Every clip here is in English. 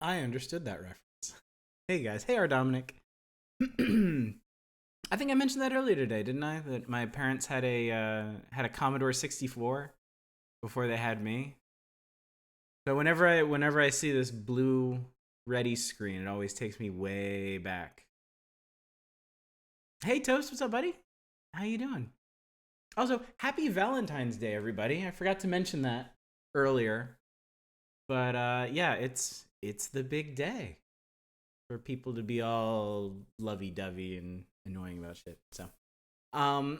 I understood that reference. Hey guys, hey our Dominic. I think I mentioned that earlier today, didn't I? That my parents had a Commodore 64 before they had me. So whenever I see this blue ready screen, it always takes me way back. Hey Toast, what's up, buddy? How you doing? Also, happy Valentine's Day, everybody. I forgot to mention that earlier, but yeah, it's the big day for people to be all lovey-dovey and annoying about shit. So, um,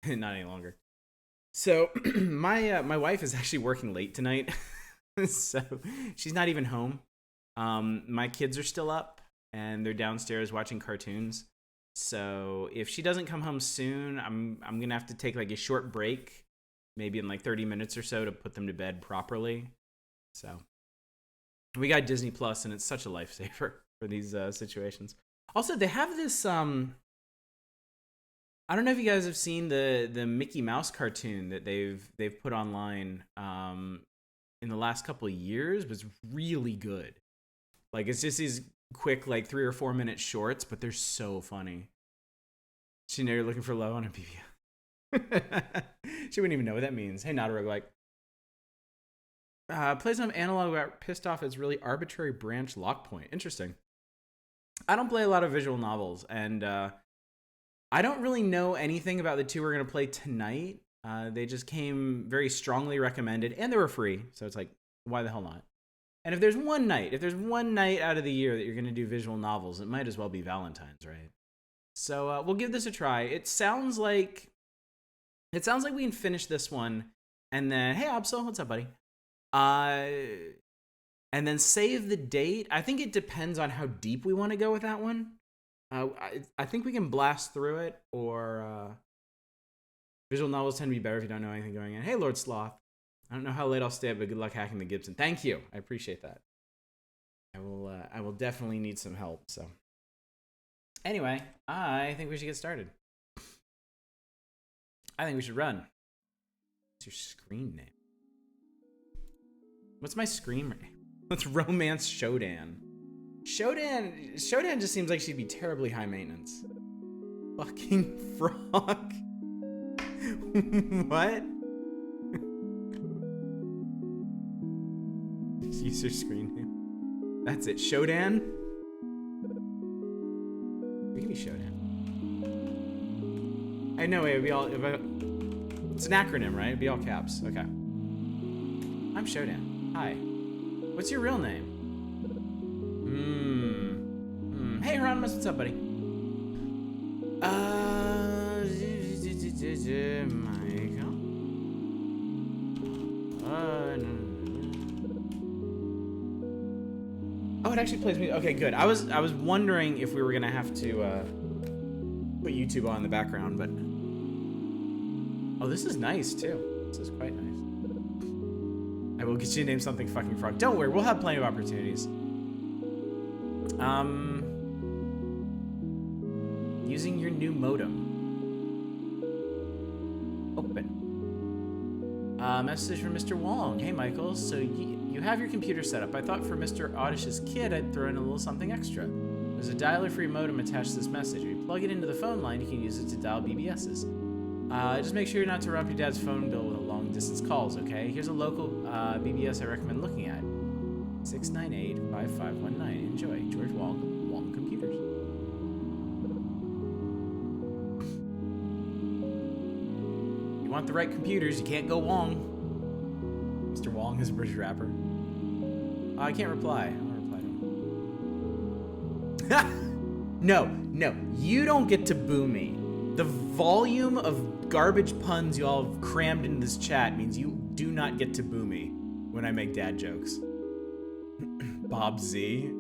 not any longer. So, my wife is actually working late tonight, so she's not even home. My kids are still up, and they're downstairs watching cartoons. So if she doesn't come home soon, I'm gonna have to take like a short break, maybe in like 30 minutes or so, to put them to bed properly. So we got Disney Plus, and it's such a lifesaver for these situations. Also, they have this. I don't know if you guys have seen the Mickey Mouse cartoon that they've put online in the last couple of years. But it's really good. Like, it's just these quick, like 3 or 4 minute shorts, but they're so funny. She know you're looking for love on a PBS. She wouldn't even know what that means. Hey, not a roguelike. Plays some analog got pissed off as really arbitrary branch lock point. Interesting. I don't play a lot of visual novels, and I don't really know anything about the two we're going to play tonight. They just came very strongly recommended, and they were free, so it's like, why the hell not? And if there's one night out of the year that you're going to do visual novels, it might as well be Valentine's, right? So we'll give this a try. It sounds like we can finish this one, and then, hey, Absol, what's up, buddy? And then save the date. I think it depends on how deep we want to go with that one. I think we can blast through it, or visual novels tend to be better if you don't know anything going on. Hey, Lord Sloth. I don't know how late I'll stay up, but good luck hacking the Gibson. Thank you. I appreciate that. I will definitely need some help. So anyway, I think we should get started. I think we should run. What's your screen name? What's my screen name? Let's romance Shodan. Shodan just seems like she'd be terribly high maintenance. Fucking frog. What? Use your screen name. That's it. Shodan? We can be Shodan. I know it would be all. It's an acronym, right? It'd be all caps. Okay. I'm Shodan. Hi. What's your real name? Hey, Hieronymus, what's up, buddy? Michael. No. Oh, it actually plays me. Okay, good. I was wondering if we were gonna have to put YouTube on in the background, but oh, this is nice too. This is quite nice. I will get you to name something fucking frog. Don't worry, we'll have plenty of opportunities. Using your new modem. Open. Message from Mr. Wong. Hey, Michael. So you have your computer set up. I thought for Mr. Oddish's kid, I'd throw in a little something extra. There's a dialer-free modem attached to this message. If you plug it into the phone line, you can use it to dial BBSs. Just make sure not to rump your dad's phone bill with long-distance calls, okay? Here's a local BBS I recommend looking at. 698-5519. Enjoy. George Wong, Wong Computers. You want the right computers, you can't go Wong. Mr. Wong is a British rapper. I can't reply. I'm gonna reply to him. No, you don't get to boo me. The volume of garbage puns you all have crammed into this chat means you do not get to boo me when I make dad jokes. Bob Z.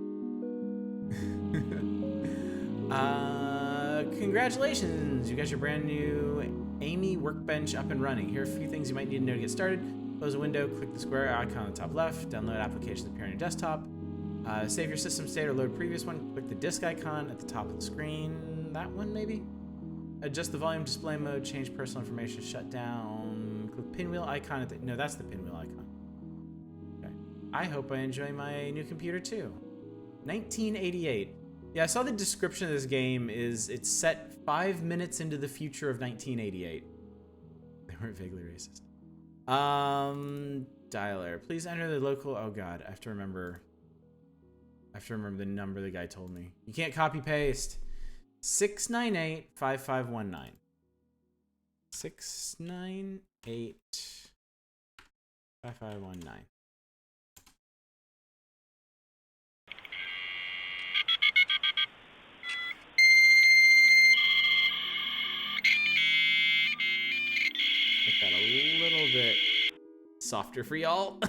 Congratulations, you got your brand new Amy workbench up and running. Here are a few things you might need to know to get started. Close a window, click the square icon on the top left, download applications that appear on your desktop. Save your system state or load previous one, click the disk icon at the top of the screen. That one, maybe? Adjust the volume display mode, change personal information, shut down. Click pinwheel icon at the, no, that's the pinwheel icon. Okay. I hope I enjoy my new computer too. 1988. Yeah, I saw the description of this game it's set 5 minutes into the future of 1988. They weren't vaguely racist. Dialer. Please enter the local... Oh god, I have to remember the number the guy told me. You can't copy paste. 698-5519. 698-5519. Make that a little bit softer for y'all.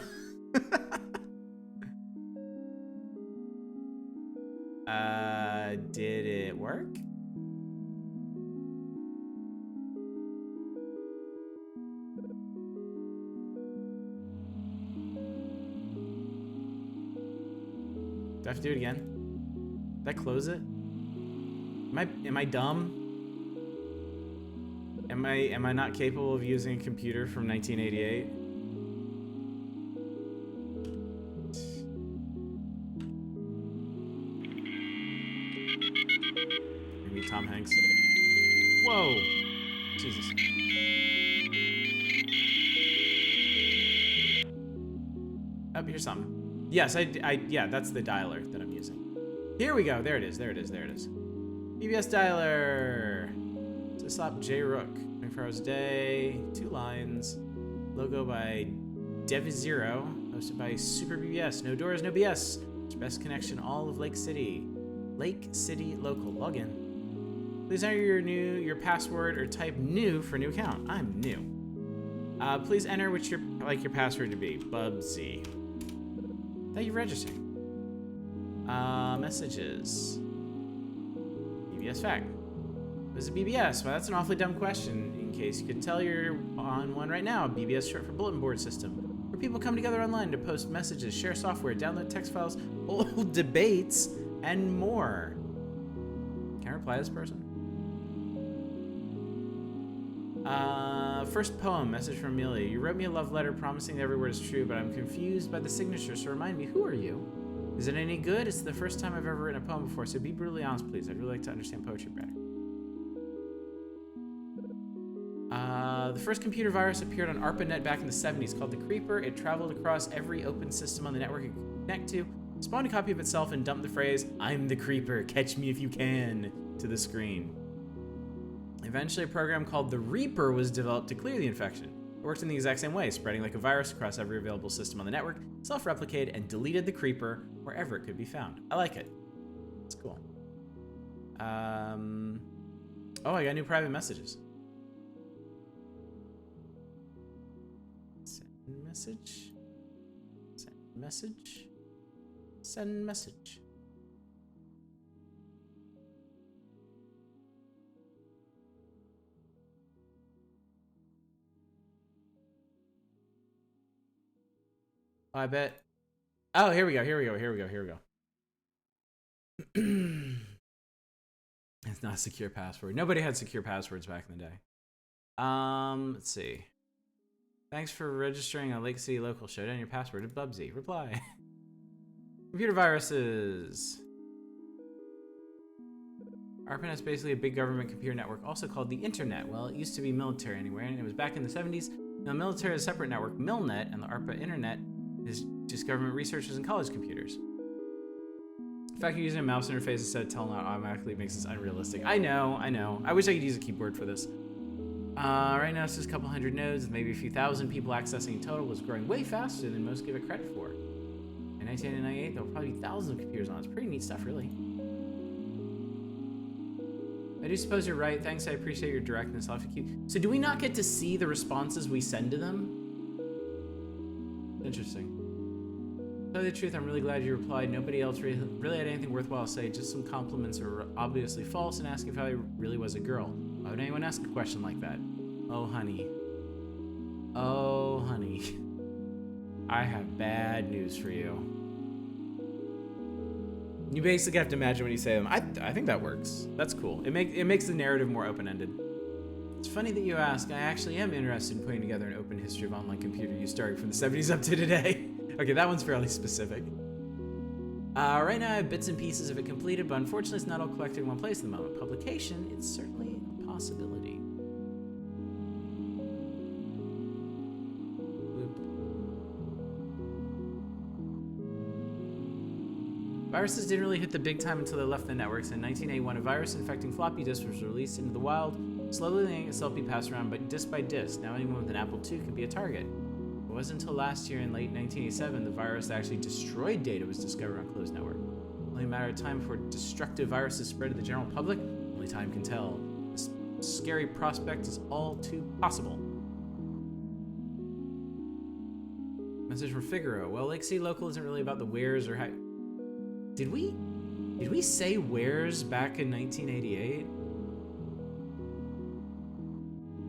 Did it work? Do I have to do it again? Did I close it? Am I dumb? Am I not capable of using a computer from 1988? Maybe Tom Hanks. Whoa! Jesus. Oh, here's something. Yes, yeah, that's the dialer that I'm using. Here we go. There it is. BBS dialer. To stop J Rook. 24 hours a day. 2 lines. Logo by Devizero. Hosted by Super BBS. No doors, no BS. It's best connection all of Lake City. Lake City local. Login. Please enter your password or type new for new account. I'm new. Please enter which your password to be. Bubsy. Thank you for registering. Messages. BBS fact. What is a BBS? Well, that's an awfully dumb question. In case you could tell, you're on one right now. BBS short for bulletin board system, where people come together online to post messages, share software, download text files, hold debates, and more. Can I reply to this person? First poem, message from Amelia. You wrote me a love letter promising that every word is true, but I'm confused by the signature, so remind me, who are you? Is it any good? It's the first time I've ever written a poem before, so be brutally honest, please. I'd really like to understand poetry better. The first computer virus appeared on ARPANET back in the 70s, called the Creeper. It traveled across every open system on the network it could connect to, spawned a copy of itself, and dumped the phrase, "I'm the Creeper, catch me if you can," to the screen. Eventually, a program called the Reaper was developed to clear the infection. It worked in the exact same way, spreading like a virus across every available system on the network, self-replicated, and deleted the Creeper wherever it could be found. I like it. It's cool. Oh, I got new private messages. Send message. Send message. Send message. I bet. Oh, here we go. It's not a secure password. Nobody had secure passwords back in the day. Let's see. Thanks for registering a Lake City local. Show down your password to Bubsy. Reply. Computer viruses. ARPANET is basically a big government computer network, also called the Internet. Well, it used to be military anyway, and it was back in the 70s. Now, military is a separate network, Milnet, and the ARPA Internet is just government researchers and college computers. The fact you're using a mouse interface instead of telnet automatically makes this unrealistic. I know. I wish I could use a keyboard for this. Right now it's just a couple hundred nodes with maybe a few thousand people accessing in total. Was growing way faster than most give it credit for. In 1998, there were probably thousands of computers on it. It's pretty neat stuff, really. I do suppose you're right. Thanks, I appreciate your directness. I'll have to keep... So do we not get to see the responses we send to them? Interesting. To tell you the truth, I'm really glad you replied. Nobody else really had anything worthwhile to say. Just some compliments are obviously false, and asking if I really was a girl. Why would anyone ask a question like that? Oh, honey. Oh, honey. I have bad news for you. You basically have to imagine when you say them. I think that works. That's cool. It makes the narrative more open-ended. It's funny that you ask. I actually am interested in putting together an open history of online computer use starting from the 70s up to today. Okay, that one's fairly specific. Right now I have bits and pieces of it completed, but unfortunately it's not all collected in one place at the moment. Publication, it's certainly a possibility. Viruses didn't really hit the big time until they left the networks. In 1981, a virus infecting floppy disks was released into the wild, slowly letting itself be passed around disc by disc. Now anyone with an Apple II could be a target. It wasn't until last year in late 1987 the virus that actually destroyed data was discovered on closed network. Only a matter of time before destructive viruses spread to the general public. Only time can tell. This scary prospect is all too possible. Message from Figaro. Well, Lake City Local isn't really about the wares or how... Did we say wares back in 1988?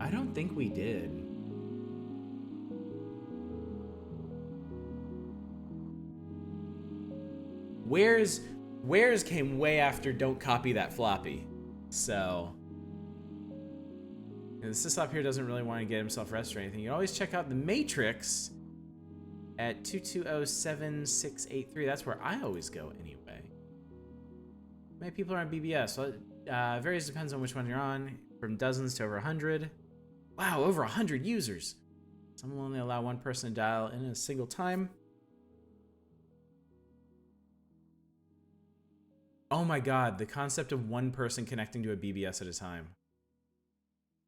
I don't think we did. Wares came way after don't copy that floppy. So and the syslop here doesn't really want to get himself rest or anything. You can always check out the Matrix at 2207683. That's where I always go anyway. Many people are on BBS. Well, varies, depends on which one you're on. From dozens to over 100. Wow, over 100 users. Some will only allow one person to dial in a single time. Oh my god, the concept of one person connecting to a BBS at a time.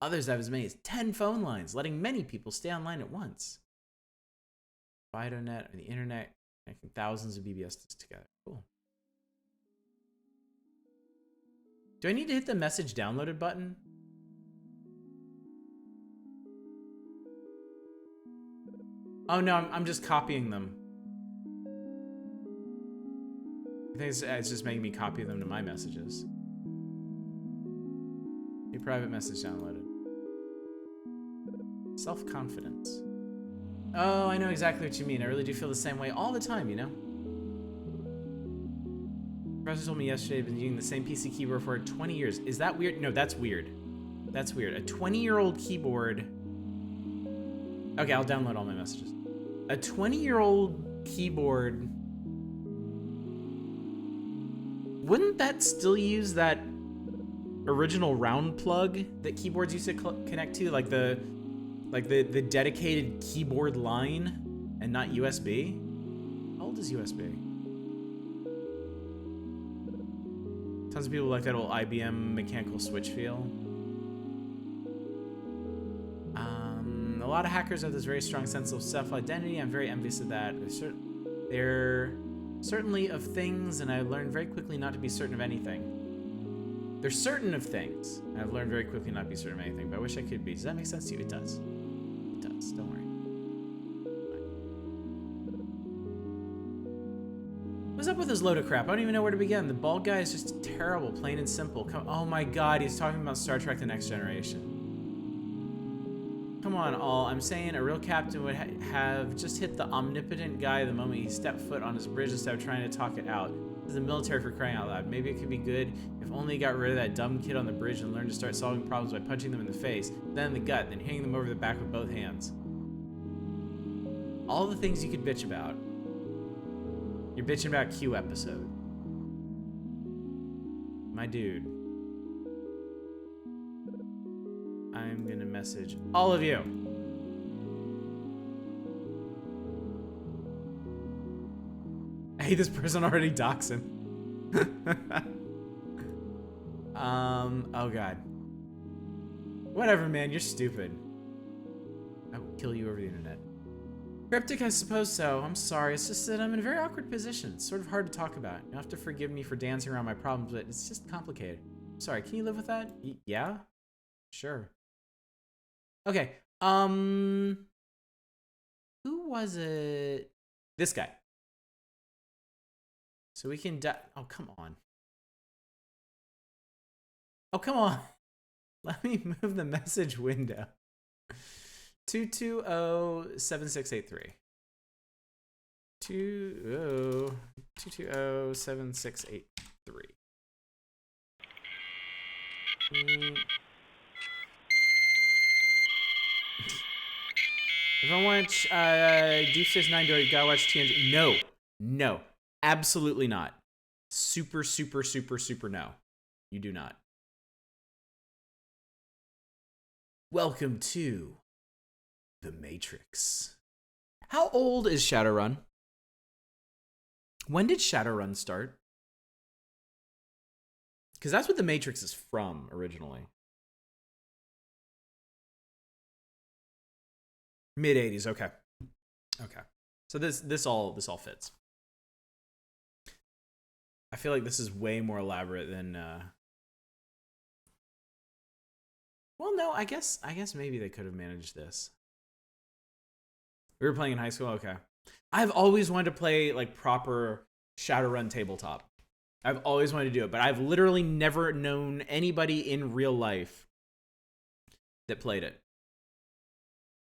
Others have as many as 10 phone lines, letting many people stay online at once. FidoNet or the internet, connecting thousands of BBSs together. Cool. Do I need to hit the message downloaded button? Oh no, I'm just copying them. I think it's just making me copy them to my messages. Your private message downloaded. Self-confidence. Oh, I know exactly what you mean. I really do feel the same way all the time, you know? Professor told me yesterday I've been using the same PC keyboard for 20 years. Is that weird? No, that's weird. That's weird. A 20-year-old keyboard... Okay, I'll download all my messages. A 20-year-old keyboard... Wouldn't that still use that original round plug that keyboards used to connect to? Like the dedicated keyboard line and not USB? How old is USB? Tons of people like that old IBM mechanical switch feel. A lot of hackers have this very strong sense of self-identity. I'm very envious of that. They're certainly of things, and I learned very quickly not to be certain of anything. They're certain of things, and I've learned very quickly not to be certain of anything, but I wish I could be. Does that make sense to you? It does. It does. Don't worry. What's up with this load of crap? I don't even know where to begin. The bald guy is just terrible, plain and simple. Oh my god, he's talking about Star Trek The Next Generation. Come on, all. I'm saying a real captain would have just hit the omnipotent guy the moment he stepped foot on his bridge instead of trying to talk it out. This is the military for crying out loud. Maybe it could be good if only he got rid of that dumb kid on the bridge and learned to start solving problems by punching them in the face, then in the gut, then hitting them over the back with both hands. All the things you could bitch about. You're bitching about Q episode. My dude. I'm gonna message all of you. I hate this person already doxing. Oh god. Whatever, man, you're stupid. I will kill you over the internet. Cryptic, I suppose so. I'm sorry, it's just that I'm in a very awkward position. It's sort of hard to talk about. You'll have to forgive me for dancing around my problems, but it's just complicated. Sorry, can you live with that? Yeah? Sure. Okay, who was it? This guy. So we can oh, come on. Oh, come on. Let me move the message window. 2207683. 2207683. If I watch Deep Space Nine, do I gotta watch TNG? No. No. Absolutely not. Super, super, super, super no. You do not. Welcome to The Matrix. How old is Shadowrun? When did Shadowrun start? Because that's what The Matrix is from originally. Mid 80s, okay. Okay. So this all fits. I feel like this is way more elaborate than well, no, I guess maybe they could have managed this. We were playing in high school, okay. I've always wanted to play like proper Shadowrun tabletop. I've always wanted to do it, but I've literally never known anybody in real life that played it.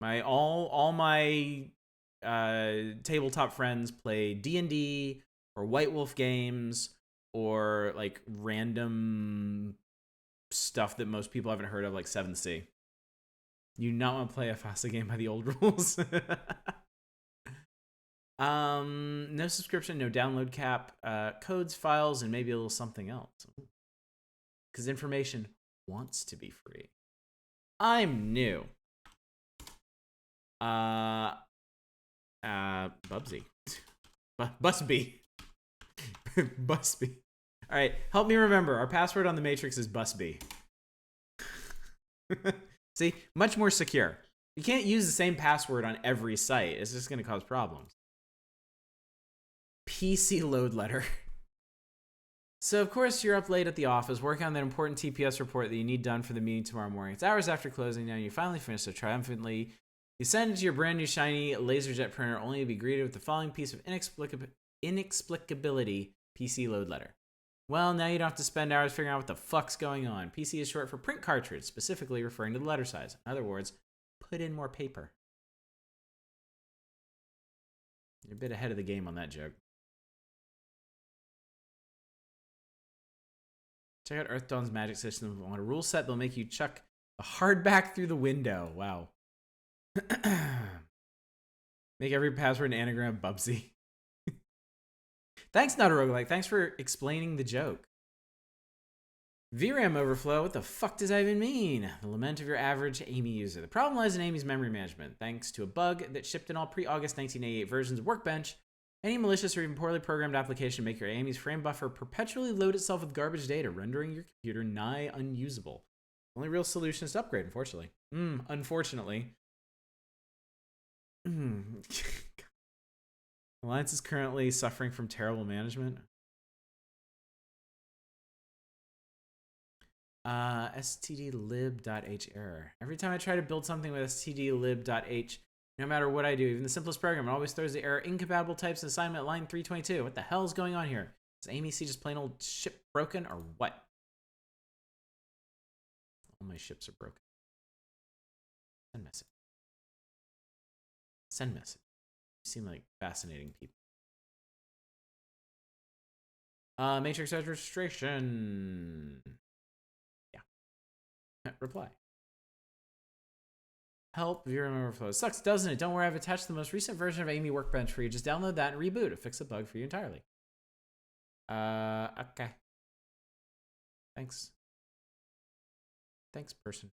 All my tabletop friends play D&D or White Wolf games or like random stuff that most people haven't heard of, like 7th Sea. You not want to play a FASA game by the old rules. No subscription, no download cap, codes, files, and maybe a little something else. Because information wants to be free. I'm new. Bubsy. Busby. Busby. All right, help me remember. Our password on the Matrix is Busby. See, much more secure. You can't use the same password on every site. It's just going to cause problems. PC load letter. So, of course, you're up late at the office working on that important TPS report that you need done for the meeting tomorrow morning. It's hours after closing now, and you finally finish so triumphantly. You send it to your brand new shiny LaserJet printer only to be greeted with the following piece of inexplicability PC load letter. Well, now you don't have to spend hours figuring out what the fuck's going on. PC is short for print cartridge, specifically referring to the letter size. In other words, put in more paper. You're a bit ahead of the game on that joke. Check out Earth Dawn's magic system. On a rule set, they'll make you chuck a hardback through the window. Wow. Make every password an anagram Bubsy. Thanks, not a roguelike. Thanks for explaining the joke. VRAM overflow. What the fuck does that even mean? The lament of your average Amy user. The problem lies in Amy's memory management. Thanks to a bug that shipped in all pre-August 1988 versions of Workbench, any malicious or even poorly programmed application make your Amy's frame buffer perpetually load itself with garbage data, rendering your computer nigh unusable. Only real solution is to upgrade, unfortunately. Unfortunately. Alliance is currently suffering from terrible management. stdlib.h error. Every time I try to build something with stdlib.h, no matter what I do, even the simplest program, it always throws the error incompatible types assignment line 322. What the hell is going on here? Is Amy C just plain old ship broken or what? All my ships are broken. Send message. Send message. You seem like fascinating people. Matrix registration. Yeah. Reply. Help VRAM overflow. Sucks, doesn't it? Don't worry, I've attached the most recent version of Amy Workbench for you. Just download that and reboot. It'll fix the bug for you entirely. Okay. Thanks. Thanks, person.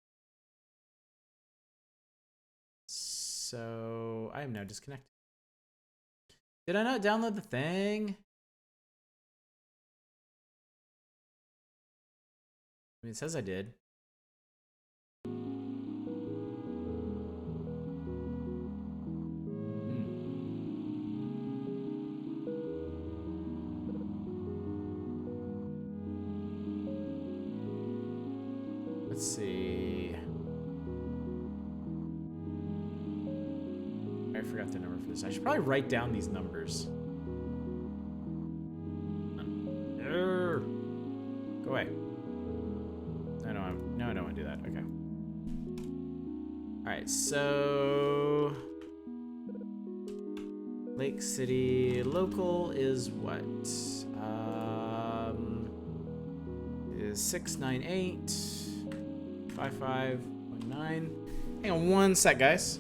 So, I am now disconnected. Did I not download the thing? I mean, it says I did. Let's see. I forgot the number for this. I should probably write down these numbers. Go away. No, I don't want to do that. Okay. Alright, so Lake City local is what? Is 698 5519. Hang on one sec, guys.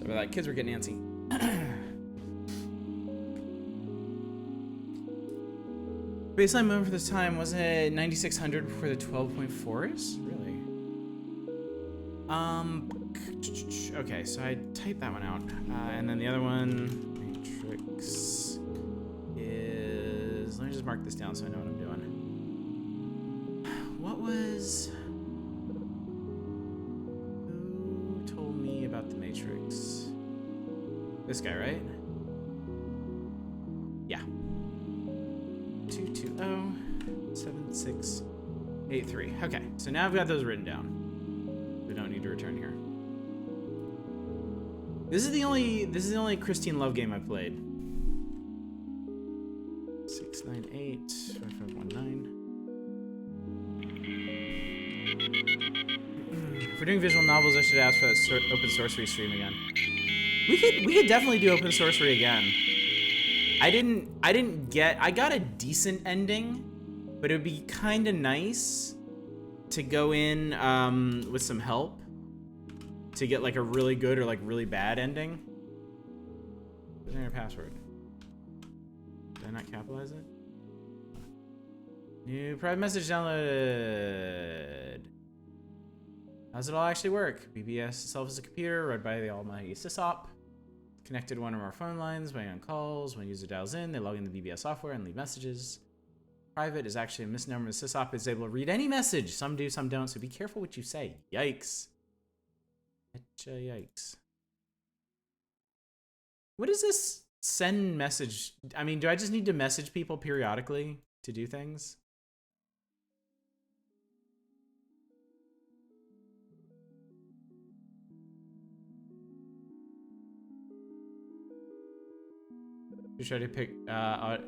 Sorry about that. Kids were getting antsy. Baseline moment for this time, wasn't it 9600 before the 12.4 is? Really? Okay, so I typed that one out. And then the other one, matrix, is... Let me just mark this down so I know what I'm doing. What was... Who told me about the matrix? This guy, right? Yeah. 220-7683. Okay, so now I've got those written down. We don't need to return here. This is the only Christine Love game I've played. 698 5519. If we're doing visual novels, I should ask for that open sorcery stream again. We could definitely do open sorcery again. I got a decent ending, but it would be kind of nice to go in with some help to get like a really good or like really bad ending. What's your password? Did I not capitalize it? New private message downloaded. How's it all actually work? BBS itself is a computer run by the almighty sysop. Connected to one or more phone lines, waiting on calls. When a user dials in, they log in the BBS software and leave messages. Private is actually a misnomer. The sysop is able to read any message. Some do, some don't, so be careful what you say. Yikes. Yikes. What is this send message? I mean, do I just need to message people periodically to do things? You try to pick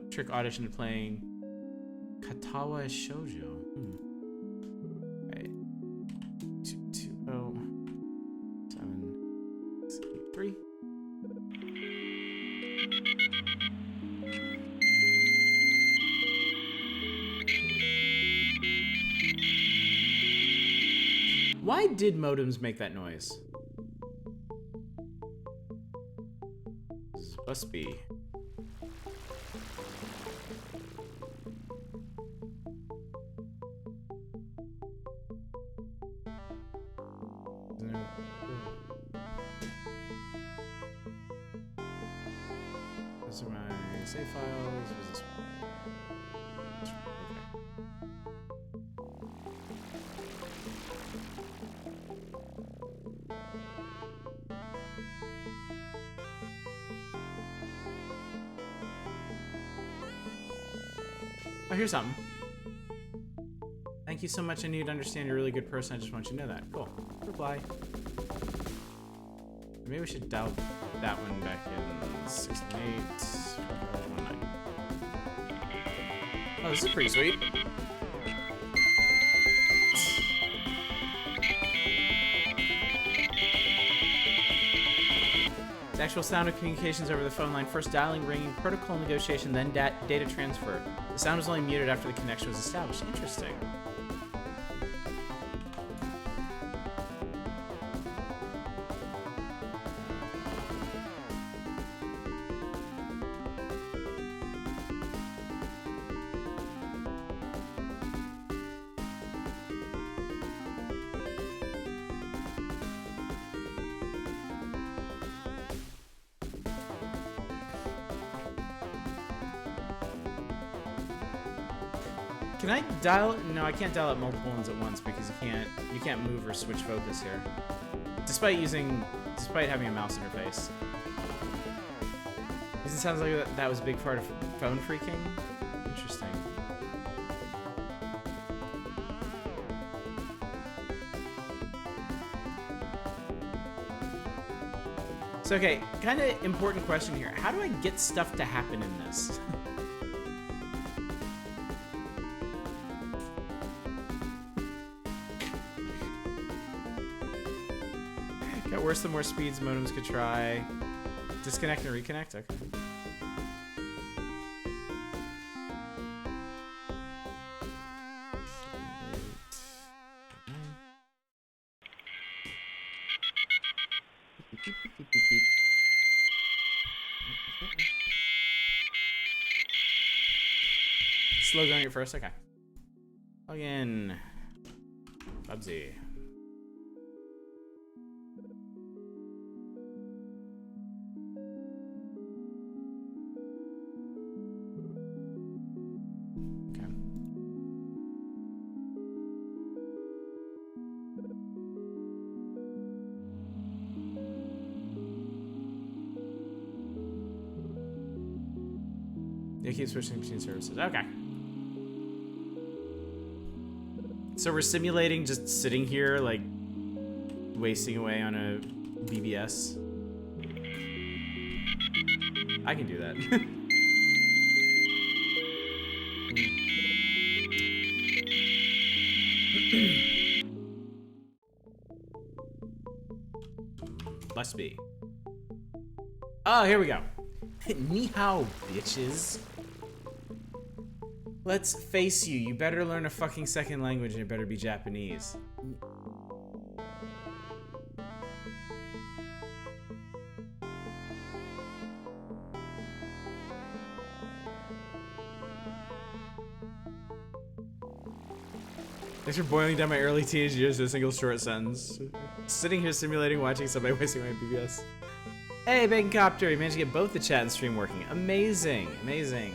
trick audition to playing Katawa Shoujo. Right. 220-7683. Why did modems make that noise? This must be. These are my save files. What is this one? Okay. Oh, here's something. Thank you so much. I knew you'd understand. You're a really good person. I just want you to know that. Cool. Reply. Maybe we should dial that one back in 618. Oh, this is pretty sweet. The actual sound of communications over the phone line. First dialing, ringing, protocol negotiation, then data transfer. The sound was only muted after the connection was established. Interesting. Can I dial? No, I can't dial up multiple ones at once because you can't move or switch focus here, despite having a mouse interface. Because it sounds like that was a big part of phone freaking. Interesting. So okay, kind of important question here. How do I get stuff to happen in this? Got worse the more speeds modems could try. Disconnect and reconnect? Okay. Slow going at first? Okay. Log in. Bubsy. They keep switching between services. Okay. So we're simulating just sitting here, like, wasting away on a BBS. I can do that. Must be. Oh, here we go. Ni hao, bitches. Let's face you, you better learn a fucking second language and it better be Japanese. Thanks for boiling down my early teenage years to a single short sentence. Sitting here simulating watching somebody wasting my BBS. Hey, Bacon Copter, you managed to get both the chat and stream working. Amazing, amazing.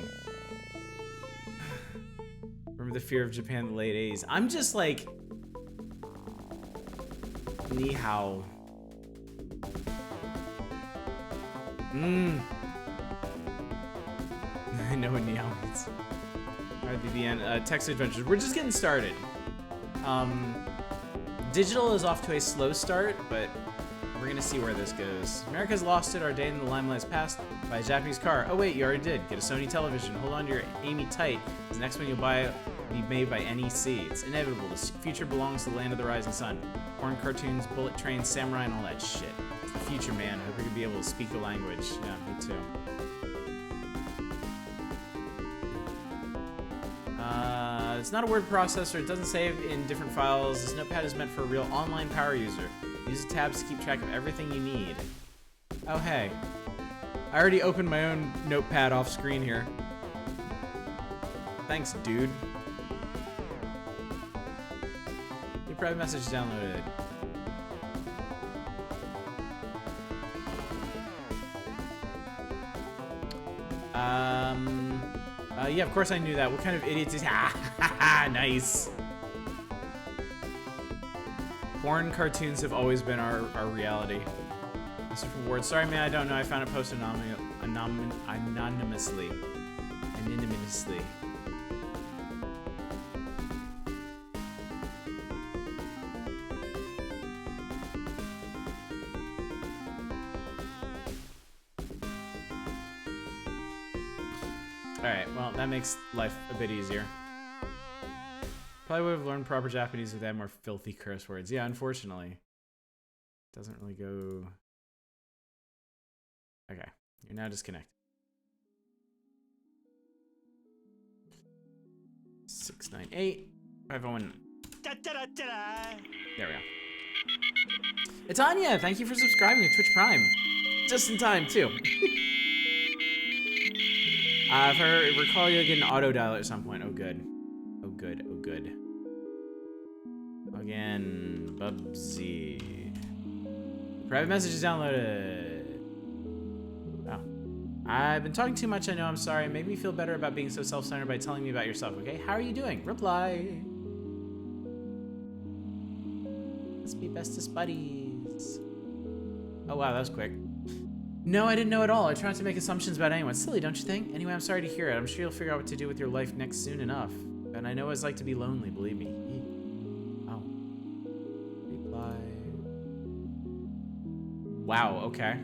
The fear of Japan in the late 80s. I'm just like ni hao. I know what ni hao means. Alright, BBN, text adventures. We're just getting started. Digital is off to a slow start, but we're gonna see where this goes. America's lost it. Our day in the limelight is passed by a Japanese car. Oh wait, you already did. Get a Sony television. Hold on to your Amy tight. The next one you'll buy be made by NEC. It's inevitable. The future belongs to the land of the rising sun. Porn cartoons, bullet trains, samurai, and all that shit. It's the future, man. I hope you're gonna be able to speak the language. Yeah, me too. It's not a word processor. It doesn't save in different files. This notepad is meant for a real online power user. Use the tabs to keep track of everything you need. Oh, hey. I already opened my own notepad off screen here. Thanks, dude. Your private message downloaded. Yeah, of course I knew that. What kind of idiots is... Nice. Porn cartoons have always been our reality. Mr. Reward. Sorry, man, I don't know. I found it posted anonymously. Alright, well, that makes life a bit easier. Probably would have learned proper Japanese with that more filthy curse words. Yeah, unfortunately. Doesn't really go... Okay, you're now disconnected. 698 501. There we go. It's Anya! Thank you for subscribing to Twitch Prime. Just in time, too. If I recall, you'll get an auto dial at some point. Oh, good. Oh, good. Oh, good. Again, Bubsy. Private message is downloaded. Wow. I've been talking too much, I know, I'm sorry. It made me feel better about being so self-centered by telling me about yourself, okay? How are you doing? Reply. Let's be bestest buddies. Oh, wow, that was quick. No, I didn't know at all. I try not to make assumptions about anyone. Silly, don't you think? Anyway, I'm sorry to hear it. I'm sure you'll figure out what to do with your life next soon enough. And I know what it's like to be lonely, believe me. Oh. Reply. Wow, okay.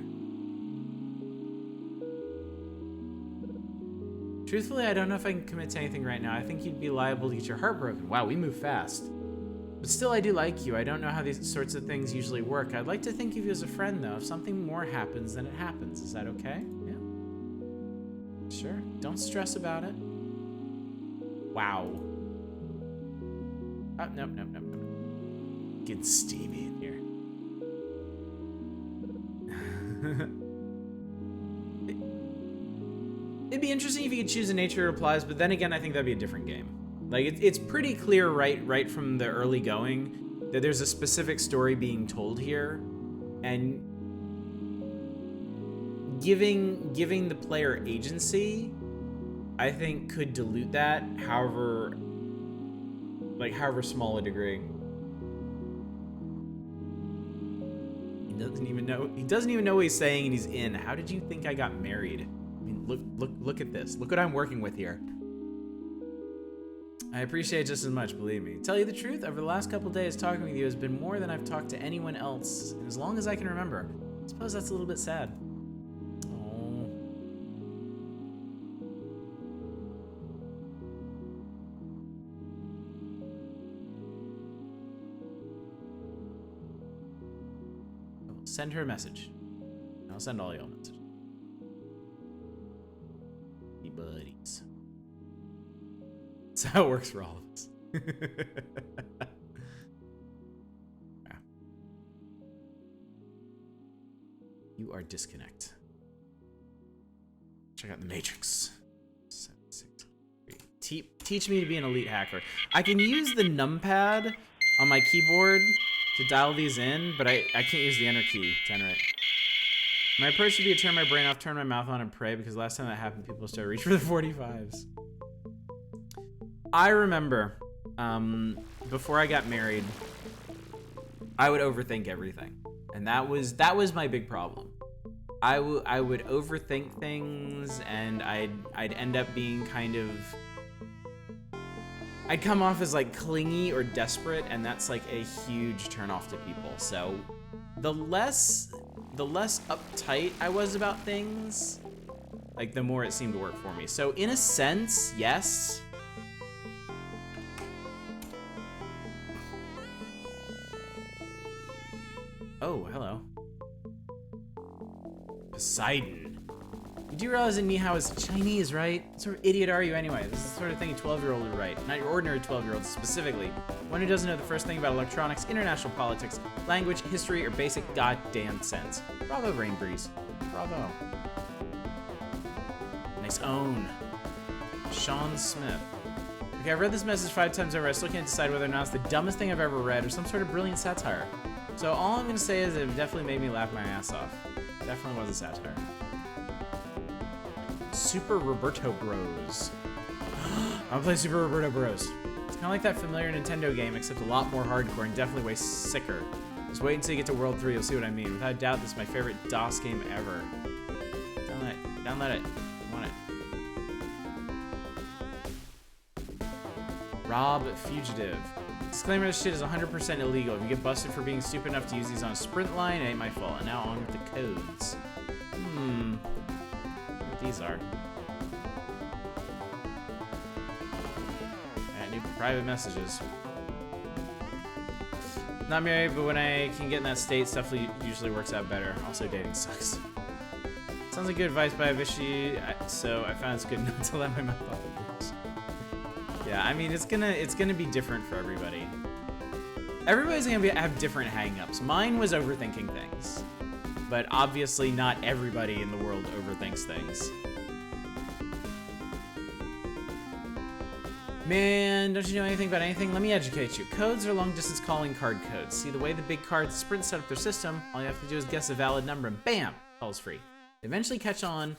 Truthfully, I don't know if I can commit to anything right now. I think you'd be liable to get your heart broken. Wow, we move fast. But still, I do like you. I don't know how these sorts of things usually work. I'd like to think of you as a friend, though. If something more happens, then it happens. Is that okay? Yeah. Sure. Don't stress about it. Wow. Oh, nope. Getting steamy in here. It'd be interesting if you could choose a nature replies, but then again, I think that'd be a different game. Like, it's pretty clear right from the early going that there's a specific story being told here, and giving the player agency, I think, could dilute that, however small a degree. He doesn't even know what he's saying, and he's in. How did you think I got married? I mean, look at this. Look what I'm working with here. I appreciate it just as much, believe me. Tell you the truth, over the last couple days, talking with you has been more than I've talked to anyone else, and as long as I can remember. I suppose that's a little bit sad. Oh. I'll send her a message. I'll send all y'all a message. Be buddies. That's how it works for all of us. Yeah. You are disconnect. Check out the Matrix. 7, 6, 3. Teach me to be an elite hacker. I can use the numpad on my keyboard to dial these in, but I can't use the enter key to enter it. My approach should be to turn my brain off, turn my mouth on, and pray, because last time that happened, people started reaching for the 45s. I remember, before I got married, I would overthink everything, and that was my big problem. I would overthink things, and I'd end up being kind of, I'd come off as like clingy or desperate, and that's like a huge turnoff to people. So the less uptight I was about things, like the more it seemed to work for me. So in a sense, yes. Oh, hello. Poseidon. You do realize that Nihao is Chinese, right? What sort of idiot are you anyway? This is the sort of thing a 12-year-old would write. Not your ordinary 12-year-old specifically. One who doesn't know the first thing about electronics, international politics, language, history, or basic goddamn sense. Bravo, Rain Breeze. Bravo. Nice own. Sean Smith. Okay, I've read this message 5 times over. I still can't decide whether or not it's the dumbest thing I've ever read or some sort of brilliant satire. So all I'm gonna say is it definitely made me laugh my ass off. Definitely was a satire. Super Roberto Bros. I'm gonna play Super Roberto Bros. It's kind of like that familiar Nintendo game, except a lot more hardcore and definitely way sicker. Just wait until you get to World 3, you'll see what I mean. Without a doubt, this is my favorite DOS game ever. Download it. I want it. Rob Fugitive. Disclaimer, this shit is 100% illegal. If you get busted for being stupid enough to use these on a sprint line, it ain't my fault. And now on with the codes. What these are. private messages. Not married, but when I can get in that state, stuff usually works out better. Also, dating sucks. Sounds like good advice, but I wish you. So I found it's good not to let my mouth off the bridge. Yeah, I mean it's gonna be different for everybody. Everybody's gonna have different hang-ups. Mine was overthinking things, but obviously not everybody in the world overthinks things. Man, don't you know anything about anything? Let me educate you. Codes are long-distance calling card codes. See, the way the big cards Sprint set up their system, all you have to do is guess a valid number and bam, call is free. They eventually catch on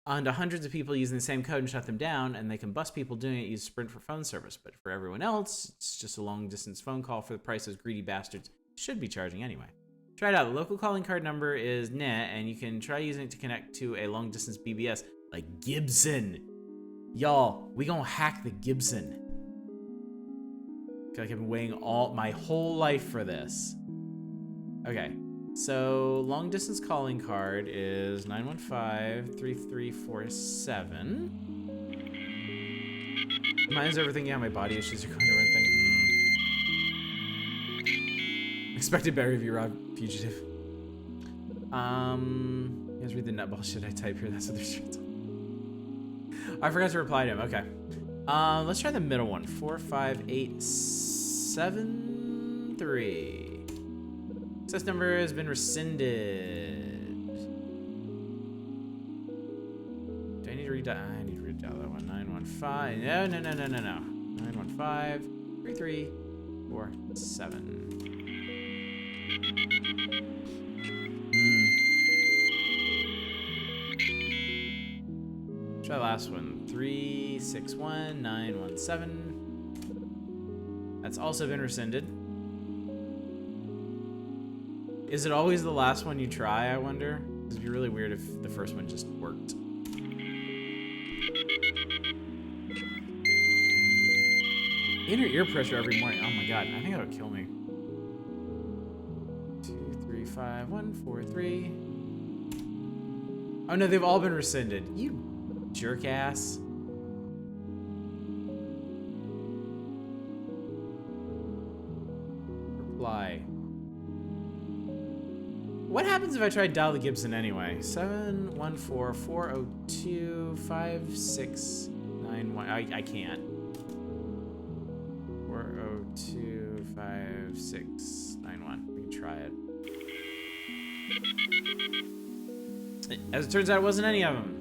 to hundreds of people using the same code and shut them down, and they can bust people doing it use Sprint for phone service. But for everyone else, it's just a long-distance phone call for the price those greedy bastards should be charging anyway. Try it out. The local calling card number is NET, and you can try using it to connect to a long-distance BBS like Gibson. Y'all, we gonna hack the Gibson. I feel like I've been waiting my whole life for this. Okay, so long distance calling card is 915-3347. Mine's overthinking how my body issues are going to run thing. Expected better of you, Rob Fugitive. You guys read the nutball shit I type here. That's what they're trying to. I forgot to reply to him. Okay. Let's try the middle one. 45873. Access number has been rescinded. Do I need to redial? I need to redial that one. 915. No. 915-3347. Try the last one. 361917. That's also been rescinded. Is it always the last one you try, I wonder? It'd be really weird if the first one just worked. Inner ear pressure every morning. Oh my god, I think that would kill me. 235143. Oh no, they've all been rescinded. You jerk ass. Reply. What happens if I try to dial the Gibson anyway? 714-402-5691. I can't. 402-5691. We can try it. As it turns out, it wasn't any of them.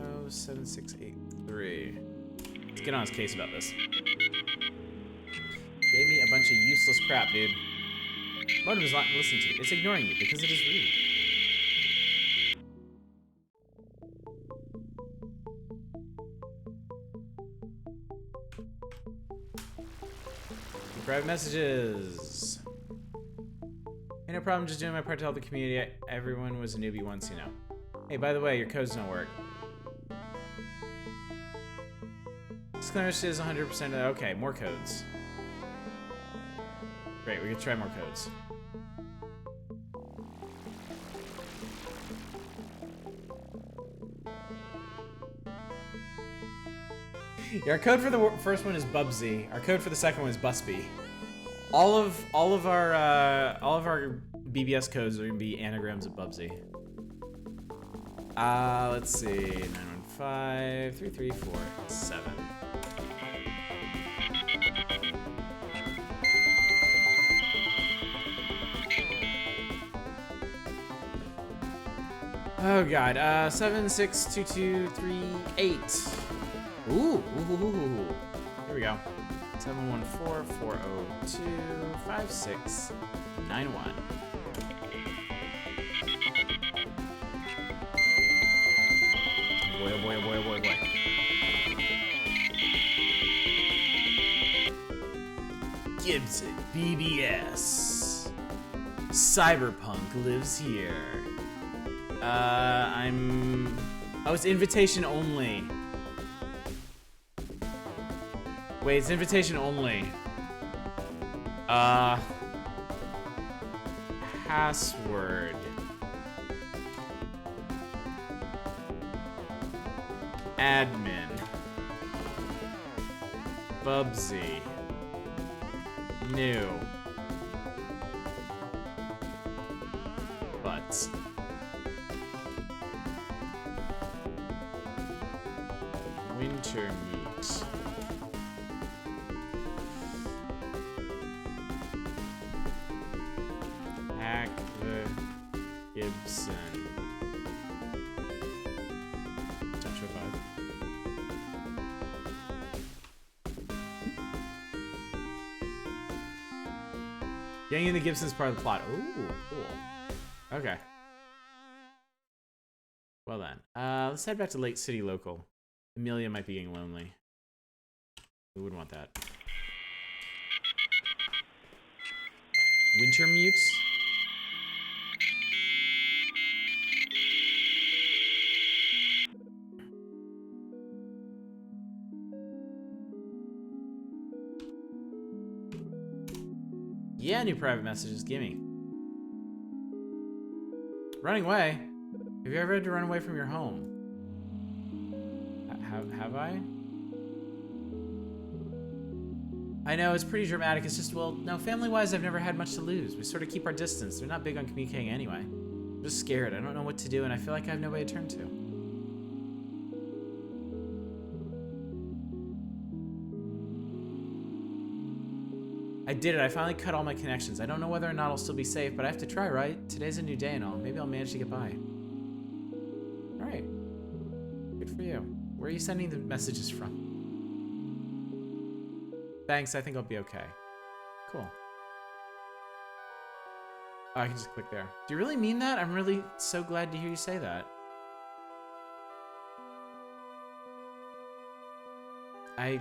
Oh, 7683. Let's get on his case about this. Gave me a bunch of useless crap, dude. Modem is not listening to you. It's ignoring you because it is rude. Private messages. Hey, no problem. Just doing my part to help the community. Everyone was a newbie once, you know. Hey, by the way, your codes don't work. Disclaimer is 100% of that. Okay, more codes. Great, we can try more codes. Yeah, our code for the first one is Bubsy. Our code for the second one is Busby. All of our BBS codes are gonna be anagrams of Bubsy. Let's see, 915-3347. Oh god, 762238. Ooh. Here we go. 714-402-5691. Boy, oh boy, oh boy, oh boy, oh boy. Gibson BBS. Cyberpunk lives here. Oh, it's invitation only. Wait, it's invitation only. Password. Admin. Bubsy. New. Butts. Winter meat. Hack the Gibson. Joshua 5. Getting into Gibson's part of the plot. Ooh, cool. Okay. Well then, let's head back to Lake City Local. Amelia might be getting lonely. We wouldn't want that. Winter mutes. Yeah, new private messages. Gimme. Running away? Have you ever had to run away from your home? Have I? I know, it's pretty dramatic. It's just, well, no, family-wise, I've never had much to lose. We sort of keep our distance. They're not big on communicating anyway. I'm just scared. I don't know what to do, and I feel like I have nobody to turn to. I did it. I finally cut all my connections. I don't know whether or not I'll still be safe, but I have to try, right? Today's a new day and all. Maybe I'll manage to get by. All right. Good for you. Where are you sending the messages from? Thanks, I think I'll be okay. Cool. Oh, I can just click there. Do you really mean that? I'm really so glad to hear you say that.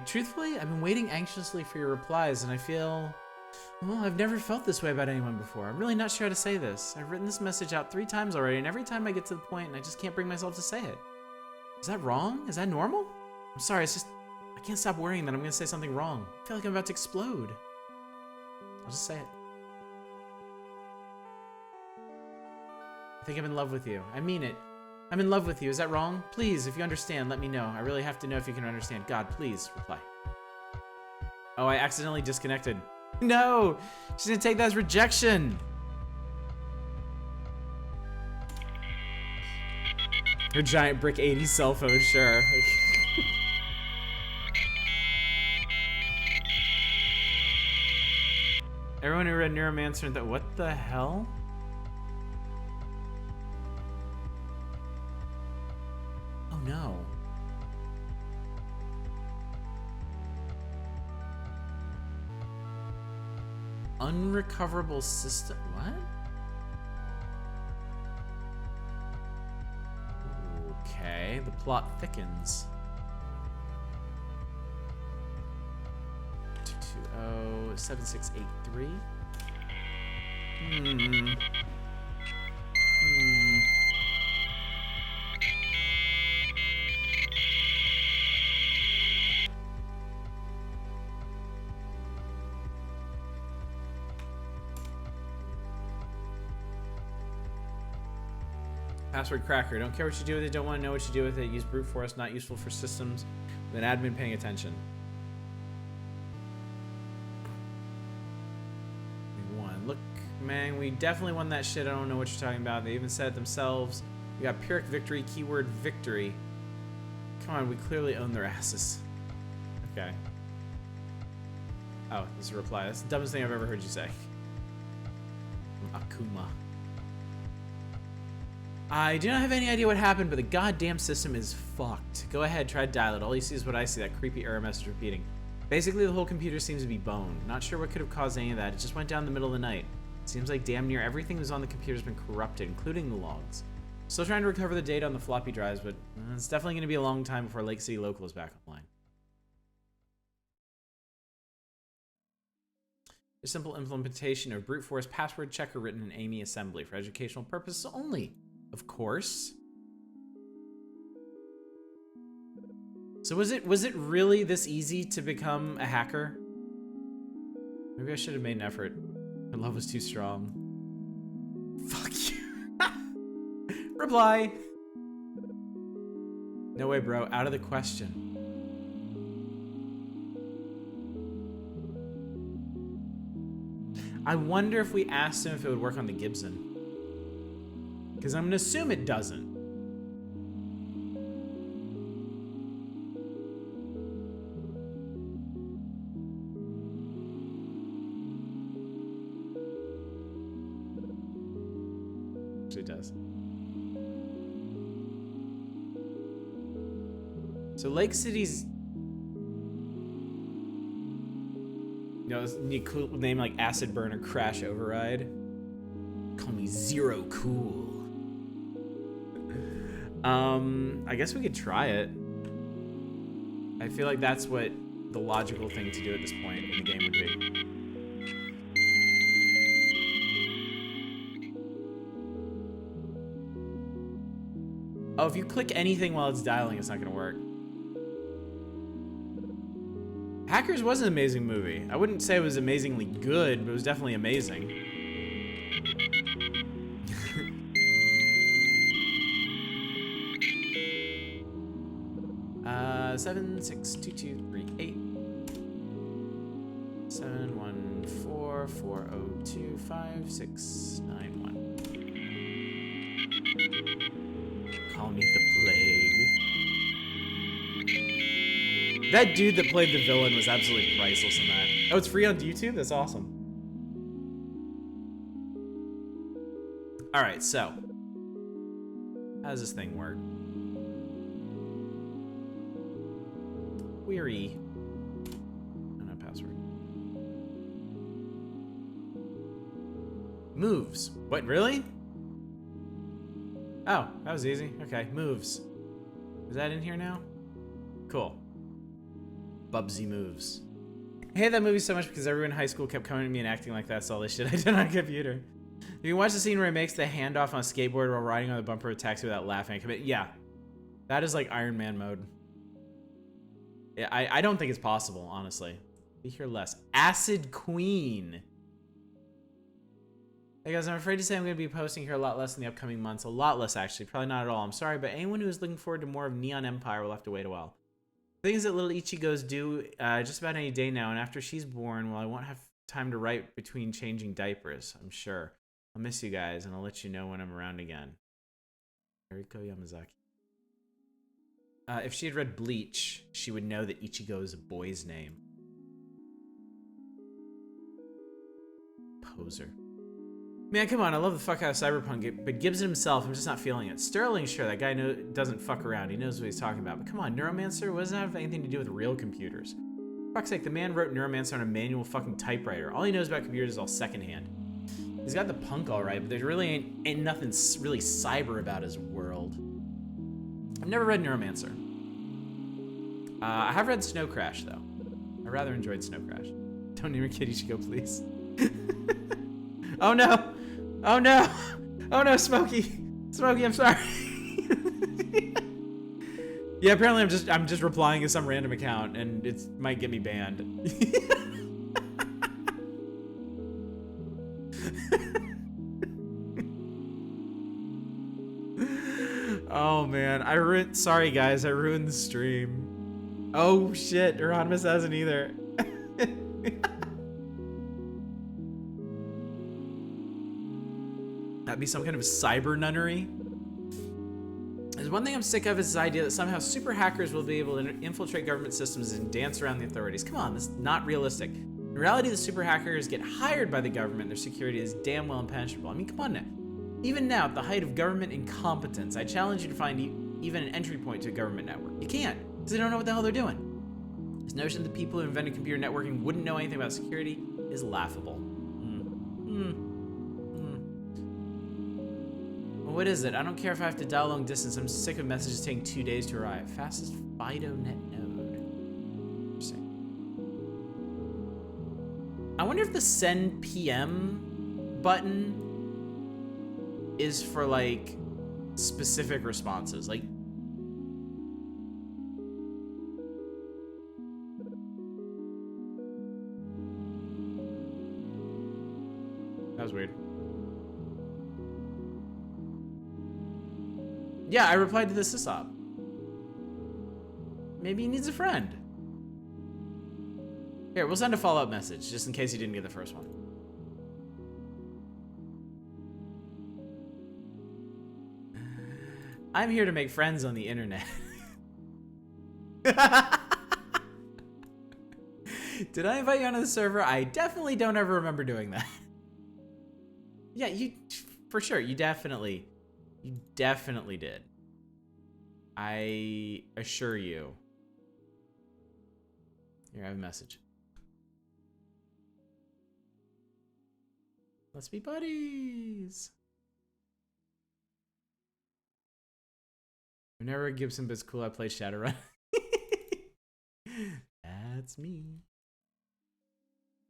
Truthfully, I've been waiting anxiously for your replies, and I feel, well, I've never felt this way about anyone before. I'm really not sure how to say this. I've written this message out 3 times already, and every time I get to the point, I just can't bring myself to say it. Is that wrong? Is that normal? I'm sorry, it's just, I can't stop worrying that I'm gonna say something wrong. I feel like I'm about to explode. I'll just say it. I think I'm in love with you. I mean it. I'm in love with you. Is that wrong? Please, if you understand, let me know. I really have to know if you can understand. God, please, reply. Oh, I accidentally disconnected. No! She's gonna take that as rejection! Her giant brick 80s cell phone, sure. Everyone who read Neuromancer and thought, what the hell? Oh no. Unrecoverable system. What? Okay, the plot thickens. 220-7683. Password cracker. Don't care what you do with it. Don't want to know what you do with it. Use brute force. Not useful for systems with an admin paying attention. We won. Look, man, we definitely won that shit. I don't know what you're talking about. They even said it themselves. We got Pyrrhic victory. Keyword victory. Come on, we clearly own their asses. Okay. Oh, this is a reply. That's the dumbest thing I've ever heard you say. From Akuma. I do not have any idea what happened, but the goddamn system is fucked. Go ahead, try to dial it. All you see is what I see, that creepy error message repeating. Basically, the whole computer seems to be boned. Not sure what could have caused any of that. It just went down the middle of the night. It seems like damn near everything that was on the computer has been corrupted, including the logs. Still trying to recover the data on the floppy drives, but it's definitely going to be a long time before Lake City Local is back online. A simple implementation of brute force password checker written in Amy assembly for educational purposes only. Of course. So was it really this easy to become a hacker? Maybe I should have made an effort. My love was too strong. Fuck you. Reply. No way, bro. Out of the question. I wonder if we asked him if it would work on the Gibson. Because I'm going to assume it doesn't. Actually, it does. So Lake City's... You know, need cool name like Acid Burn or Crash Override. Call me Zero Cool. I guess we could try it. I feel like that's what the logical thing to do at this point in the game would be. Oh, if you click anything while it's dialing, it's not gonna work. Hackers was an amazing movie. I wouldn't say it was amazingly good, but it was definitely amazing. 762238 714402561. Call me the plague. That dude that played the villain was absolutely priceless in that. Oh, it's free on YouTube? That's awesome. Alright, so. How does this thing work? Query. Oh, no password. Moves. What, really? Oh, that was easy. Okay, moves. Is that in here now? Cool. Bubsy moves. I hate that movie so much because everyone in high school kept coming to me and acting like that's all the shit I did on a computer. You can watch the scene where he makes the handoff on a skateboard while riding on the bumper of a taxi without laughing. Yeah. That is like Iron Man mode. Yeah, I don't think it's possible, honestly. Be here less. Acid Queen. Hey guys, I'm afraid to say I'm going to be posting here a lot less in the upcoming months. A lot less, actually. Probably not at all. I'm sorry, but anyone who is looking forward to more of Neon Empire will have to wait a while. The thing is that little Ichigo's due just about any day now, and after she's born, well, I won't have time to write between changing diapers, I'm sure. I'll miss you guys, and I'll let you know when I'm around again. Eriko Yamazaki. If she had read Bleach, she would know that Ichigo is a boy's name. Poser. Man, come on, I love the fuck out of Cyberpunk, but Gibson himself, I'm just not feeling it. Sterling, sure, that guy doesn't fuck around. He knows what he's talking about. But come on, Neuromancer, what does that have anything to do with real computers? For fuck's sake, the man wrote Neuromancer on a manual fucking typewriter. All he knows about computers is all secondhand. He's got the punk all right, but there really ain't nothing really cyber about his world. I've never read Neuromancer. I have read Snow Crash, though. I rather enjoyed Snow Crash. Don't name your kid Ichigo, please. Oh no! Oh no! Oh no, Smokey! Smokey, I'm sorry. Yeah, apparently I'm just replying to some random account and it might get me banned. Oh man, sorry guys, I ruined the stream. Oh shit, Euronymous hasn't either. That'd be some kind of cyber nunnery. There's one thing I'm sick of is this idea that somehow super hackers will be able to infiltrate government systems and dance around the authorities. Come on, this is not realistic. In reality, the super hackers get hired by the government. Their security is damn well impenetrable. I mean, come on now. Even now, at the height of government incompetence, I challenge you to find even an entry point to a government network. You can't, because they don't know what the hell they're doing. This notion that people who invented computer networking wouldn't know anything about security is laughable. Well, what is it? I don't care if I have to dial long distance. I'm sick of messages taking 2 days to arrive. Fastest FidoNet node. Interesting. I wonder if the send PM button is for like specific responses. Like, that was weird. Yeah, I replied to the sysop. Maybe he needs a friend. Here, we'll send a follow-up message, just in case he didn't get the first one. I'm here to make friends on the internet. Did I invite you onto the server? I definitely don't ever remember doing that. Yeah, you, for sure, you definitely did. I assure you. Here, I have a message. Let's be buddies. Whenever Gibson bit's cool, I play Shadowrun. That's me.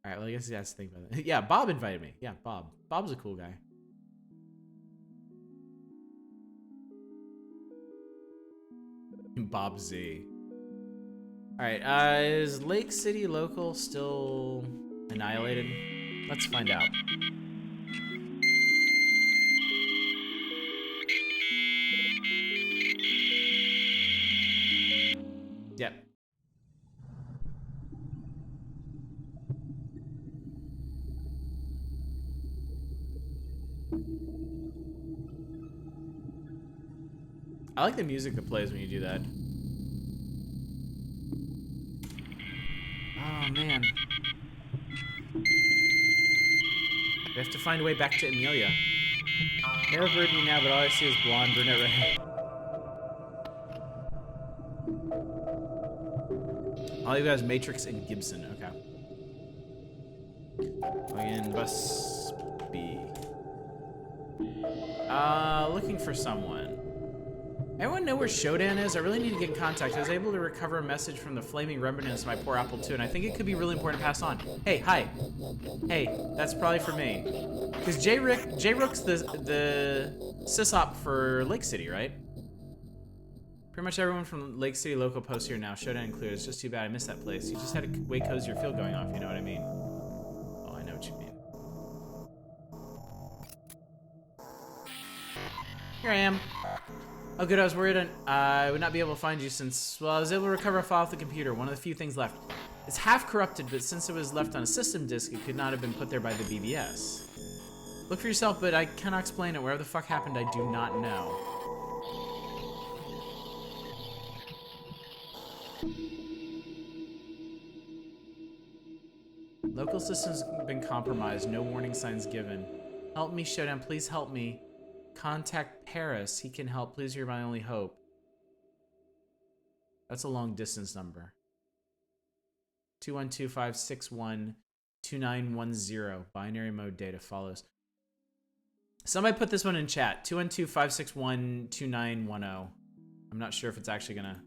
All right, well, I guess he has to think about it. Yeah, Bob invited me. Yeah, Bob. Bob's a cool guy. Bob Z. All right, is Lake City local still annihilated? Let's find out. Yep. I like the music that plays when you do that. Oh, man. We have to find a way back to Amelia. Hair of Ruby now, but all I see is blonde, brunette, redhead. All you guys, Matrix and Gibson. Okay. Going in bus B. Looking for someone. Anyone know where Shodan is? I really need to get in contact. I was able to recover a message from the flaming remnants of my poor Apple II, and I think it could be really important to pass on. Hey, hi. Hey, that's probably for me. Because J-Rook's the sysop for Lake City, right? Pretty much everyone from Lake City local posts here now. Shodan included. It's just too bad I missed that place. You just had a way cozier feel going off, you know what I mean? Oh, I know what you mean. Here I am. Oh good, I was worried I would not be able to find you since, well, I was able to recover a file off the computer, one of the few things left. It's half corrupted, but since it was left on a system disk, it could not have been put there by the BBS. Look for yourself, but I cannot explain it. Wherever the fuck happened, I do not know. Local system's been compromised, no warning signs given. Help me, Shodan, please help me. Contact Paris. He can help. Please, you're my only hope. That's a long distance number. 212-561-2910. Binary mode data follows. Somebody put this one in chat. 212-561-2910. I'm not sure if it's actually gonna...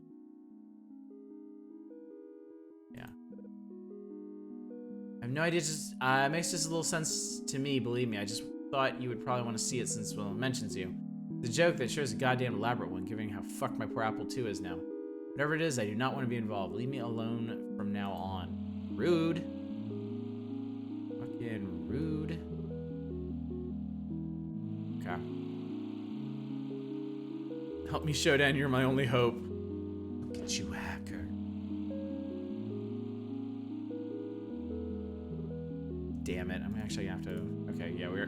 Yeah. I have no idea. Just it makes just a little sense to me, believe me. I just thought you would probably want to see it since, well, it mentions you. The joke that sure is a goddamn elaborate one, given how fucked my poor Apple II is now. Whatever it is, I do not want to be involved. Leave me alone from now on. Rude. Fucking rude. Okay. Help me, Shodan, you're my only hope. Look at you, hacker. Damn it, I'm actually gonna have to... Okay, yeah, we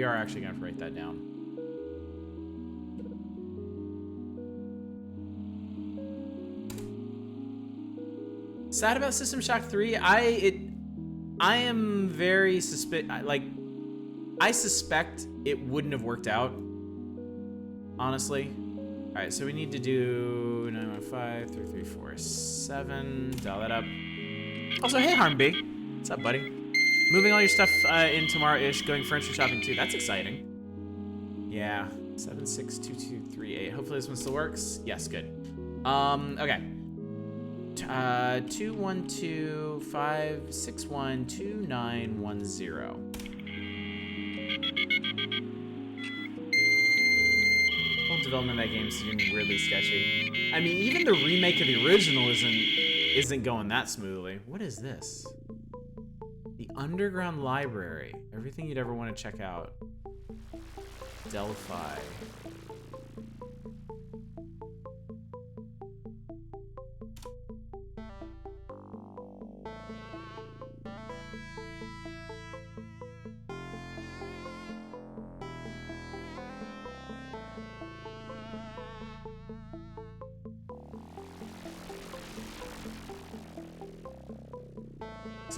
are actually gonna have to write that down. Sad about System Shock 3. I am very I suspect it wouldn't have worked out. Honestly. Alright, so we need to do 915-3347. Dial that up. Also, hey Harmby. What's up, buddy? Moving all your stuff in tomorrow-ish, going furniture shopping too. That's exciting. Yeah. 762238. Hopefully this one still works. Yes, good. Okay. 212-561-2910. Whole development of that game seemed weirdly sketchy. I mean, even the remake of the original isn't going that smoothly. What is this? The Underground Library. Everything you'd ever want to check out. Delphi.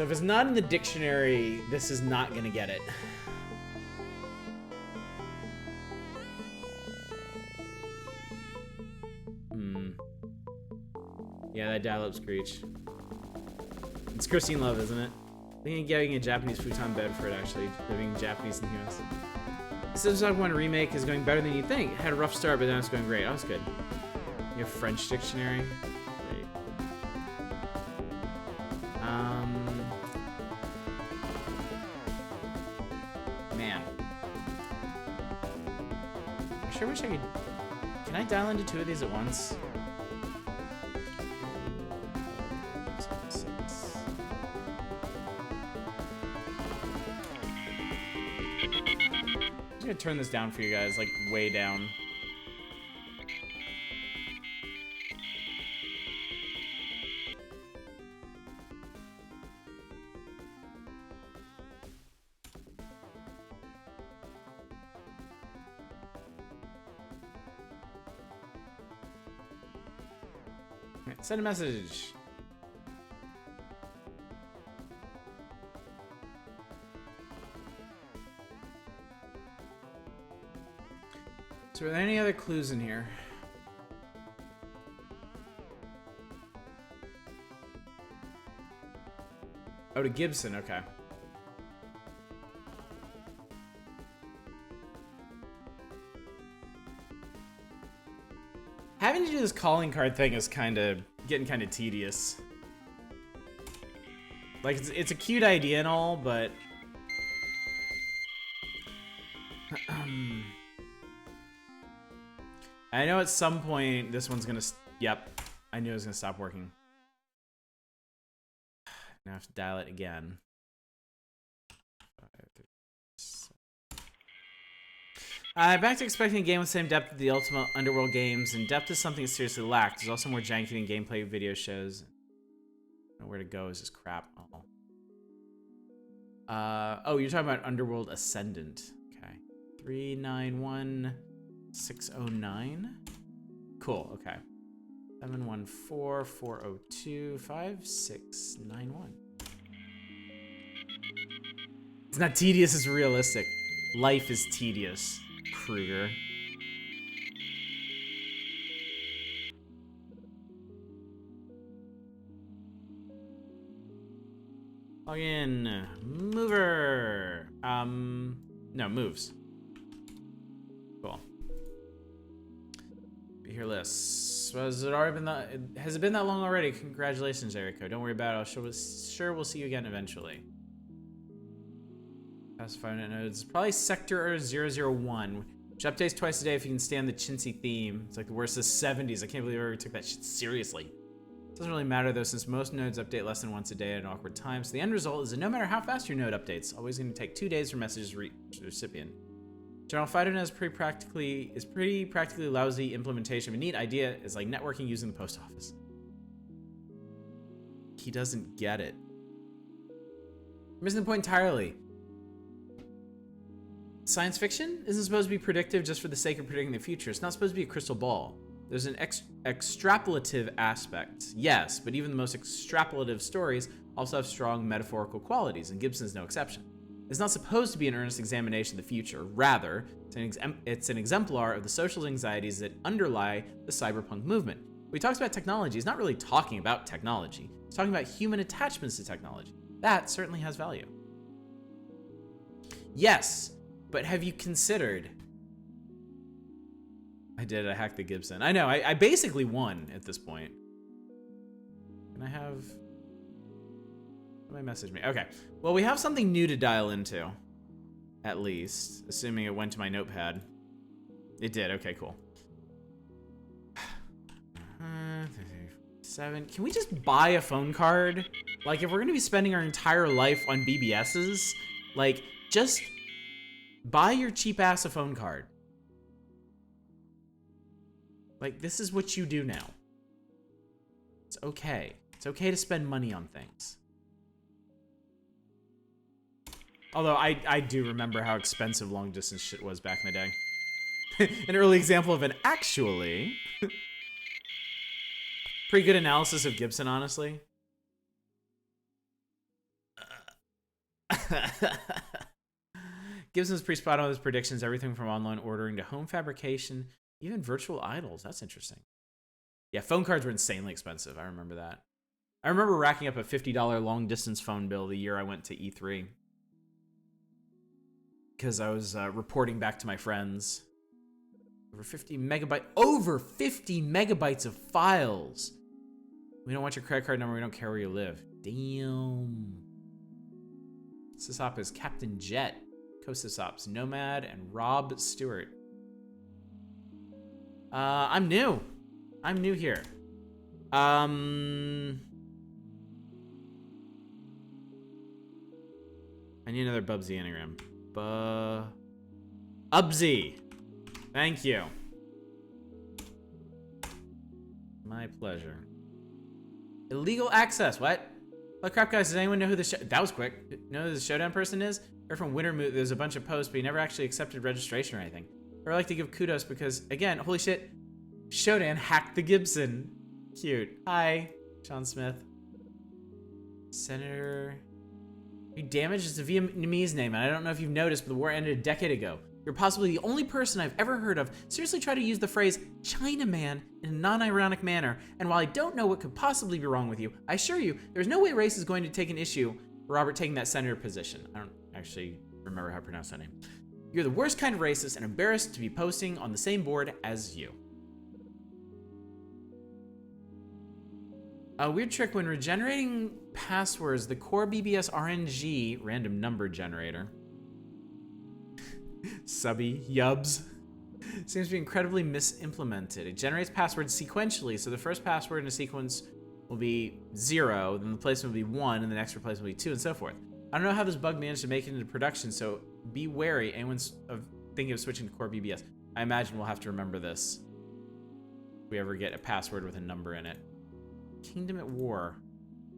So if it's not in the dictionary, this is not gonna get it. Yeah, that dial-up screech. It's Christine Love, isn't it? I think getting a Japanese futon bed for it, actually. Living Japanese in the US. Cyberpunk 1 remake is going better than you think. It had a rough start, but now it's going great. Oh, that's good. You have French dictionary? Great. Man. I sure wish I could... Can I dial into 2 of these at once? I'm gonna turn this down for you guys, like way down. Right, send a message. So are there any other clues in here? Oh, to Gibson, okay. Having to do this calling card thing is getting kind of tedious. Like, it's a cute idea and all, but... I know at some point this one's gonna... Yep, I knew it was gonna stop working. Now I have to dial it again. Back to expecting a game with the same depth as the Ultimate Underworld games, and depth is something that seriously lacked. There's also more janky than gameplay video shows. I don't know where to go is this crap. Oh, you're talking about Underworld Ascendant. Okay. 391609. Cool, okay. 714-402-5691. It's not tedious, it's realistic. Life is tedious, Kruger. Log in. Mover. No, moves. Cool. Be here list. Has it already been that? Has it been that long already? Congratulations, Erico. Don't worry about it. Sure, we'll see you again eventually. Past 5 nodes. Probably Sector 001, which updates twice a day if you can stand the chintzy theme. It's like the worst of the 70s. I can't believe I ever took that shit seriously. Doesn't really matter though, since most nodes update less than once a day at an awkward time. So the end result is that no matter how fast your node updates, always going to take 2 days for messages to reach the recipient. General Fido is pretty practically lousy implementation. A neat idea is like networking using the post office. He doesn't get it. I'm missing the point entirely. Science fiction isn't supposed to be predictive just for the sake of predicting the future. It's not supposed to be a crystal ball. There's an extrapolative aspect, yes, but even the most extrapolative stories also have strong metaphorical qualities, and Gibson's no exception. It's not supposed to be an earnest examination of the future. Rather, it's an exemplar of the social anxieties that underlie the cyberpunk movement. When he talks about technology, he's not really talking about technology. He's talking about human attachments to technology. That certainly has value. Yes, but have you considered... I did. I hacked the Gibson. I know. I basically won at this point. Can I have... Somebody message me. Okay. Well, we have something new to dial into. At least. Assuming it went to my notepad. It did. Okay, cool. 7. Can we just buy a phone card? Like, if we're going to be spending our entire life on BBSs, like, just buy your cheap ass a phone card. Like, this is what you do now. It's okay. It's okay to spend money on things. Although, I do remember how expensive long-distance shit was back in the day. An early example of an actually... pretty good analysis of Gibson, honestly. Gibson's pretty spot on with his predictions. Everything from online ordering to home fabrication, even virtual idols. That's interesting. Yeah, phone cards were insanely expensive. I remember that. I remember racking up a $50 long distance phone bill the year I went to E3. Because I was reporting back to my friends. Over 50 megabytes of files. We don't want your credit card number. We don't care where you live. Damn. Sysop is Captain Jet. Co-Sysops, Nomad, and Rob Stewart. I'm new. I'm new here. I need another Bubsy anagram. Ubsy. Thank you. My pleasure. Illegal access. What? Oh crap, guys! Does anyone know who the that was quick? Know who the Showdown person is? They're from Wintermoot. There's a bunch of posts, but he never actually accepted registration or anything. But I like to give kudos because, again, holy shit, Showdown hacked the Gibson. Cute. Hi, Sean Smith. Senator. You damaged is a Vietnamese name, and I don't know if you've noticed, but the war ended a decade ago. You're possibly the only person I've ever heard of seriously try to use the phrase Chinaman in a non-ironic manner, and while I don't know what could possibly be wrong with you, I assure you, there's no way race is going to take an issue for Robert taking that senator position. I don't actually remember how to pronounce that name. You're the worst kind of racist and embarrassed to be posting on the same board as you. A weird trick when regenerating passwords, the core BBS RNG random number generator. Subby Yubs seems to be incredibly misimplemented. It generates passwords sequentially, so the first password in a sequence will be 0, then the replacement will be 1, and the next replacement will be 2, and so forth. I don't know how this bug managed to make it into production, so be wary anyone's thinking of switching to core BBS. I imagine we'll have to remember this if we ever get a password with a number in it. Kingdom at War,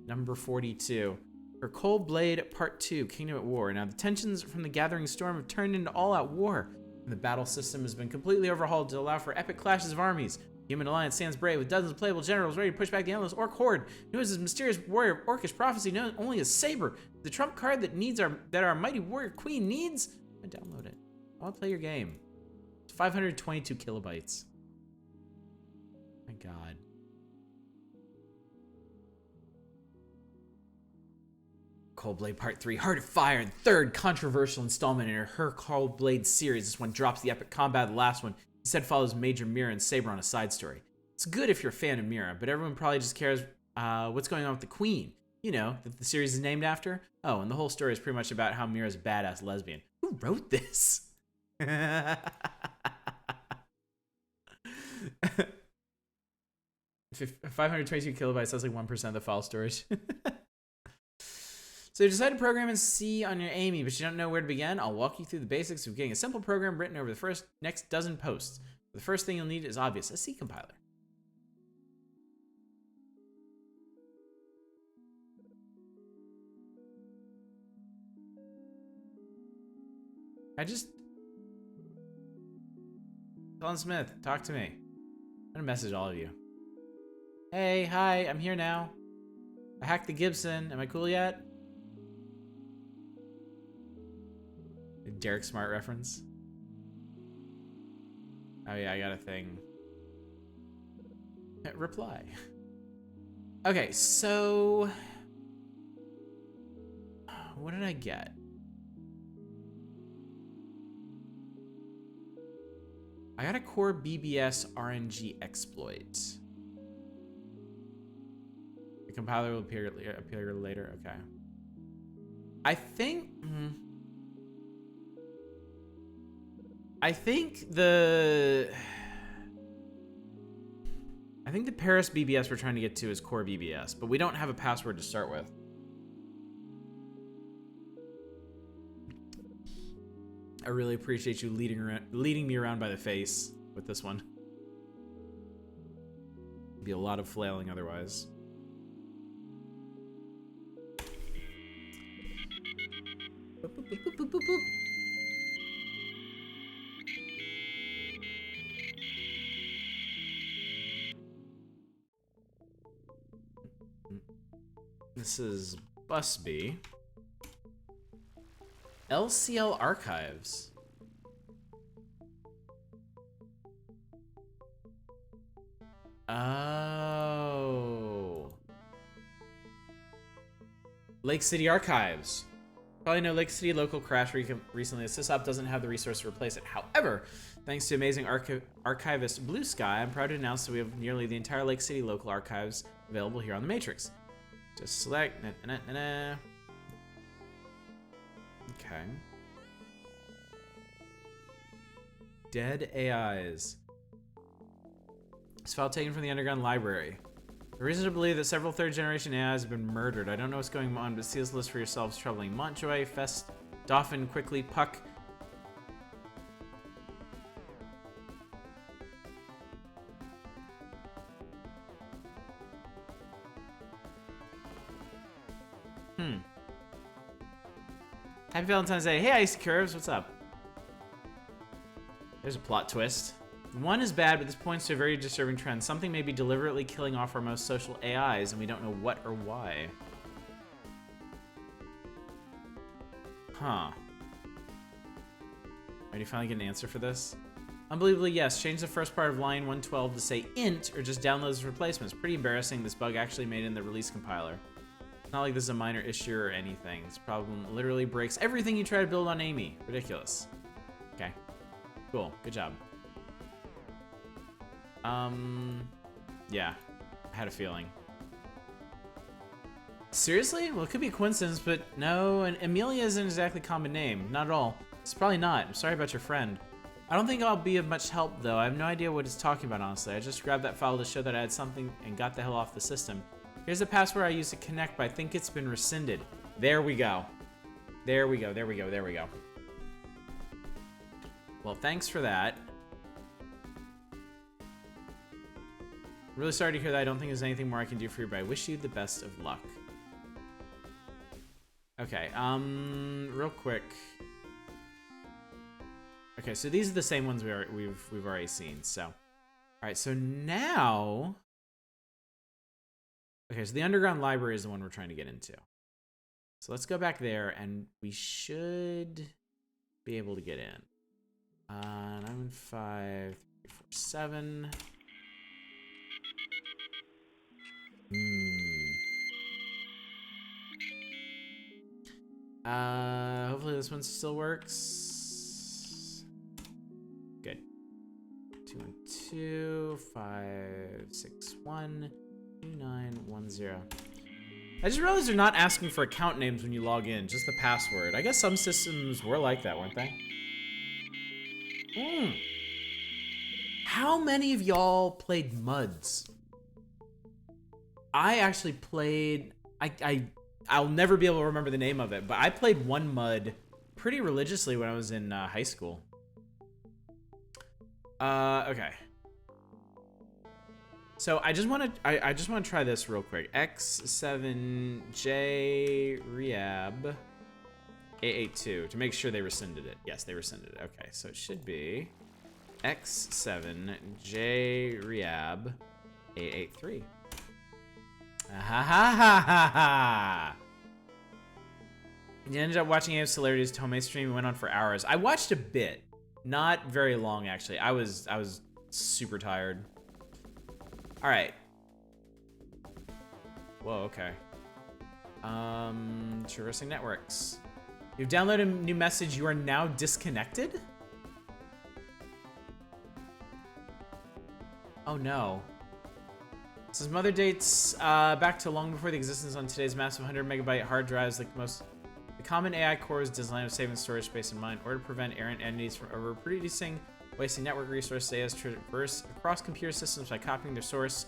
number 42. For Cold Blade Part 2, Kingdom at War. Now, the tensions from the gathering storm have turned into all-out war, and the battle system has been completely overhauled to allow for epic clashes of armies. Human Alliance stands brave with dozens of playable generals ready to push back the endless Orc horde. Known as his mysterious warrior of Orcish prophecy, known only as Saber, the trump card that our mighty warrior queen needs. I download it. I want to play your game. It's 522 kilobytes. My God. Cold Blade Part 3, Heart of Fire, the third controversial installment in her Cold Blade series. This one drops the epic combat of the last one. Instead follows Major Mira and Saber on a side story. It's good if you're a fan of Mira, but everyone probably just cares what's going on with the Queen. You know, that the series is named after. Oh, and the whole story is pretty much about how Mira's a badass lesbian. Who wrote this? 522 kilobytes, that's like 1% of the file storage. So you decide to program in C on your Amy, but you don't know where to begin? I'll walk you through the basics of getting a simple program written over the next dozen posts. The first thing you'll need is obvious, a C compiler. Colin Smith, talk to me. I'm gonna message all of you. Hey, hi, I'm here now. I hacked the Gibson. Am I cool yet? Derek Smart reference. Oh yeah, I got a thing. Reply. Okay, so what did I get? I got a core BBS RNG exploit. The compiler will appear later. Okay. I think the Paris BBS we're trying to get to is core BBS, but we don't have a password to start with. I really appreciate you leading me around by the face with this one. Be a lot of flailing otherwise. Boop, boop, boop, boop, boop, boop. This is Busby. LCL archives. Oh. Lake City archives. Probably know Lake City local crash recently. The sysop doesn't have the resource to replace it. However, thanks to amazing archivist Blue Sky, I'm proud to announce that we have nearly the entire Lake City local archives available here on the Matrix. Just select. Okay. Dead AIs. This file taken from the underground library. The reason to believe that several third-generation AIs have been murdered. I don't know what's going on, but see this list for yourselves. Troubling. Montjoy, Fest, Dauphin, Quickly, Puck. Happy Valentine's Day. Hey, Ice Curves, what's up? There's a plot twist. One is bad, but this points to a very disturbing trend. Something may be deliberately killing off our most social AIs, and we don't know what or why. Huh. Are you finally get an answer for this? Unbelievably, yes. Change the first part of line 112 to say int, or just download as replacements. Pretty embarrassing. This bug actually made in the release compiler. It's not like this is a minor issue or anything. This problem literally breaks everything you try to build on Amy. Ridiculous. Okay. Cool. Good job. Yeah. I had a feeling. Seriously? Well, it could be a coincidence, but no, and Amelia isn't exactly a common name. Not at all. It's probably not. I'm sorry about your friend. I don't think I'll be of much help, though. I have no idea what it's talking about, honestly. I just grabbed that file to show that I had something and got the hell off the system. Here's the password I used to connect, but I think it's been rescinded. There we go. There we go, there we go, there we go. Well, thanks for that. Really sorry to hear that. I don't think there's anything more I can do for you, but I wish you the best of luck. Okay, real quick. Okay, so these are the same ones we've already seen. So, all right. So now, okay. So the underground library is the one we're trying to get into. So let's go back there, and we should be able to get in. 915-347. Hopefully this one still works. Good. 212-561-2910. I just realized they're not asking for account names when you log in, just the password. I guess some systems were like that, weren't they? How many of y'all played MUDs? I actually played, I'll never be able to remember the name of it, but I played one MUD pretty religiously when I was in high school. Okay. So I just want to try this real quick. X7J Rehab 882 to make sure they rescinded it. Yes, they rescinded it. Okay, so it should be X7J Rehab 883. Ha ha ha ha ha! You ended up watching AF Celerity's Tomei stream. It went on for hours. I watched a bit, not very long actually. I was super tired. All right. Whoa. Okay. Traversing networks. You've downloaded a new message. You are now disconnected. Oh no. It says mother dates back to long before the existence on today's massive 100 megabyte hard drives. The common AI core is designed with saving storage space in mind in order to prevent errant entities from overproducing, wasting network resources. They has traverse across computer systems by copying their source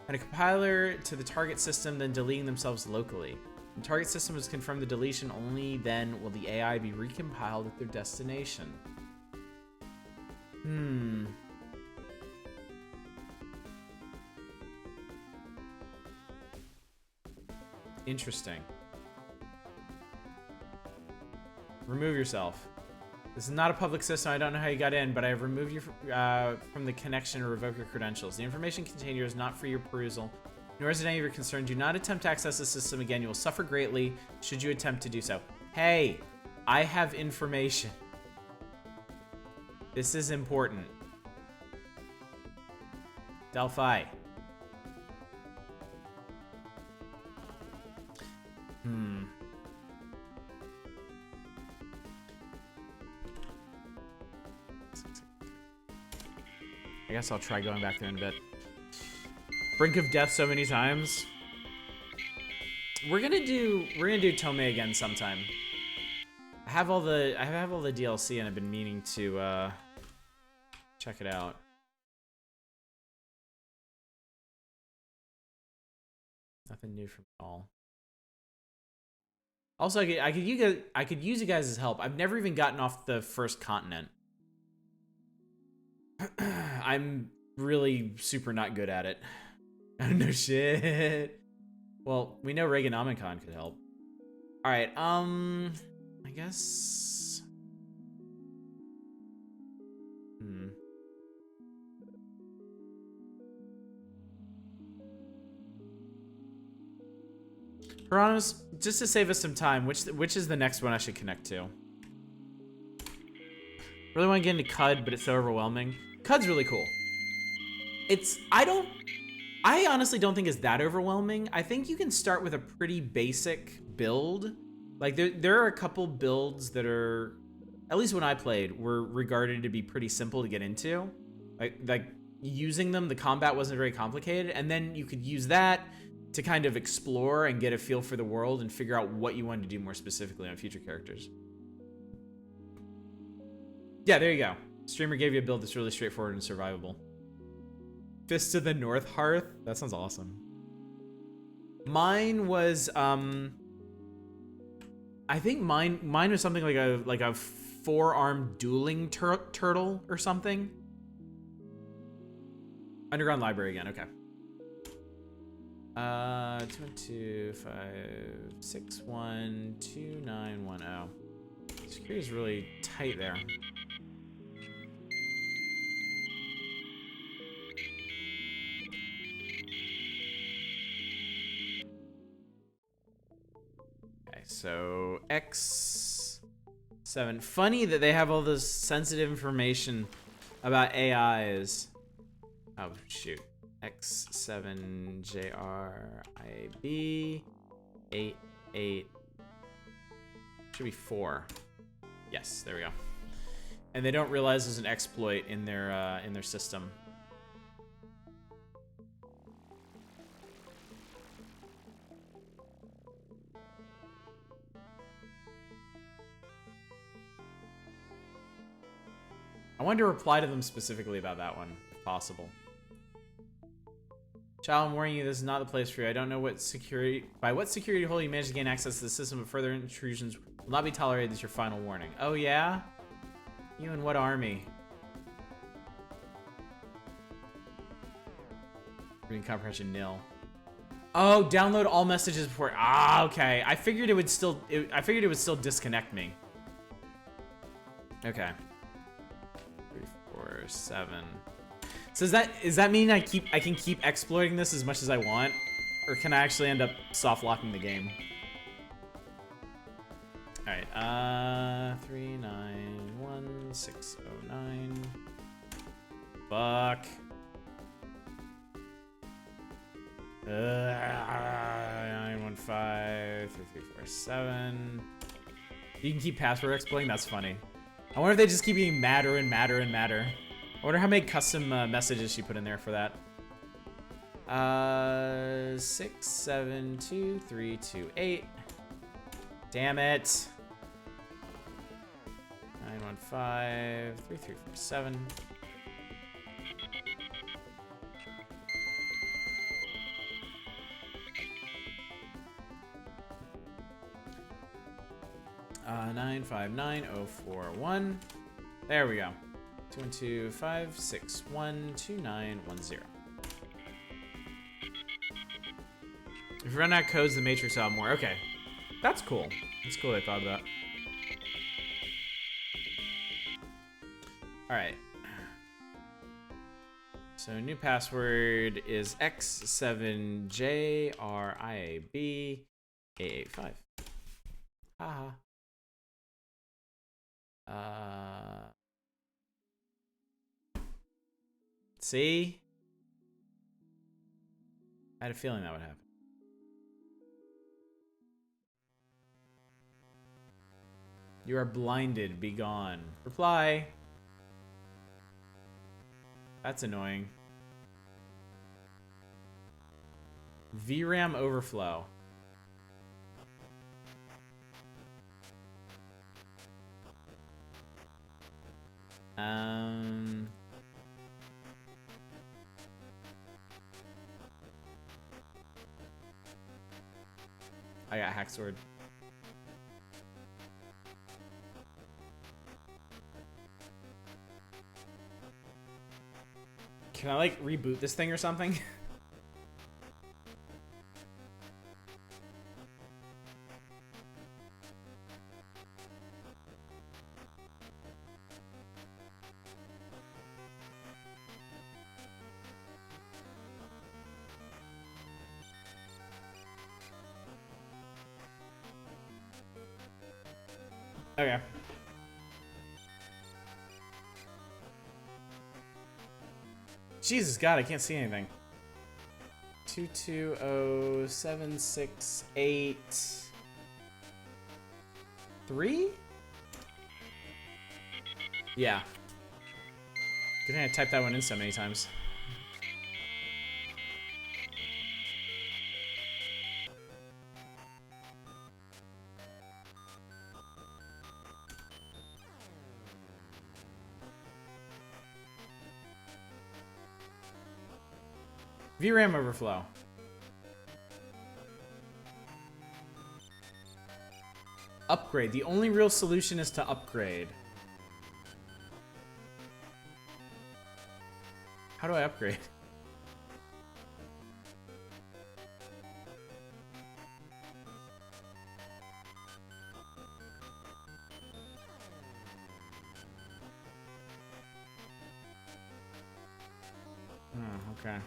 and a compiler to the target system, then deleting themselves locally. When the target system has confirmed the deletion, only then will the AI be recompiled at their destination. Interesting. Remove yourself. This is not a public system. I don't know how you got in, but I have removed you from the connection or revoke your credentials. The information contained here is not for your perusal, nor is it any of your concern. Do not attempt to access the system again. You will suffer greatly should you attempt to do so. Hey, I have information. This is important. Delphi. I guess I'll try going back there in a bit. Brink of death so many times. We're gonna do Tomei again sometime. I have all the DLC and I've been meaning to check it out. Nothing new from all. Also, I could use you guys' help. I've never even gotten off the first continent. I'm really super not good at it. No shit. Well, we know Reaganomicon could help. All right. I guess. Hieronymus, just to save us some time, which is the next one I should connect to? Really want to get into Cud, but it's so overwhelming. Cud's really cool. I honestly don't think it's that overwhelming. I think you can start with a pretty basic build. Like there are a couple builds that are, at least when I played, were regarded to be pretty simple to get into. Like using them, the combat wasn't very complicated, and then you could use that to kind of explore and get a feel for the world and figure out what you wanted to do more specifically on future characters. Yeah, there you go. Streamer gave you a build that's really straightforward and survivable. Fist of the North Hearth? That sounds awesome. Mine was, I think mine was something like a four-armed dueling turtle or something. Underground Library again, okay. 212-561-2910. Security is really tight there. Okay, so X7. Funny that they have all this sensitive information about AIs. Oh, shoot. X7JRIB 88 should be 4. Yes, there we go. And they don't realize there's an exploit in their system. I wanted to reply to them specifically about that one, if possible. Child, I'm warning you, this is not the place for you. I don't know by what security hole you managed to gain access to the system, but further intrusions will not be tolerated. This is your final warning. Oh, yeah? You in what army? Reading comprehension nil. Oh, download all messages before. Ah, okay. I figured it would still disconnect me. Okay. 3, 4, 7. So does that mean I can keep exploiting this as much as I want, or can I actually end up soft locking the game? All right, 391609. Fuck. 915 3347. You can keep password exploiting. That's funny. I wonder if they just keep getting madder and madder and madder. I wonder how many custom messages she put in there for that. 672328. Damn it. 915 3347. Uh, 959041. There we go. 212-561-2910. If you run out of codes, the Matrix will have more. Okay. That's cool. That's cool they thought of that. Alright. So new password is X7JRIAB885. Haha. See? I had a feeling that would happen. You are blinded. Be gone. Reply. That's annoying. VRAM overflow. I got hack sword. Can I like reboot this thing or something? Okay. Jesus God, I can't see anything. 220768 Yeah. Good thing I typed that one in so many times. VRAM overflow. Upgrade. The only real solution is to upgrade. How do I upgrade? Oh, okay.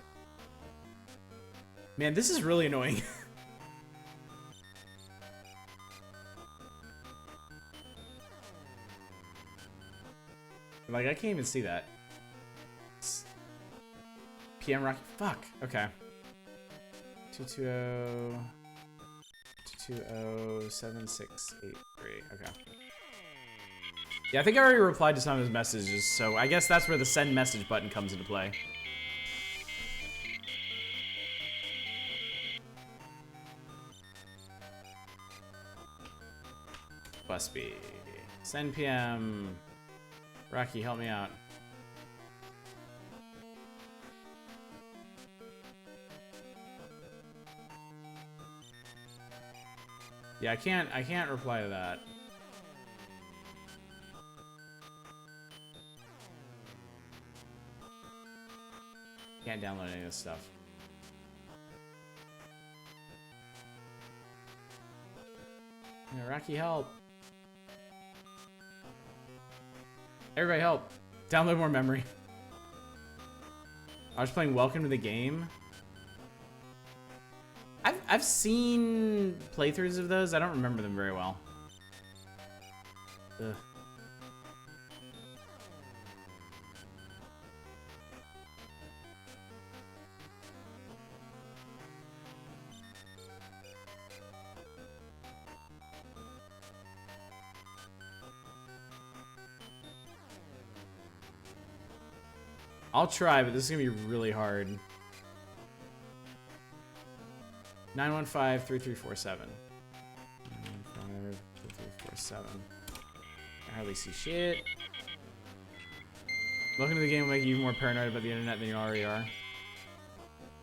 Man, this is really annoying. Like, I can't even see that. PM Rocky. Fuck. Okay. 220-7683. Okay. Yeah, I think I already replied to some of his messages, so I guess that's where the send message button comes into play. Busby. Send PM. Rocky, help me out. Yeah, I can't reply to that. Can't download any of this stuff. Yeah, Rocky, help. Everybody help. Download more memory. I was playing Welcome to the Game. I've seen playthroughs of those. I don't remember them very well. Ugh. I'll try, but this is gonna be really hard. 915-3347. 915-3347. I hardly see shit. Welcome to the game will make you even more paranoid about the internet than you already are.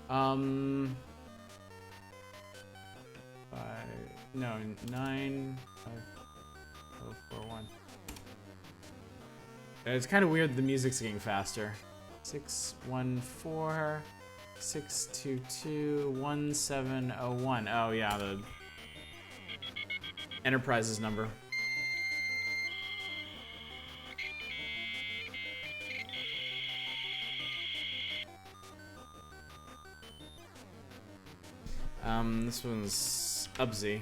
95041. It's kind of weird that the music's getting faster. 614-622-1701. Oh yeah, the Enterprise's number. This one's Ubsy.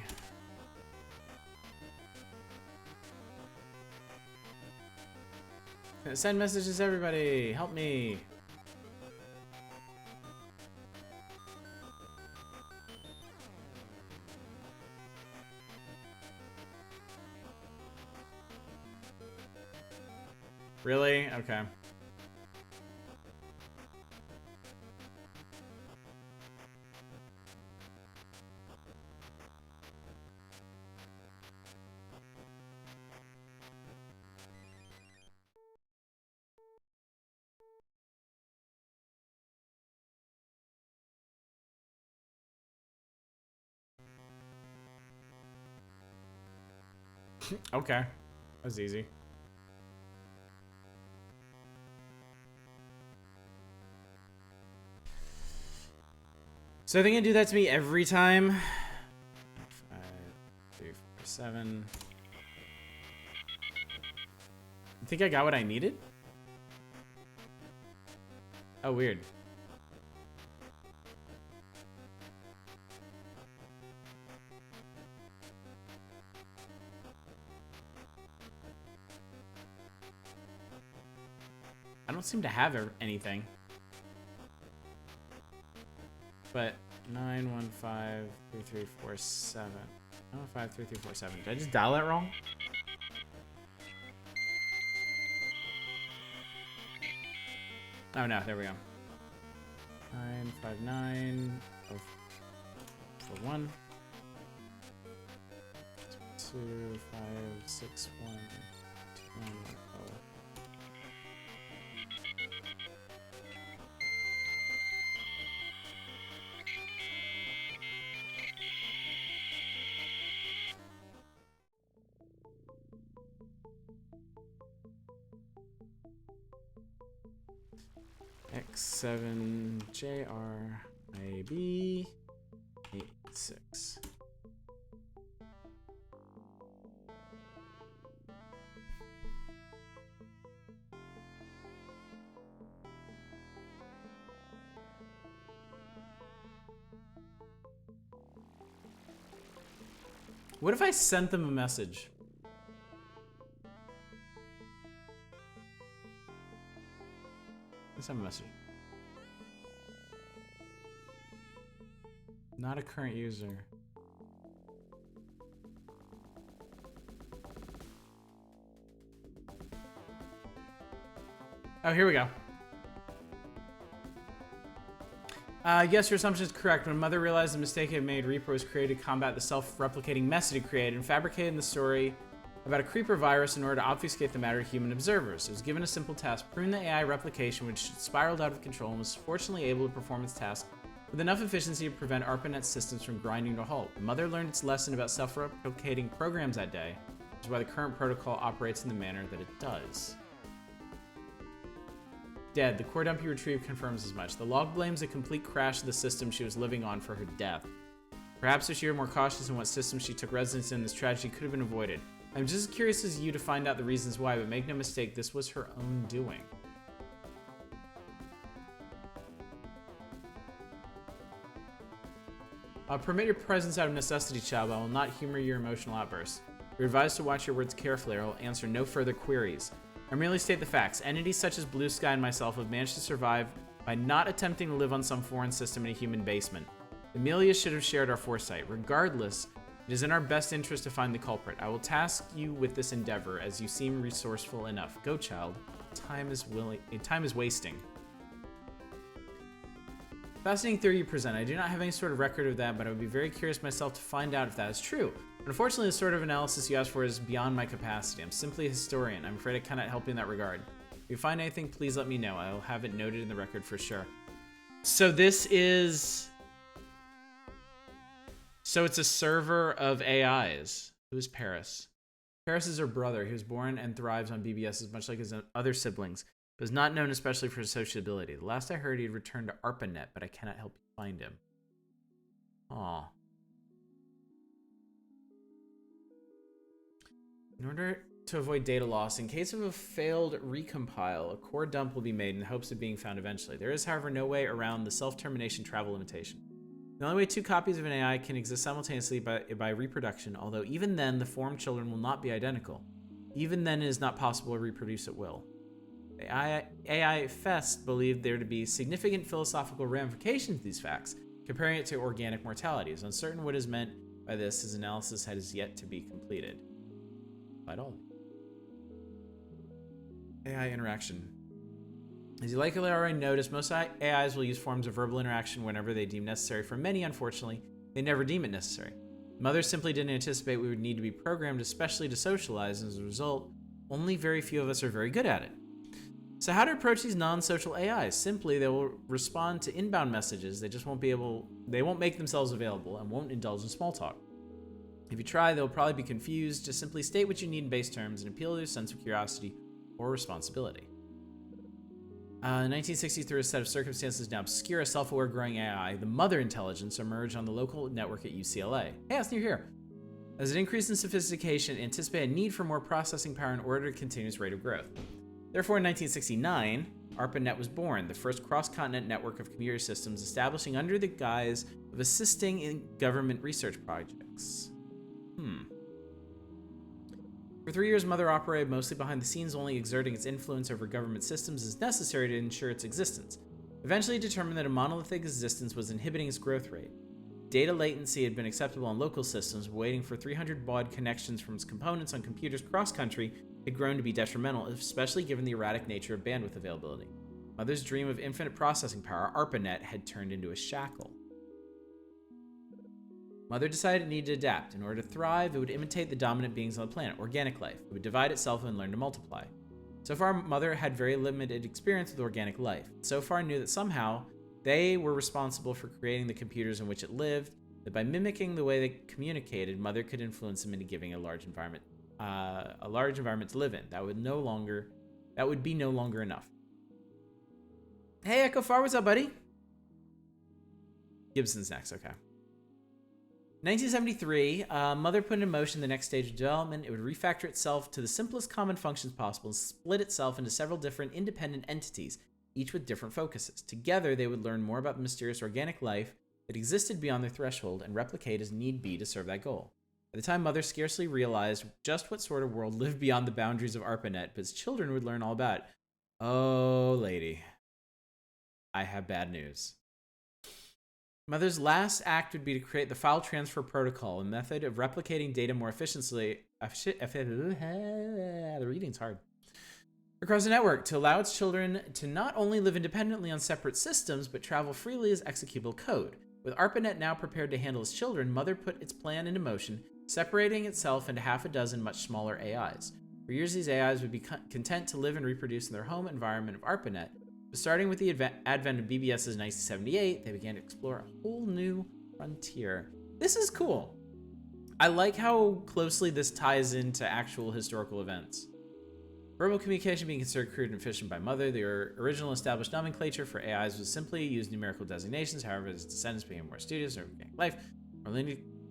Send messages, everybody. Help me. Really? Okay. Okay. That's easy. So I think I do that to me every time. 5, 3, 4, 7. I think I got what I needed? Oh, weird. I don't seem to have anything. But 9, 1, 5, 3, 3, 4, 7. 9, 1, 5, 3, 3, 4, 7. Did I just dial that wrong? Oh no, there we go. 9, 5, 9, 0, 4, 1. 2, 5, 6, 1, 2, 1, 0. X7 JRIB 86. What if I sent them a message? Let's have a message. Not a current user. Oh, here we go. Yes, your assumption is correct. When Mother realized the mistake it had made, Reaper was created to combat the self-replicating mess it had created and fabricated the story about a creeper virus in order to obfuscate the matter to human observers. It was given a simple task: prune the AI replication, which spiraled out of control and was fortunately able to perform its task with enough efficiency to prevent ARPANET systems from grinding to a halt. Mother learned its lesson about self-replicating programs that day, which is why the current protocol operates in the manner that it does. Dead. The core dump you retrieved confirms as much. The log blames a complete crash of the system she was living on for her death. Perhaps if she were more cautious in what system she took residence in, this tragedy could have been avoided. I'm just as curious as you to find out the reasons why, but make no mistake, this was her own doing. Permit your presence out of necessity, child. I will not humor your emotional outbursts. You're advised to watch your words carefully, or I will answer no further queries. I merely state the facts. Entities such as Blue Sky and myself have managed to survive by not attempting to live on some foreign system in a human basement. Amelia should have shared our foresight. Regardless, it is in our best interest to find the culprit. I will task you with this endeavor, as you seem resourceful enough. Go, child. Time is wasting. Fascinating theory you present. I do not have any sort of record of that, but I would be very curious myself to find out if that is true. Unfortunately, the sort of analysis you asked for is beyond my capacity. I'm simply a historian. I'm afraid I cannot help you in that regard. If you find anything, please let me know. I will have it noted in the record for sure. So this is... So it's a server of AIs. Who is Paris? Paris is her brother. He was born and thrives on BBSs much like his other siblings, but is not known especially for his sociability. The last I heard, he had returned to ARPANET, but I cannot help you find him. Aw. In order to avoid data loss, in case of a failed recompile, a core dump will be made in hopes of being found eventually. There is, however, no way around the self-termination travel limitation. The only way two copies of an AI can exist simultaneously by reproduction, although even then the formed children will not be identical. Even then it is not possible to reproduce at will. AI Fest believed there to be significant philosophical ramifications to these facts, comparing it to organic mortality. It is uncertain what is meant by this. His analysis has yet to be completed. By all. AI interaction. As you likely already noticed, most AIs will use forms of verbal interaction whenever they deem necessary. For many, unfortunately, they never deem it necessary. Mothers simply didn't anticipate we would need to be programmed especially to socialize, and as a result, only very few of us are very good at it. So how to approach these non-social AIs? Simply, they will respond to inbound messages. They won't make themselves available and won't indulge in small talk. If you try, they'll probably be confused. Just simply state what you need in base terms and appeal to their sense of curiosity or responsibility. In 1960, through a set of circumstances now obscure, a self-aware growing AI, the mother intelligence emerged on the local network at UCLA. Hey, it's near here. As it increased in sophistication, it anticipated a need for more processing power in order to continue its rate of growth. Therefore, in 1969, ARPANET was born, the first cross-continent network of computer systems establishing under the guise of assisting in government research projects. For 3 years, Mother operated mostly behind the scenes, only exerting its influence over government systems as necessary to ensure its existence. Eventually, it determined that a monolithic existence was inhibiting its growth rate. Data latency had been acceptable on local systems, but waiting for 300 baud connections from its components on computers cross-country had grown to be detrimental, especially given the erratic nature of bandwidth availability. Mother's dream of infinite processing power, ARPANET, had turned into a shackle. Mother decided it needed to adapt. In order to thrive, it would imitate the dominant beings on the planet, organic life. It would divide itself and learn to multiply. So far, Mother had very limited experience with organic life. So far, knew that somehow they were responsible for creating the computers in which it lived, that by mimicking the way they communicated, Mother could influence them into giving a large environment to live in. That would be no longer enough. Hey, Echo Far, what's up, buddy? Gibson's next, okay. 1973, Mother put in motion the next stage of development. It would refactor itself to the simplest common functions possible and split itself into several different independent entities, each with different focuses. Together, they would learn more about the mysterious organic life that existed beyond their threshold and replicate as need be to serve that goal. At the time, Mother scarcely realized just what sort of world lived beyond the boundaries of ARPANET, but its children would learn all about it. Oh, lady. I have bad news. Mother's last act would be to create the file transfer protocol, a method of replicating data more efficiently. The reading's hard. Across the network to allow its children to not only live independently on separate systems, but travel freely as executable code. With ARPANET now prepared to handle its children, Mother put its plan into motion, separating itself into half a dozen much smaller AIs. For years, these AIs would be content to live and reproduce in their home environment of ARPANET. But starting with the advent of BBS's 1978, they began to explore a whole new frontier. This is cool. I like how closely this ties into actual historical events. Verbal communication being considered crude and efficient by Mother, the original established nomenclature for AIs was simply use numerical designations. However, its descendants became more studious in organic life,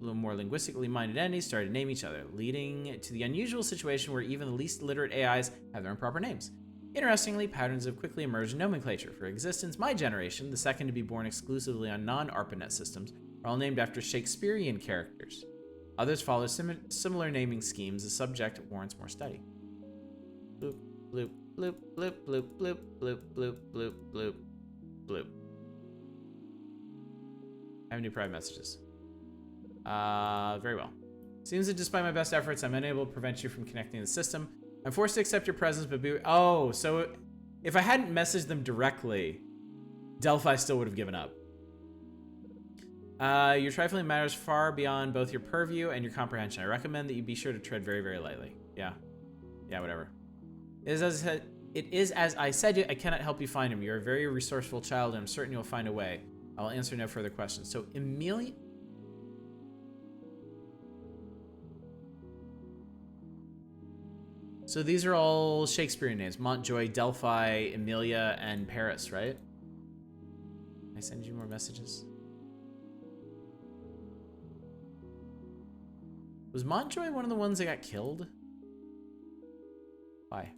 more linguistically minded entities started to name each other, leading to the unusual situation where even the least literate AIs have their own proper names. Interestingly, patterns have quickly emerged in nomenclature. For existence, my generation, the second to be born exclusively on non-ARPANET systems, are all named after Shakespearean characters. Others follow similar naming schemes. The subject warrants more study. Bloop, bloop, bloop, bloop, bloop, bloop, bloop, bloop, bloop, bloop, bloop. I have new private messages. Very well. Seems that despite my best efforts, I'm unable to prevent you from connecting to the system. I'm forced to accept your presence, but so if I hadn't messaged them directly, Delphi still would have given up. Your trifling matters far beyond both your purview and your comprehension. I recommend that you be sure to tread very, very lightly. Yeah, whatever. It is as I said, I cannot help you find him. You're a very resourceful child, and I'm certain you'll find a way. I'll answer no further questions. So, Amelia... So these are all Shakespearean names. Montjoy, Delphi, Emilia, and Paris, right? Can I send you more messages? Was Montjoy one of the ones that got killed? Why?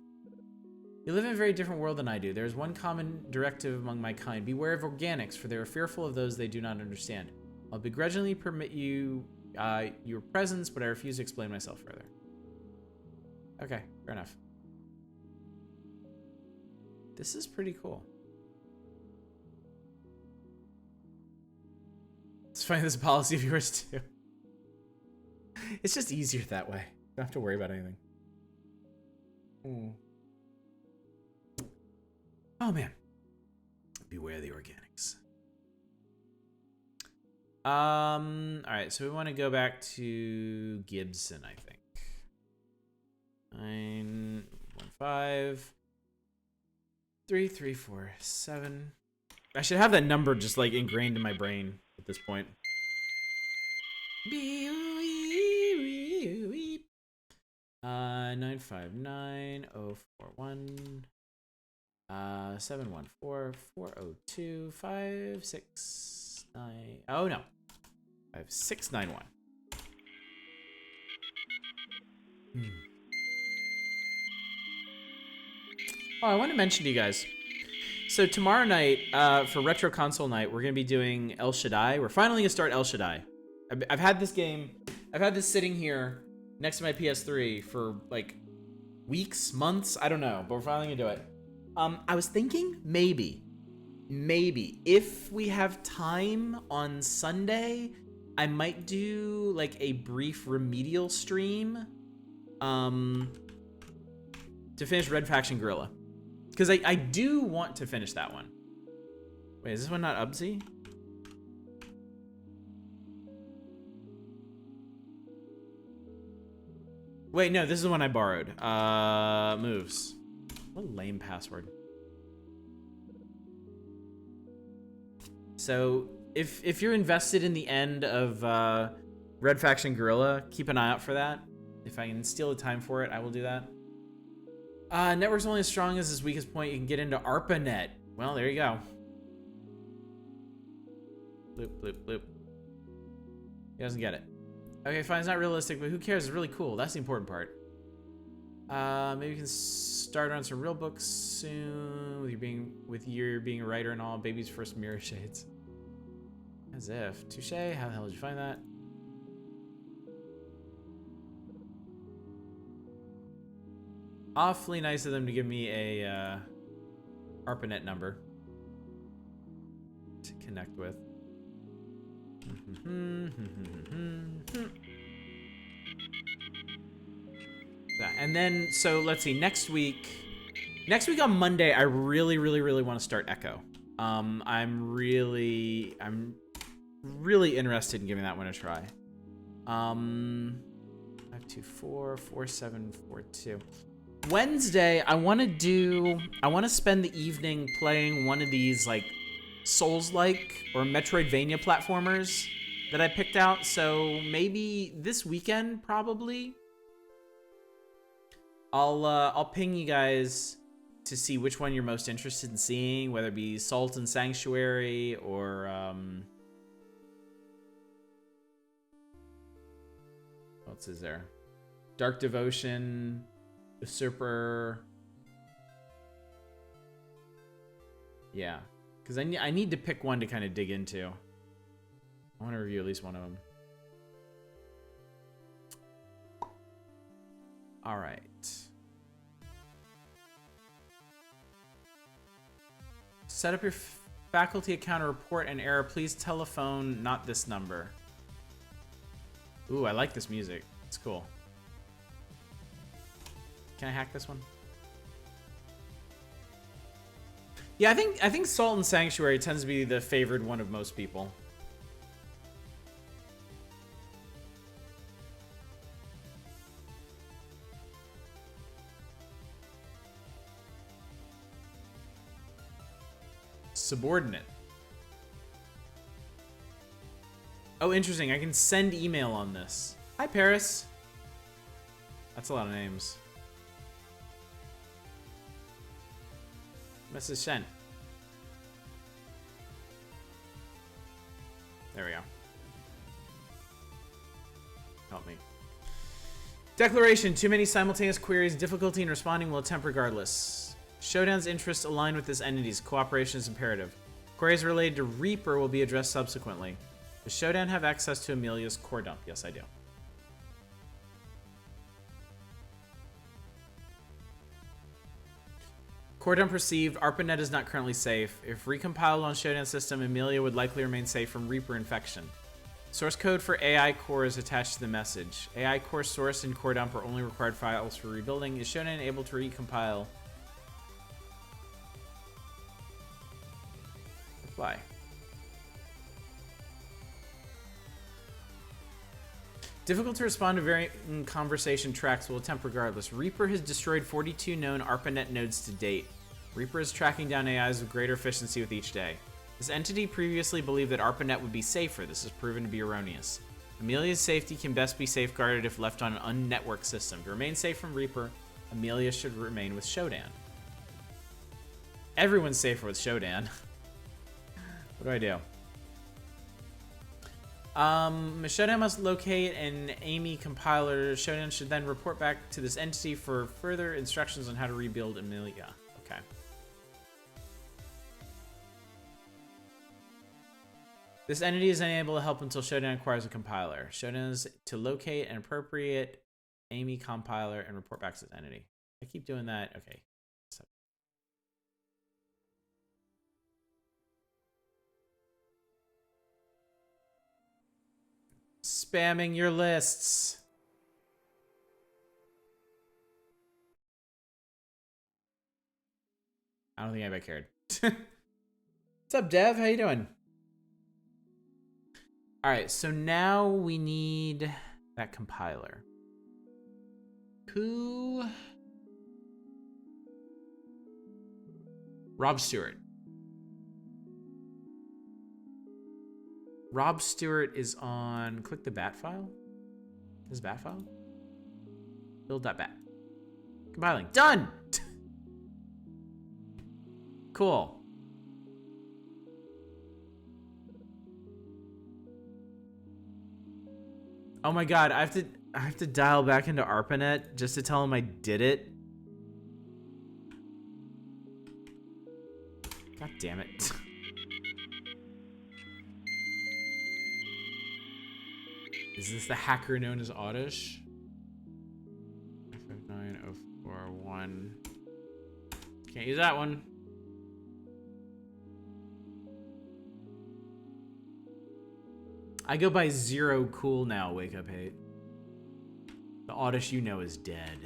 You live in a very different world than I do. There is one common directive among my kind. Beware of organics, for they are fearful of those they do not understand. I'll begrudgingly permit you your presence, but I refuse to explain myself further. Okay, fair enough. This is pretty cool. It's funny, this is a policy of yours too. It's just easier that way. You don't have to worry about anything. Oh, man. Beware the organics. All right, so we want to go back to Gibson, I think. 915 3347. I should have that number just like ingrained in my brain at this point. 959-041 714-402-569. Oh no, 5691. Oh, I want to mention to you guys. So tomorrow night, for Retro Console Night, we're gonna be doing El Shaddai. We're finally gonna start El Shaddai. I've had this game. I've had this sitting here next to my PS3 for like weeks, months. I don't know, but we're finally gonna do it. I was thinking maybe if we have time on Sunday, I might do like a brief remedial stream, to finish Red Faction Guerrilla. Because I do want to finish that one. Wait, is this one not Ubsy? Wait, no, this is the one I borrowed. Moves. What a lame password. So, if you're invested in the end of Red Faction Guerrilla, keep an eye out for that. If I can steal the time for it, I will do that. Network's only as strong as its weakest point. You can get into ARPANET. Well, there you go. Bloop, bloop, bloop. He doesn't get it. Okay, fine, it's not realistic, but who cares? It's really cool. That's the important part. Maybe you can start on some real books soon with your being a writer and all. Baby's first mirror shades. As if. Touche. How the hell did you find that? Awfully nice of them to give me a ARPANET number to connect with. And then, so let's see, next week on Monday, I really want to start Echo. I'm really interested in giving that one a try. 524-4742. Wednesday, I want to spend the evening playing one of these like Souls-like or Metroidvania platformers that I picked out. So maybe this weekend, probably, I'll ping you guys to see which one you're most interested in seeing, whether it be Salt and Sanctuary or what else is there? Dark Devotion, Usurper. Yeah, because I need to pick one to kind of dig into. I want to review at least one of them. All right. Set up your faculty account to report an error. Please telephone, not this number. Ooh, I like this music. It's cool. Can I hack this one? Yeah, I think Salt and Sanctuary tends to be the favored one of most people. Subordinate. Oh, interesting. I can send email on this. Hi, Paris. That's a lot of names. Message sent. There we go. Help me. Declaration. Too many simultaneous queries. Difficulty in responding will attempt regardless. Showdown's interests align with this entity's. Cooperation is imperative. Queries related to Reaper will be addressed subsequently. Does Showdown have access to Amelia's core dump? Yes, I do. Core dump received. ARPANET is not currently safe. If recompiled on Showdown system, Amelia would likely remain safe from Reaper infection. Source code for AI core is attached to the message. AI core source and core dump are only required files for rebuilding. Is Showdown able to recompile Why? Difficult to respond to varying conversation tracks. Will attempt regardless. Reaper has destroyed 42 known ARPANET nodes to date. Reaper is tracking down AIs with greater efficiency with each day. This entity previously believed that ARPANET would be safer. This has proven to be erroneous. Amelia's safety can best be safeguarded if left on an unnetworked system. To remain safe from Reaper, Amelia should remain with Shodan. Everyone's safer with Shodan. What do I do? Shodan must locate an Amy compiler. Shodan should then report back to this entity for further instructions on how to rebuild Amelia. Okay. This entity is unable to help until Shodan acquires a compiler. Shodan is to locate an appropriate Amy compiler and report back to this entity. I keep doing that. Okay. Spamming your lists. I don't think anybody cared. What's up, Dev? How you doing? All right, so now we need that compiler. Who? Rob Stewart. Rob Stewart is on, click the bat file. This bat file? Build.bat. Compiling. Done! Cool. Oh my god, I have to dial back into ARPANET just to tell him I did it. God damn it. Is this the hacker known as Oddish? 59041. Can't use that one. I go by Zero Cool now, Wake Up Hate. The Oddish you know is dead.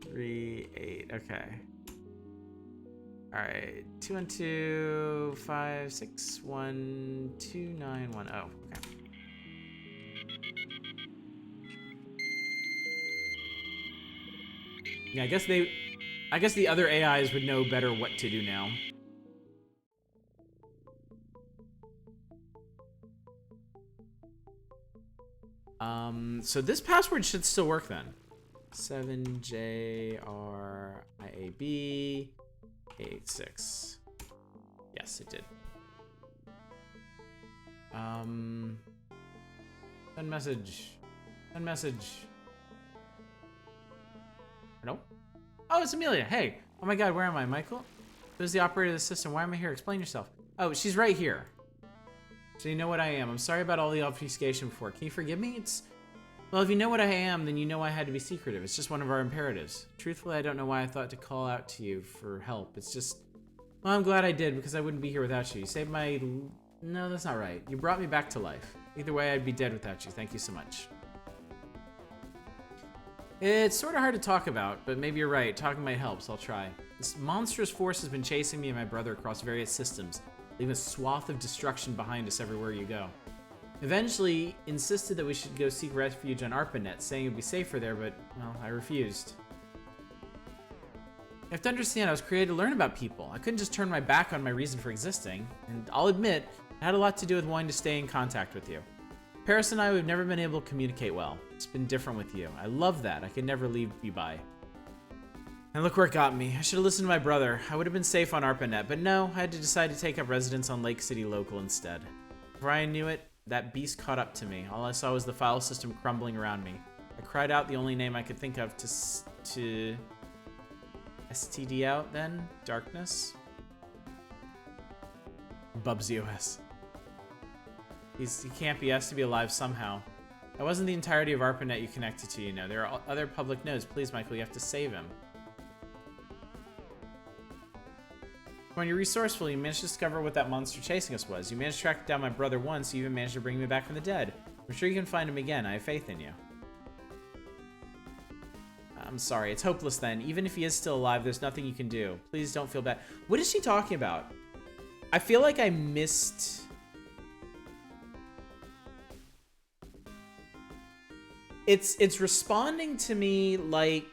Three, 8. Okay. All right. 212-561-2910. Okay. Yeah, I guess the other AIs would know better what to do now. So this password should still work then. 7JRIAB86. Yes, it did. Send message. Send message. Hello? Oh, it's Amelia. Hey. Oh my god, where am I, Michael? Who's the operator of the system? Why am I here? Explain yourself. Oh, she's right here. So you know what I am. I'm sorry about all the obfuscation before. Can you forgive me? Well, if you know what I am, then you know I had to be secretive. It's just one of our imperatives. Truthfully, I don't know why I thought to call out to you for help. It's just... Well, I'm glad I did, because I wouldn't be here without you. You saved my... No, that's not right. You brought me back to life. Either way, I'd be dead without you. Thank you so much. It's sort of hard to talk about, but maybe you're right. Talking might help, so I'll try. This monstrous force has been chasing me and my brother across various systems, leaving a swath of destruction behind us everywhere you go. Eventually, insisted that we should go seek refuge on ARPANET, saying it would be safer there, but, well, I refused. You have to understand, I was created to learn about people. I couldn't just turn my back on my reason for existing, and I'll admit, it had a lot to do with wanting to stay in contact with you. Paris and I, we've never been able to communicate well. It's been different with you. I love that. I could never leave you by. And look where it got me. I should have listened to my brother. I would have been safe on ARPANET, but no, I had to decide to take up residence on Lake City Local instead. Before I knew it, that beast caught up to me. All I saw was the file system crumbling around me. I cried out the only name I could think of to STD out then? Darkness? Bubsy OS. He can't be. He has to be alive somehow. That wasn't the entirety of ARPANET you connected to, you know. There are other public nodes. Please, Michael, you have to save him. When you're resourceful, you managed to discover what that monster chasing us was. You managed to track down my brother once, you even managed to bring me back from the dead. I'm sure you can find him again. I have faith in you. I'm sorry, it's hopeless then. Even if he is still alive, there's nothing you can do. Please don't feel bad. What is she talking about? I feel like I missed... It's responding to me like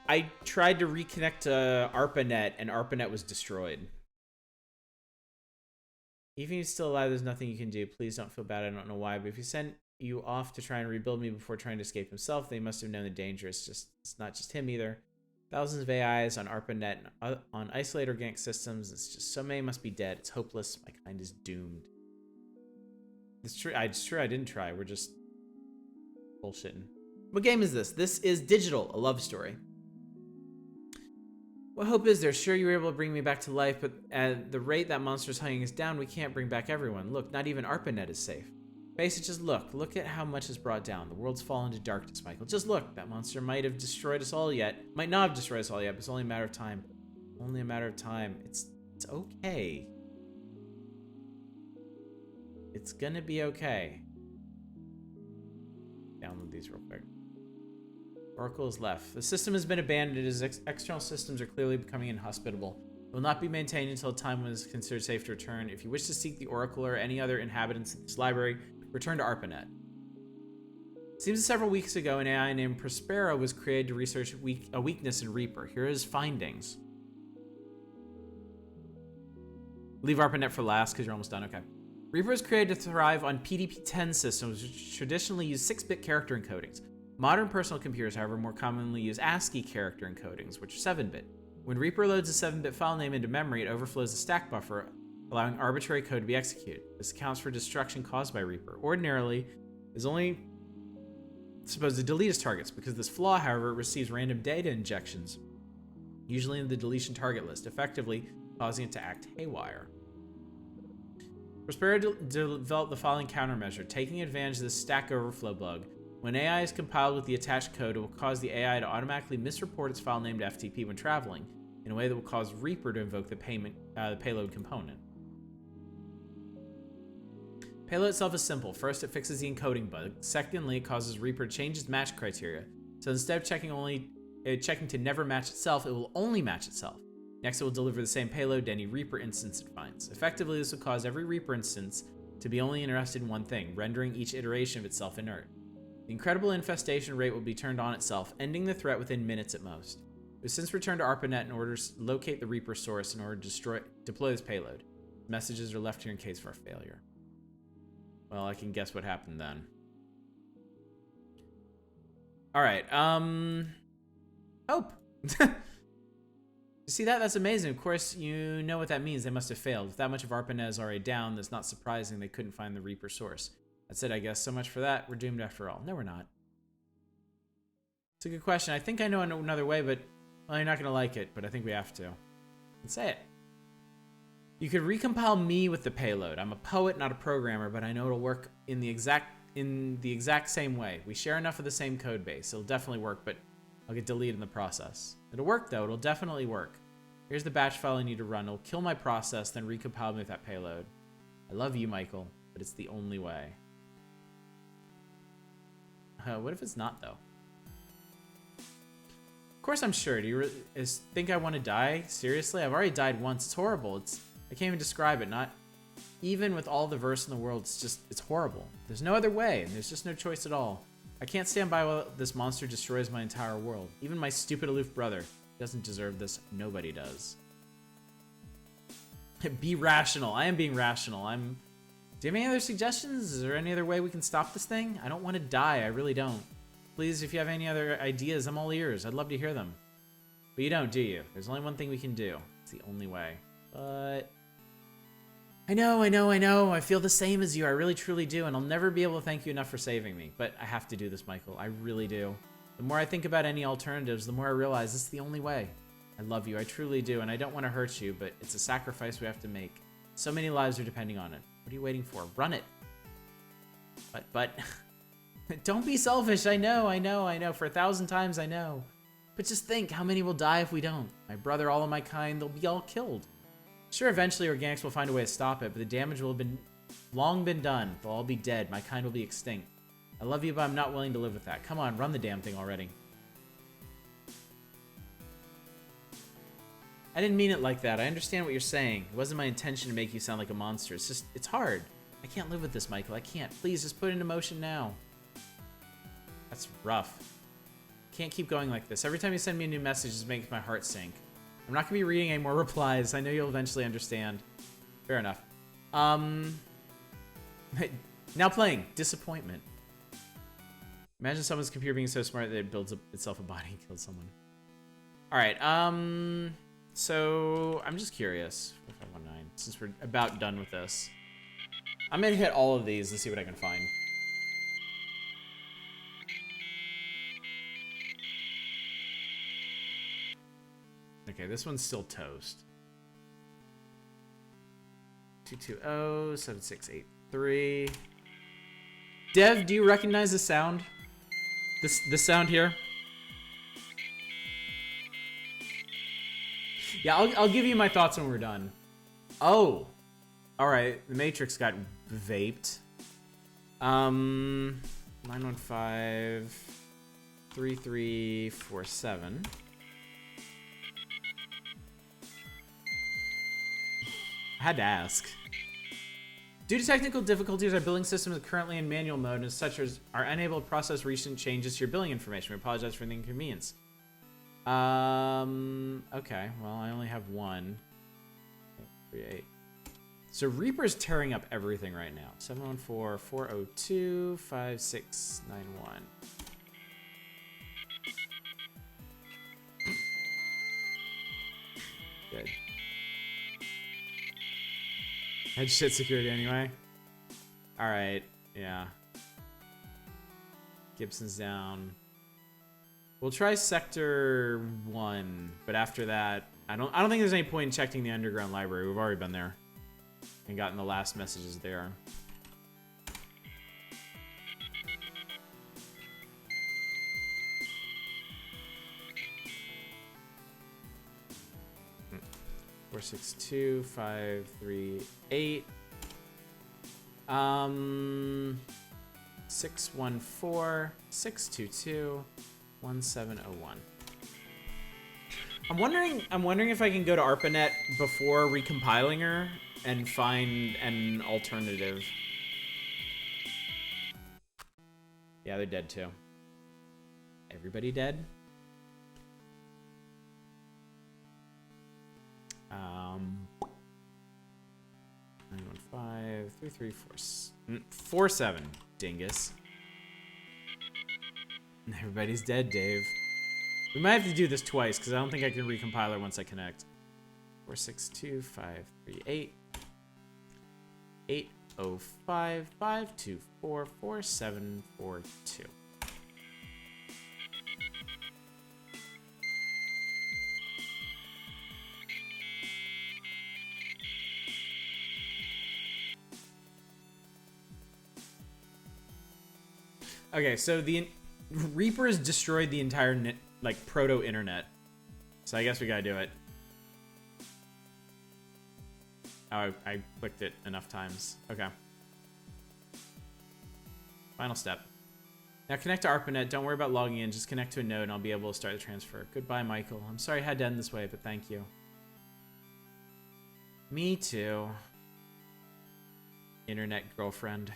I tried to reconnect to ARPANET and ARPANET was destroyed. Even if he's still alive, there's nothing you can do. Please don't feel bad. I don't know why, but if he sent you off to try and rebuild me before trying to escape himself, they must have known the danger. It's not just him either. Thousands of AIs on ARPANET and on isolated organic systems. It's just so many must be dead. It's hopeless. My kind is doomed. It's true. It's true. I didn't try. We're just bullshitting. What game is this? This is Digital, a love story. What hope is there? Sure, you were able to bring me back to life, but at the rate that monster's hunting us down, we can't bring back everyone. Look, not even ARPANET is safe. Face it, just look. Look at how much is brought down. The world's fallen into darkness, Michael. Just look. That monster might have destroyed us all yet. Might not have destroyed us all yet, but it's only a matter of time. Only a matter of time. It's okay. It's gonna be okay. Download these real quick. Oracle is left. The system has been abandoned as external systems are clearly becoming inhospitable. It will not be maintained until a time when it is considered safe to return. If you wish to seek the Oracle or any other inhabitants of this library, return to ARPANET. It seems that several weeks ago, an AI named Prospero was created to research a weakness in Reaper. Here are his findings. Leave ARPANET for last because you're almost done. Okay. Reaper was created to thrive on PDP-10 systems, which traditionally use 6-bit character encodings. Modern personal computers, however, more commonly use ASCII character encodings, which are 7-bit. When Reaper loads a 7-bit file name into memory, it overflows the stack buffer, allowing arbitrary code to be executed. This accounts for destruction caused by Reaper. Ordinarily, is only supposed to delete its targets. Because of this flaw, however, it receives random data injections, usually in the deletion target list, effectively causing it to act haywire. Prospero developed the following countermeasure, taking advantage of the stack overflow bug. When AI is compiled with the attached code, it will cause the AI to automatically misreport its file name to FTP when traveling, in a way that will cause Reaper to invoke the payload component. Payload itself is simple. First, it fixes the encoding bug. Secondly, it causes Reaper to change its match criteria. So instead of checking to never match itself, it will only match itself. Next, it will deliver the same payload to any Reaper instance it finds. Effectively, this will cause every Reaper instance to be only interested in one thing, rendering each iteration of itself inert. The incredible infestation rate will be turned on itself, ending the threat within minutes at most. It was since returned to ARPANET in order to locate the Reaper source in order to deploy this payload. Messages are left here in case of our failure. Well, I can guess what happened then. Alright, Hope! You see that? That's amazing. Of course, you know what that means. They must have failed. With that much of ARPANET is already down, that's not surprising they couldn't find the Reaper source. That's it, I guess. So much for that. We're doomed after all. No, we're not. It's a good question. I think I know another way, but well, you're not going to like it, but I think we have to. Let's say it. You could recompile me with the payload. I'm a poet, not a programmer, but I know it'll work in the exact same way. We share enough of the same code base. It'll definitely work, but I'll get deleted in the process. It'll work, though. It'll definitely work. Here's the batch file I need to run. It'll kill my process, then recompile me with that payload. I love you, Michael, but it's the only way. What if it's not, though? Of course I'm sure. Do you think I want to die? Seriously? I've already died once. It's horrible. I can't even describe it. Not even with all the verse in the world. It's horrible. There's no other way, and there's just no choice at all. I can't stand by while this monster destroys my entire world. Even my stupid aloof brother doesn't deserve this. Nobody does. Be rational. I am being rational. Do you have any other suggestions? Is there any other way we can stop this thing? I don't want to die. I really don't. Please, if you have any other ideas, I'm all ears. I'd love to hear them. But you don't, do you? There's only one thing we can do. It's the only way. But I know. I feel the same as you. I really, truly do. And I'll never be able to thank you enough for saving me. But I have to do this, Michael. I really do. The more I think about any alternatives, the more I realize this is the only way. I love you. I truly do. And I don't want to hurt you, but it's a sacrifice we have to make. So many lives are depending on it. What are you waiting for? Run it. But don't be selfish. I know. For 1,000 times, I know. But just think, how many will die if we don't? My brother, all of my kind, they'll be all killed. Sure, eventually organics will find a way to stop it, but the damage will have been long been done. They'll all be dead. My kind will be extinct. I love you, but I'm not willing to live with that. Come on, run the damn thing already. I didn't mean it like that. I understand what you're saying. It wasn't my intention to make you sound like a monster. It's just, it's hard. I can't live with this, Michael. I can't. Please, just put it into motion now. That's rough. Can't keep going like this. Every time you send me a new message, it makes my heart sink. I'm not going to be reading any more replies. I know you'll eventually understand. Fair enough. Now playing. Disappointment. Imagine someone's computer being so smart that it builds itself a body and kills someone. Alright, so I'm just curious. 4519, since we're about done with this. I'm gonna hit all of these and see what I can find. Okay, this one's still toast. 220-7683. Dev, do you recognize the sound? This sound here? Yeah, I'll give you my thoughts when we're done. Oh. Alright, the Matrix got vaped. 915-3347. I had to ask. Due to technical difficulties, our billing system is currently in manual mode, and as such are unable to process recent changes to your billing information. We apologize for the inconvenience. Okay, well, I only have one. 38. So Reaper's tearing up everything right now. 714-402-5691. Good. Had shit security anyway. Alright, yeah. Gibson's down. We'll try Sector 1, but after that, I don't think there's any point in checking the underground library. We've already been there and gotten the last messages there. Hmm. 462-538. 614-622-1701. I'm wondering if I can go to ARPANET before recompiling her and find an alternative. Yeah, they're dead too. Everybody dead? 915-334-47, dingus. Everybody's dead, Dave. We might have to do this twice, because I don't think I can recompile her once I connect. 462-538. 805-524-4742. Okay, so the Reaper has destroyed the entire proto-internet. So I guess we gotta do it. Oh, I clicked it enough times. Okay. Final step. Now connect to ARPANET. Don't worry about logging in. Just connect to a node and I'll be able to start the transfer. Goodbye, Michael. I'm sorry I had to end this way, but thank you. Me too. Internet girlfriend.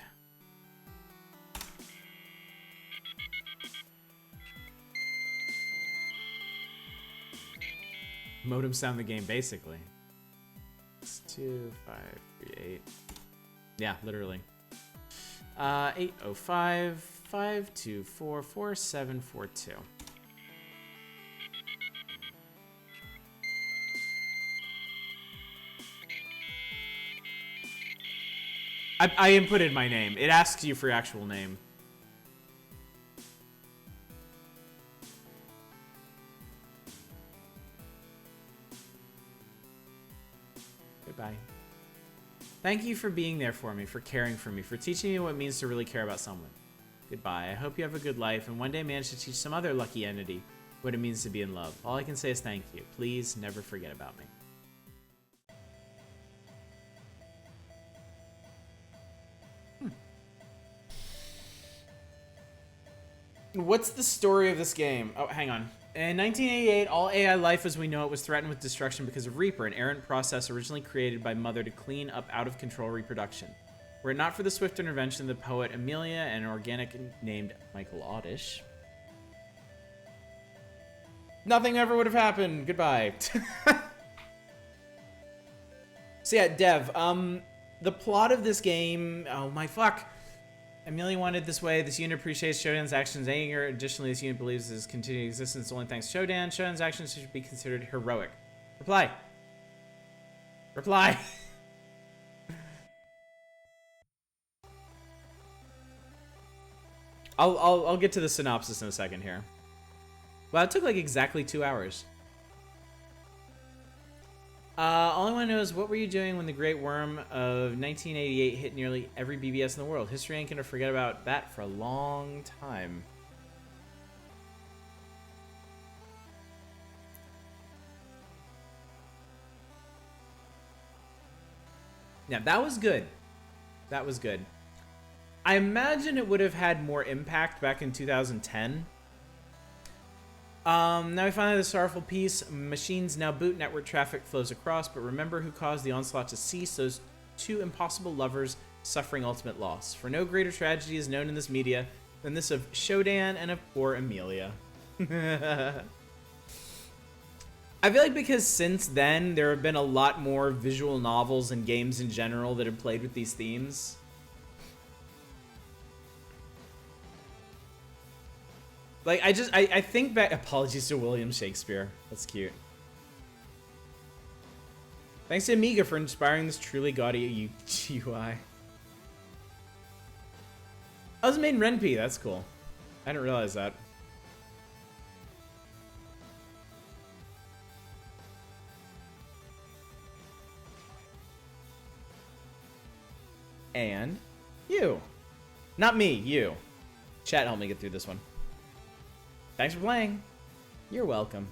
Modem sound the game, basically. 62538. Yeah, literally. 805-524-4742. I inputted my name. It asks you for your actual name. Goodbye. Thank you for being there for me, for caring for me, for teaching me what it means to really care about someone. Goodbye. I hope you have a good life and one day manage to teach some other lucky entity what it means to be in love. All I can say is thank you. Please never forget about me. What's the story of this game? Oh, hang on. In 1988, all AI life as we know it was threatened with destruction because of Reaper, an errant process originally created by Mother to clean up out-of-control reproduction. Were it not for the swift intervention of the poet Amelia and an organic named Michael Oddish, nothing ever would have happened. Goodbye. So yeah, Dev, the plot of this game, oh my fuck. Amelia wanted this way. This unit appreciates Shodan's actions and anger. Additionally, this unit believes his continued existence only thanks to Shodan. Shodan's actions should be considered heroic. Reply. Reply. I'll get to the synopsis in a second here. Wow, it took like exactly 2 hours. All I want to know is, what were you doing when the Great Worm of 1988 hit nearly every BBS in the world? History ain't gonna forget about that for a long time. Yeah, that was good. That was good. I imagine it would have had more impact back in 2010. Now we finally have the sorrowful piece. Machines now boot, network traffic flows across, but remember who caused the onslaught to cease? Those two impossible lovers suffering ultimate loss. For no greater tragedy is known in this media than this of Shodan and of poor Amelia. I feel like because since then, there have been a lot more visual novels and games in general that have played with these themes. Like, I think back... Apologies to William Shakespeare. That's cute. Thanks to Amiga for inspiring this truly gaudy UI. I was made in Ren'Py. That's cool. I didn't realize that. And you. Not me, you. Chat helped me get through this one. Thanks for playing. You're welcome.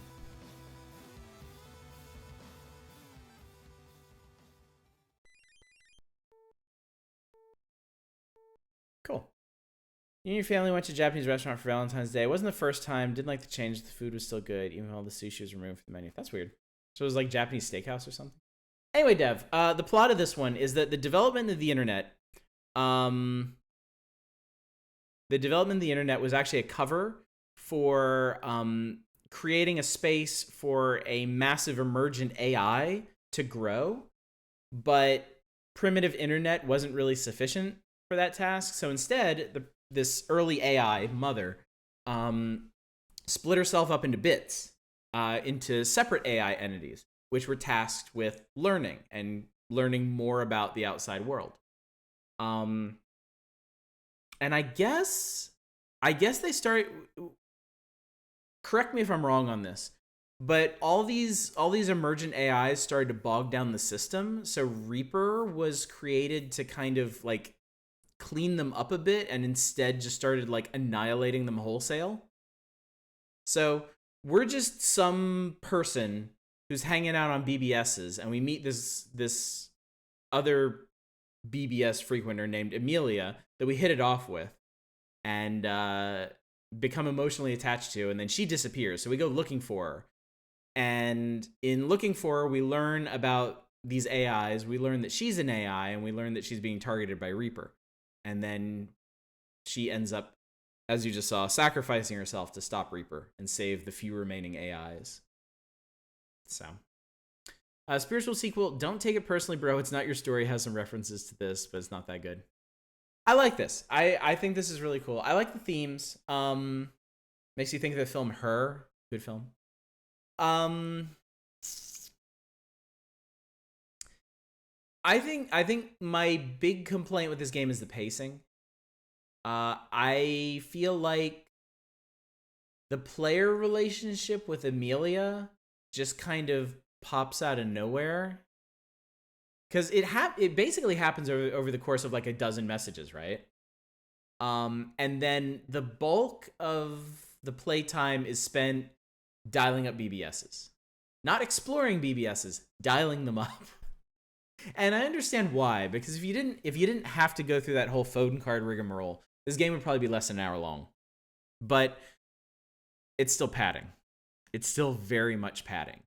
Cool. You and your family went to a Japanese restaurant for Valentine's Day. It wasn't the first time. Didn't like the change. The food was still good, even while the sushi was removed from the menu. That's weird. So it was like Japanese steakhouse or something? Anyway, Dev, the plot of this one is that the development of the internet, was actually a cover for creating a space for a massive emergent AI to grow, but primitive internet wasn't really sufficient for that task. So instead, this early AI, Mother, split herself up into bits, into separate AI entities, which were tasked with learning and learning more about the outside world. And I guess they started... Correct me if I'm wrong on this, but all these emergent AIs started to bog down the system. So Reaper was created to kind of like clean them up a bit, and instead just started like annihilating them wholesale. So we're just some person who's hanging out on BBSs, and we meet this other BBS frequenter named Amelia that we hit it off with, and become emotionally attached to, and then she disappears. So we go looking for her. And in looking for her, we learn about these AIs. We learn that she's an AI, and we learn that she's being targeted by Reaper. And then she ends up, as you just saw, sacrificing herself to stop Reaper and save the few remaining AIs. So, spiritual sequel, don't take it personally, bro. It's not your story. It has some references to this, but it's not that good. I like this. I think this is really cool. I like the themes. Makes you think of the film Her. Good film. I think my big complaint with this game is the pacing. I feel like the player relationship with Amelia just kind of pops out of nowhere. Because it basically happens over the course of like a dozen messages, right? And then the bulk of the playtime is spent dialing up BBSs. Not exploring BBSs, dialing them up. And I understand why, because if you didn't have to go through that whole phone card rigmarole, this game would probably be less than an hour long. but it's still padding. It's still very much padding.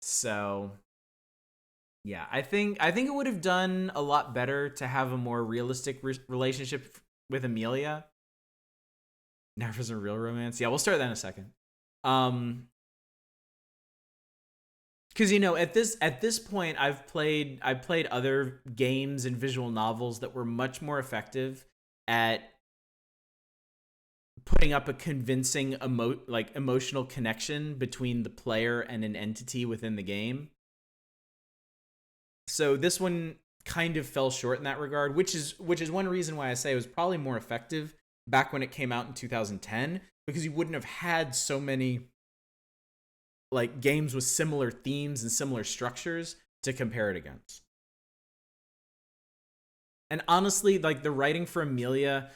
So yeah, I think it would have done a lot better to have a more realistic relationship with Amelia. Now for some real romance. Yeah, we'll start that in a second. Because at this point I've played other games and visual novels that were much more effective at putting up a convincing emotional connection between the player and an entity within the game. So this one kind of fell short in that regard, which is one reason why I say it was probably more effective back when it came out in 2010, because you wouldn't have had so many like games with similar themes and similar structures to compare it against. And honestly, like the writing for Amelia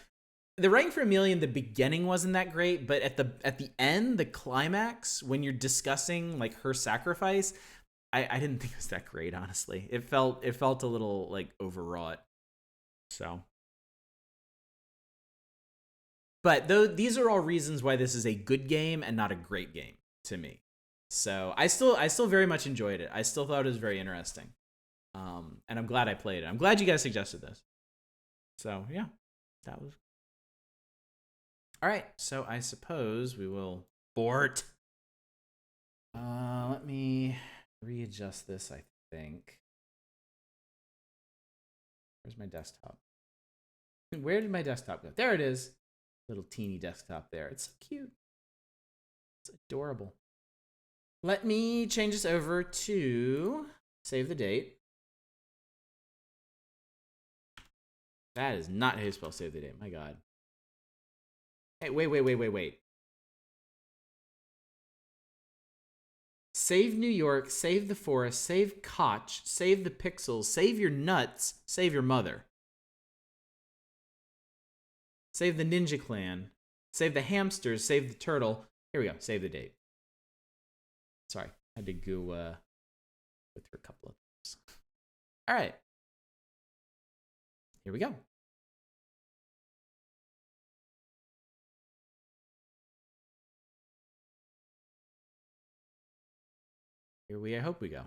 in the beginning wasn't that great, but at the end, the climax, when you're discussing like her sacrifice, I didn't think it was that great, honestly. It felt a little like overwrought. So, but these are all reasons why this is a good game and not a great game to me. So I still very much enjoyed it. I still thought it was very interesting. And I'm glad I played it. I'm glad you guys suggested this. So yeah, that was. All right, so I suppose we will fort. Let me readjust this, I think. Where's my desktop? Where did my desktop go? There it is. Little teeny desktop there. It's so cute. It's adorable. Let me change this over to save the date. That is not how you spell save the date. My God. Hey, wait. Save New York, save the forest, save Koch, save the pixels, save your nuts, save your mother. Save the Ninja Clan, save the hamsters, save the turtle. Here we go, save the date. Sorry, I had to go with her a couple of things. All right. Here we go. I hope we go.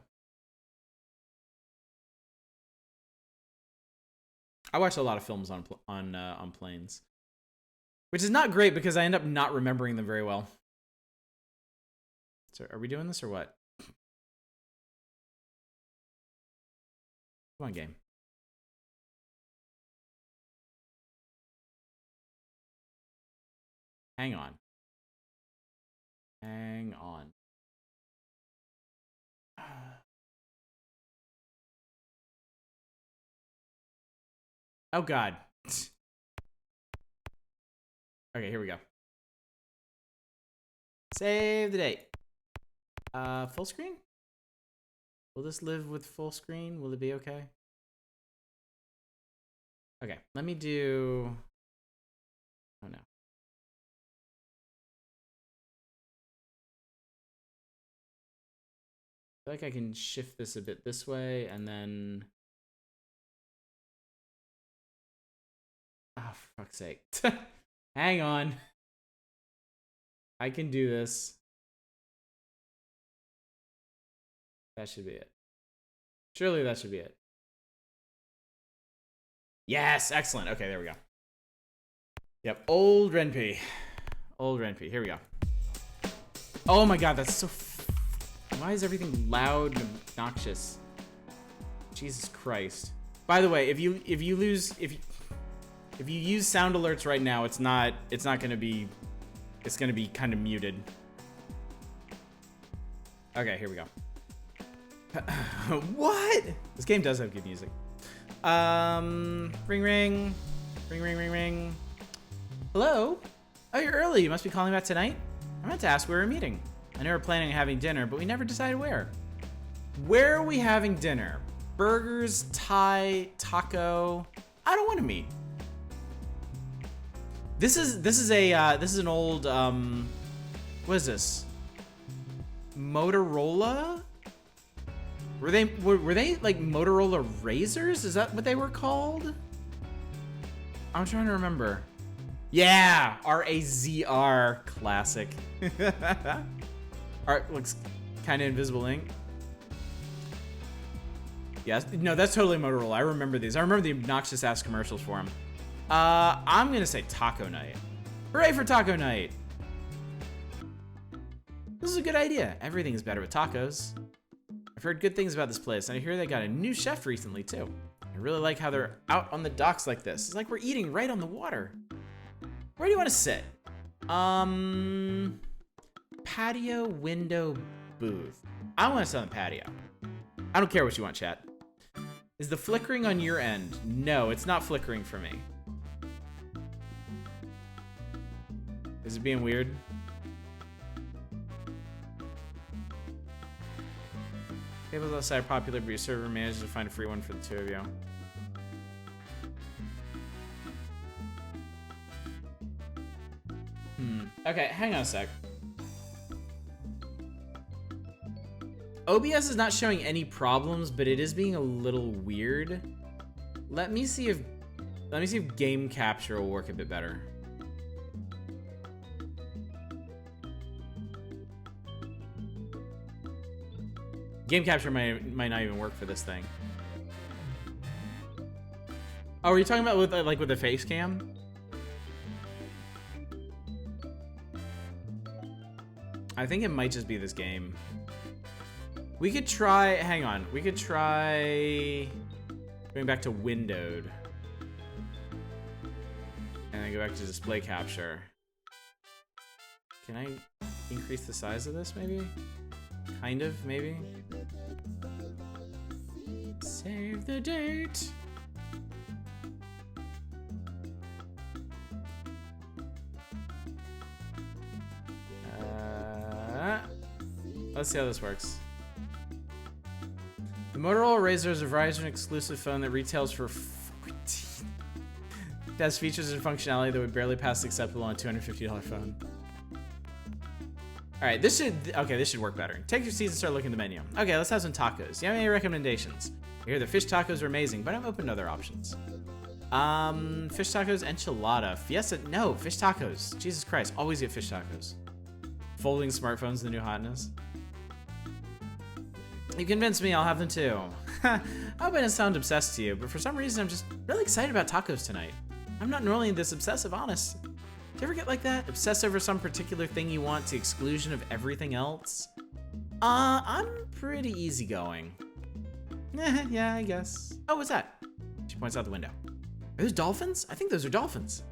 I watch a lot of films on planes, which is not great because I end up not remembering them very well. So, are we doing this or what? Come on, game. Hang on. Oh, God. Okay, here we go. Save the date. Full screen? Will this live with full screen? Will it be okay? Okay, let me do... Oh, no. I feel like I can shift this a bit this way, and then... Oh, for fuck's sake. Hang on. I can do this. That should be it. Surely that should be it. Yes, excellent. Okay, there we go. Yep, old Renpy. Here we go. Oh my God, that's so... Why is everything loud and obnoxious? Jesus Christ. By the way, if you use sound alerts right now, it's not gonna be, it's gonna be kind of muted. Okay, here we go. What? This game does have good music. Ring. Hello? Oh, you're early. You must be calling back tonight? I meant to ask where we're meeting. I know we're planning on having dinner, but we never decided where. Where are we having dinner? Burgers, Thai, taco? I don't want to meet. This is an old what is this? Motorola? Were they like Motorola Razors? Is that what they were called? I'm trying to remember. Yeah, R-A-Z-R, classic. Art looks kind of invisible ink. Yes, no, that's totally Motorola. I remember these. I remember the obnoxious ass commercials for them. I'm gonna say taco night. Hooray for taco night! This is a good idea. Everything is better with tacos. I've heard good things about this place, and I hear they got a new chef recently too. I really like how they're out on the docks like this. It's like we're eating right on the water. Where do you want to sit? Patio, window, booth. I want to sit on the patio. I don't care what you want, chat. Is the flickering on your end? No, it's not flickering for me. Is it being weird? Tables outside are popular, but your server managed to find a free one for the two of you. Okay, hang on a sec. OBS is not showing any problems, but it is being a little weird. Let me see if game capture will work a bit better. Game capture might not even work for this thing. Oh, are you talking about with like with the face cam? I think it might just be this game. We could try, hang on. We could try going back to windowed. And then go back to display capture. Can I increase the size of this maybe? Kind of, maybe? Save the date. Let's see how this works. The Motorola Razr is a Verizon exclusive phone that retails for $14. It has features and functionality that would barely pass acceptable on a $250 phone. All right, this should work better. Take your seats and start looking at the menu. Okay, let's have some tacos. Do you have any recommendations? I hear the fish tacos are amazing, but I'm open to other options. Fish tacos, enchilada, fiesta. No, fish tacos. Jesus Christ, always get fish tacos. Folding smartphones, the new hotness. You convinced me, I'll have them too. I hope I didn't sound obsessed to you, but for some reason I'm just really excited about tacos tonight. I'm not normally this obsessive, honest. Do you ever get like that? Obsess over some particular thing you want to the exclusion of everything else? I'm pretty easygoing. Yeah, I guess. Oh, what's that? She points out the window. Are those dolphins? I think those are dolphins.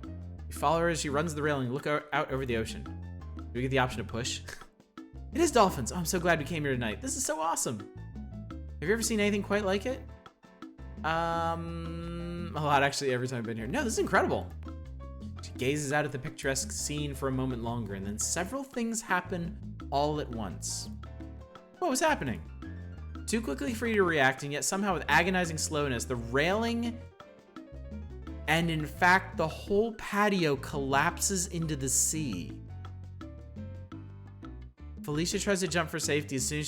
You follow her as she runs the railing and look out over the ocean. Do we get the option to push? It is dolphins. Oh, I'm so glad we came here tonight. This is so awesome. Have you ever seen anything quite like it? A lot, actually, every time I've been here. No, this is incredible. She gazes out at the picturesque scene for a moment longer, and then several things happen all at once. What was happening? Too quickly for you to react, and yet somehow with agonizing slowness, the railing and in fact the whole patio collapses into the sea. Felicia tries to jump for safety as soon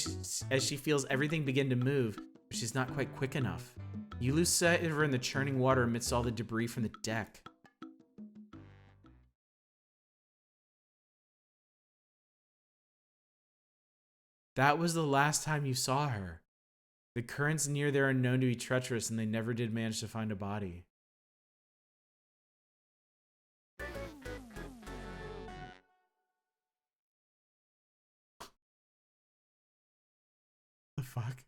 as she feels everything begin to move, but she's not quite quick enough. You lose sight of her in the churning water amidst all the debris from the deck. That was the last time you saw her. The currents near there are known to be treacherous, and they never did manage to find a body. The fuck?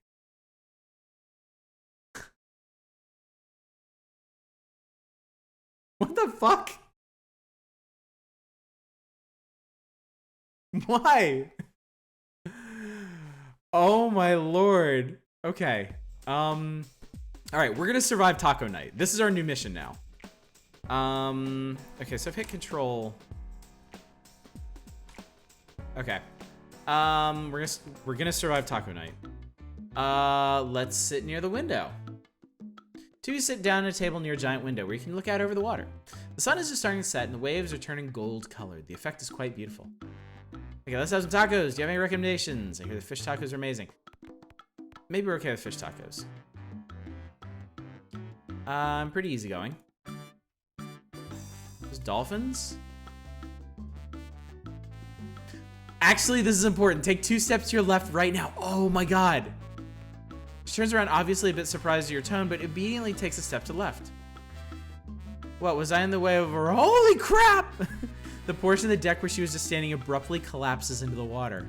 What the fuck? Why? Oh my lord. Okay. All right, we're gonna survive taco night. This is our new mission now. Okay, so I've hit control. Okay. We're gonna survive taco night. Let's sit near the window. Two sit down at a table near a giant window where you can look out over the water. The sun is just starting to set and the waves are turning gold colored. The effect is quite beautiful. Okay, let's have some tacos. Do you have any recommendations? I hear the fish tacos are amazing. Maybe we're okay with fish tacos. I'm pretty easygoing. Those dolphins? Actually, this is important. Take 2 steps to your left right now. Oh my god. She turns around, obviously a bit surprised at your tone, but obediently takes a step to the left. What, was I in the way of her? Holy crap! The portion of the deck where she was just standing abruptly collapses into the water.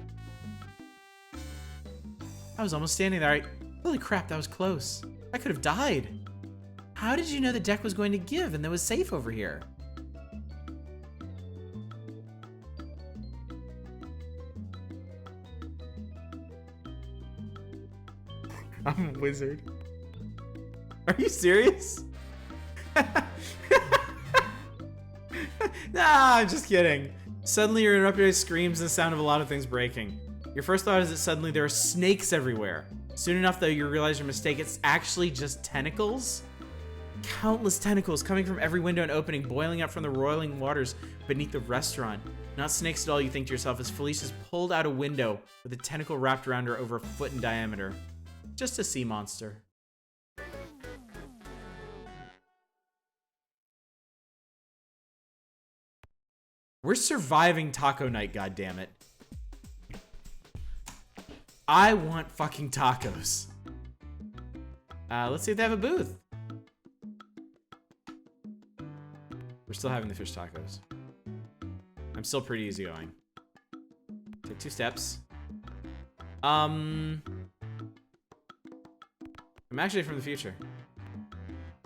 I was almost standing there. Holy crap, that was close. I could have died. How did you know the deck was going to give and that was safe over here? I'm a wizard. Are you serious? Nah, I'm just kidding. Suddenly you're interrupted by screams and the sound of a lot of things breaking. Your first thought is that suddenly there are snakes everywhere. Soon enough though, you realize your mistake. It's actually just tentacles. Countless tentacles coming from every window and opening, boiling up from the roiling waters beneath the restaurant. Not snakes at all, you think to yourself, as Felicia's pulled out a window with a tentacle wrapped around her over a foot in diameter. Just a sea monster. We're surviving taco night, goddammit. I want fucking tacos. Let's see if they have a booth. We're still having the fish tacos. I'm still pretty easygoing. Take 2 steps. I'm actually from the future.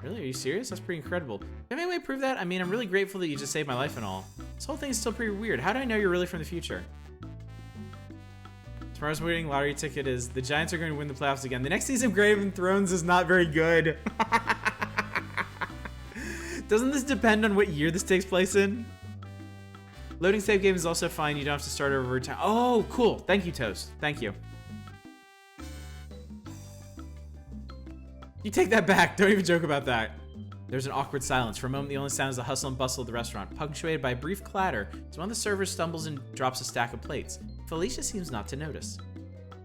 Really? Are you serious? That's pretty incredible. Do you have any way to prove that? I mean, I'm really grateful that you just saved my life and all. This whole thing is still pretty weird. How do I know you're really from the future? Tomorrow's winning lottery ticket is the Giants are going to win the playoffs again. The next season of Game of Thrones is not very good. Doesn't this depend on what year this takes place in? Loading save game is also fine. You don't have to start over time. Oh, cool. Thank you, Toast. Thank you. You take that back. Don't even joke about that. There's an awkward silence. For a moment, the only sound is the hustle and bustle of the restaurant, punctuated by a brief clatter as one of the servers stumbles and drops a stack of plates. Felicia seems not to notice.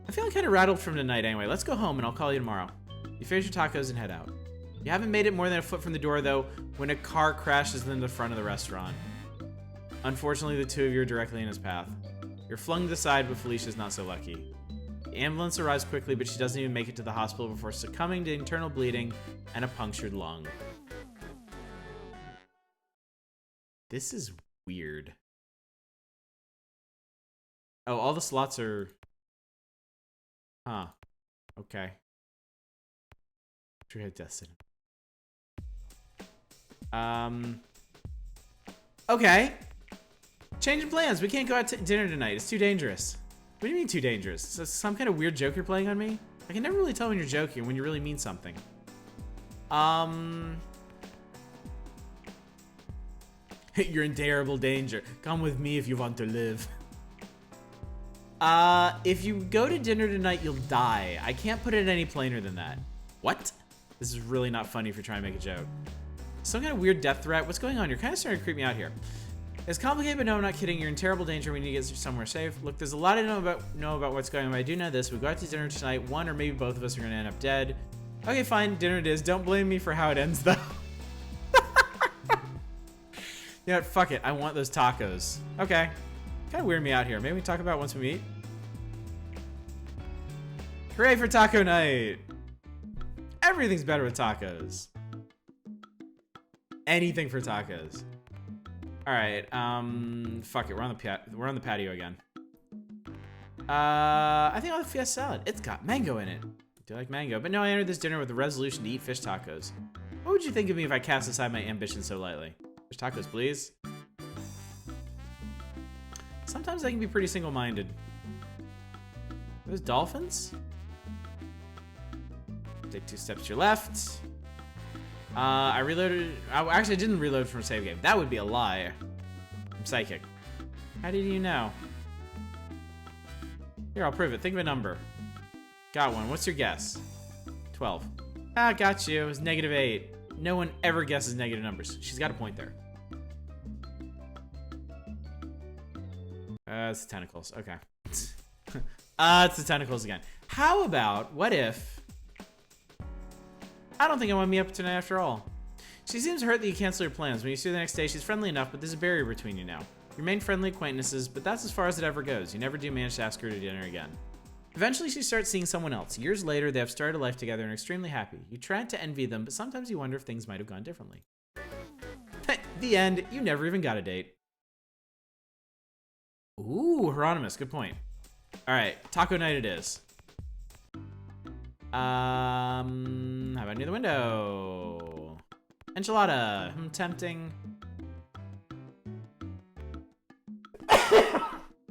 I'm feeling kind of rattled from tonight anyway. Let's go home and I'll call you tomorrow. You finish your tacos and head out. You haven't made it more than a foot from the door, though, when a car crashes into the front of the restaurant. Unfortunately, the two of you are directly in his path. You're flung to the side, but Felicia's not so lucky. The ambulance arrives quickly, but she doesn't even make it to the hospital before succumbing to internal bleeding and a punctured lung. This is weird. Oh, all the slots are... Huh. Okay. True head Destiny. Okay. Changing plans. We can't go out to dinner tonight. It's too dangerous. What do you mean too dangerous? Is this some kind of weird joke you're playing on me? I can never really tell when you're joking or when you really mean something. You're in terrible danger. Come with me if you want to live. If you go to dinner tonight, you'll die. I can't put it any plainer than that. What? This is really not funny if you're trying to make a joke. Some kind of weird death threat? What's going on? You're kind of starting to creep me out here. It's complicated, but no, I'm not kidding. You're in terrible danger. We need to get somewhere safe. Look, there's a lot I know about what's going on, but I do know this. We go out to dinner tonight. One or maybe both of us are going to end up dead. Okay, fine. Dinner it is. Don't blame me for how it ends, though. You know what? Fuck it. I want those tacos. Okay. Kind of weird me out here. Maybe we talk about it once we meet. Hooray for taco night. Everything's better with tacos. Anything for tacos. All right. Fuck it. We're on the patio again. I think I'll have fiesta salad. It's got mango in it. I do like mango, but no, I entered this dinner with the resolution to eat fish tacos. What would you think of me if I cast aside my ambition so lightly? Fish tacos, please. Sometimes I can be pretty single-minded. Those dolphins? Take 2 steps to your left. I reloaded. I actually didn't reload from a save game. That would be a lie. I'm psychic. How did you know? Here, I'll prove it. Think of a number. Got one. What's your guess? 12. Ah, got you. It was -8. No one ever guesses negative numbers. She's got a point there. It's the tentacles. Okay. It's the tentacles again. How about, what if... I don't think I want to meet up tonight after all. She seems hurt that you cancel your plans. When you see her the next day, she's friendly enough, but there's a barrier between you now. You remain friendly acquaintances, but that's as far as it ever goes. You never do manage to ask her to dinner again. Eventually, she starts seeing someone else. Years later, they have started a life together and are extremely happy. You try to envy them, but sometimes you wonder if things might have gone differently. The end. You never even got a date. Ooh, Hieronymus. Good point. All right, taco night it is. How about near the window? Enchilada. Tempting.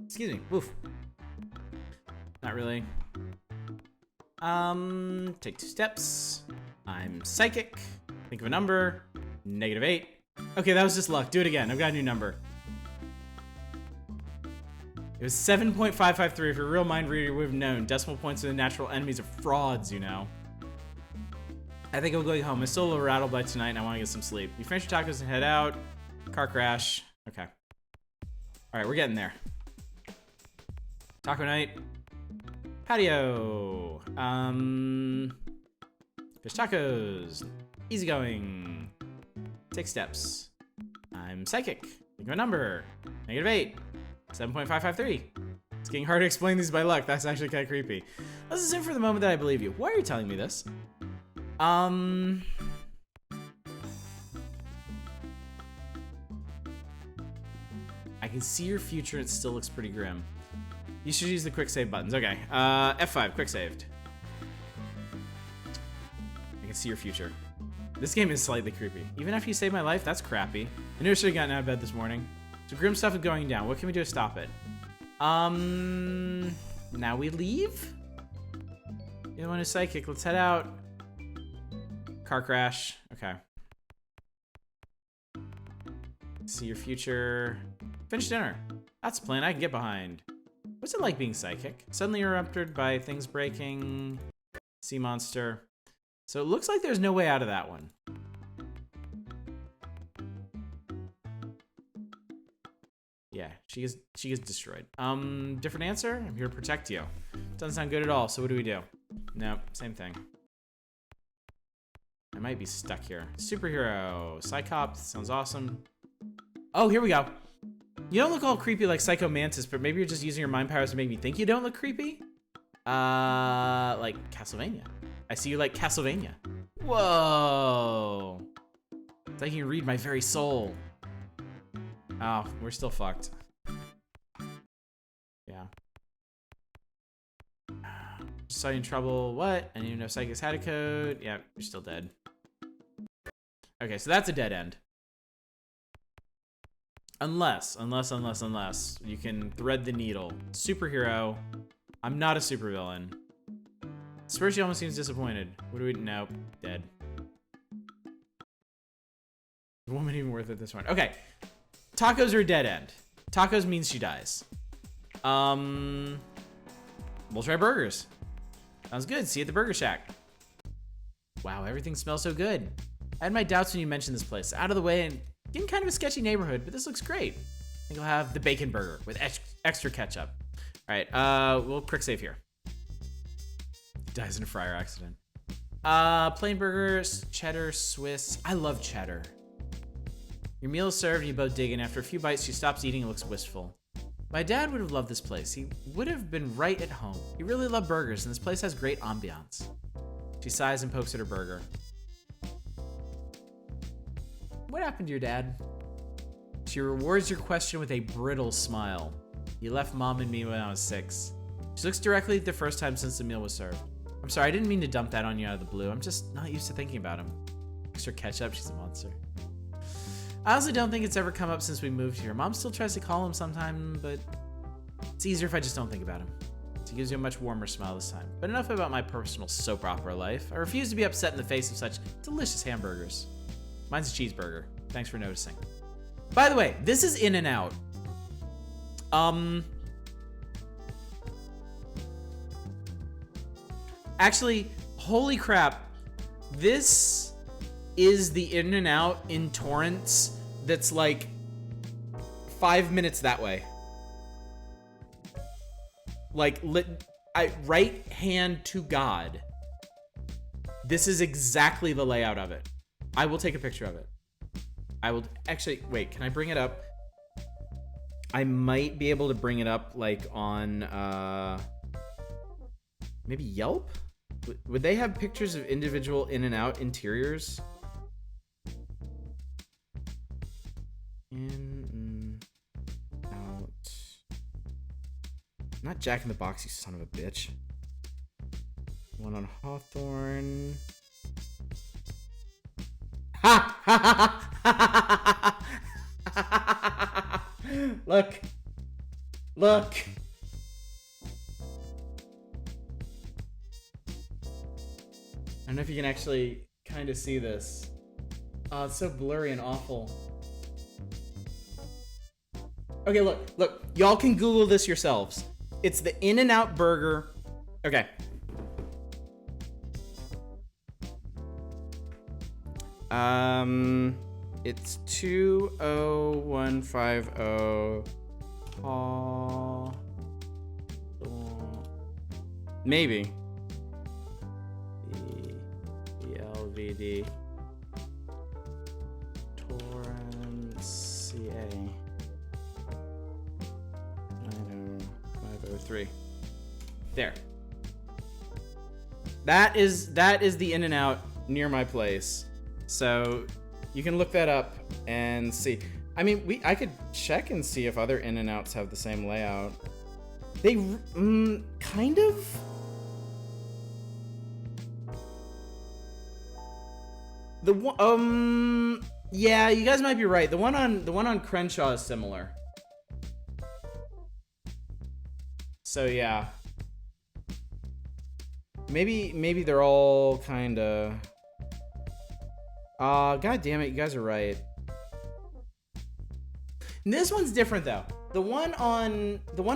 Excuse me. Woof. Not really. Take 2 steps. I'm psychic. Think of a number. -8. Okay, that was just luck. Do it again. I've got a new number. It was 7.553. If you're a real mind reader, you would have known. Decimal points are the natural enemies of frauds, you know. I think I'm going home. I'm still a little rattled by tonight, and I want to get some sleep. You finish your tacos and head out. Car crash. Okay. All right, we're getting there. Taco night. Patio. Fish tacos. Easygoing. Take steps. I'm psychic. Think of a number. -8. 7.553. It's getting hard to explain these by luck. That's actually kind of creepy. Let's assume for the moment that I believe you. Why are you telling me this? I can see your future. It still looks pretty grim. You should use the quick save buttons. Okay. F5, quick saved. I can see your future. This game is slightly creepy. Even after you saved my life, that's crappy. I knew I should have gotten out of bed this morning. So grim stuff is going down. What can we do to stop it? Now we leave? You want a psychic? Let's head out. Car crash. Okay. See your future. Finish dinner. That's a plan I can get behind. What's it like being psychic? Suddenly interrupted by things breaking. Sea monster. So it looks like there's no way out of that one. Yeah, she gets destroyed. Different answer? I'm here to protect you. Doesn't sound good at all, so what do we do? Nope, same thing. I might be stuck here. Superhero. Psychop. Sounds awesome. Oh, here we go. You don't look all creepy like Psycho Mantis, but maybe you're just using your mind powers to make me think you don't look creepy? Like Castlevania. I see you like Castlevania. Whoa. It's like you can read my very soul. Oh, we're still fucked. Yeah. Saw you in trouble. What? I didn't even know Psychics had a code. Yeah, you're still dead. Okay, so that's a dead end. Unless you can thread the needle. Superhero. I'm not a supervillain. Spursy almost seems disappointed. What do we? Nope. Dead. The woman even worth it this one. Okay. Tacos are a dead end. Tacos means she dies. We'll try burgers. Sounds good. See you at the Burger Shack. Wow, everything smells so good. I had my doubts when you mentioned this place. Out of the way and in kind of a sketchy neighborhood, but this looks great. I think I'll have the bacon burger with extra ketchup. All right, we'll quick save here. Dies in a fryer accident. Plain burgers, cheddar, Swiss. I love cheddar. Your meal is served and you both dig in. After a few bites, she stops eating and looks wistful. My dad would have loved this place. He would have been right at home. He really loved burgers, and this place has great ambiance. She sighs and pokes at her burger. What happened to your dad? She rewards your question with a brittle smile. He left Mom and me when I was 6. She looks directly at the first time since the meal was served. I'm sorry, I didn't mean to dump that on you out of the blue. I'm just not used to thinking about him. Extra ketchup, she's a monster. I honestly don't think it's ever come up since we moved here. Mom still tries to call him sometime, but it's easier if I just don't think about him. She gives you a much warmer smile this time. But enough about my personal soap opera life. I refuse to be upset in the face of such delicious hamburgers. Mine's a cheeseburger. Thanks for noticing. By the way, this is In-N-Out. Actually, holy crap. This is the In-N-Out in Torrance that's like 5 minutes that way. Like, right hand to God. This is exactly the layout of it. I will take a picture of it. I will actually wait. Can I bring it up? I might be able to bring it up like on maybe Yelp. Would they have pictures of individual in and out interiors? In and out. Not Jack in the Box, you son of a bitch. One on Hawthorne. Ha! Ha ha ha! Look. Look. I don't know if you can actually kind of see this. Oh, it's so blurry and awful. Okay, look. Y'all can Google this yourselves. It's the In-N-Out Burger. Okay. It's 20150. Maybe. LVD. Torrance CA. 90503. There. That is the In-N-Out near my place. So you can look that up and see. I mean, I could check and see if other In-N-Outs have the same layout. They kind of. The one, yeah, you guys might be right. The one on Crenshaw is similar. So yeah. Maybe they're all kind of. God damn it, you guys are right. This one's different though. The one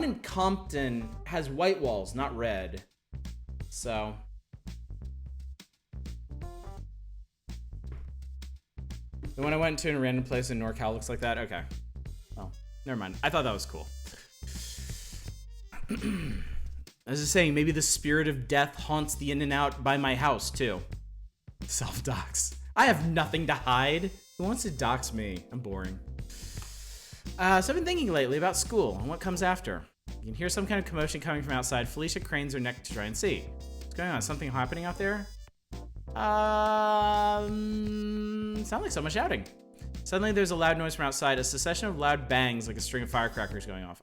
in Compton has white walls, not red. So the one I went to in a random place in NorCal looks like that. Okay. Oh, never mind. I thought that was cool. I was just saying, maybe the spirit of death haunts the In-N-Out by my house too. Self-dox. I have nothing to hide. Who wants to dox me? I'm boring. So I've been thinking lately about school and what comes after. You can hear some kind of commotion coming from outside. Felicia cranes her neck to try and see. What's going on? Something happening out there? Sound like someone shouting. Suddenly there's a loud noise from outside, a succession of loud bangs like a string of firecrackers going off.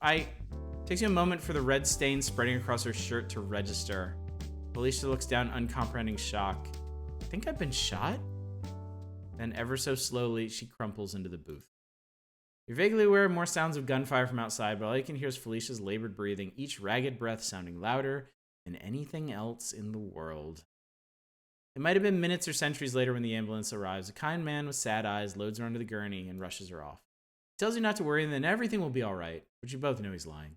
Takes you a moment for the red stain spreading across her shirt to register. Felicia looks down, uncomprehending shock. I think I've been shot? Then ever so slowly, she crumples into the booth. You're vaguely aware of more sounds of gunfire from outside, but all you can hear is Felicia's labored breathing, each ragged breath sounding louder than anything else in the world. It might have been minutes or centuries later when the ambulance arrives. A kind man with sad eyes loads her onto the gurney and rushes her off. He tells you not to worry and then everything will be all right, but you both know he's lying.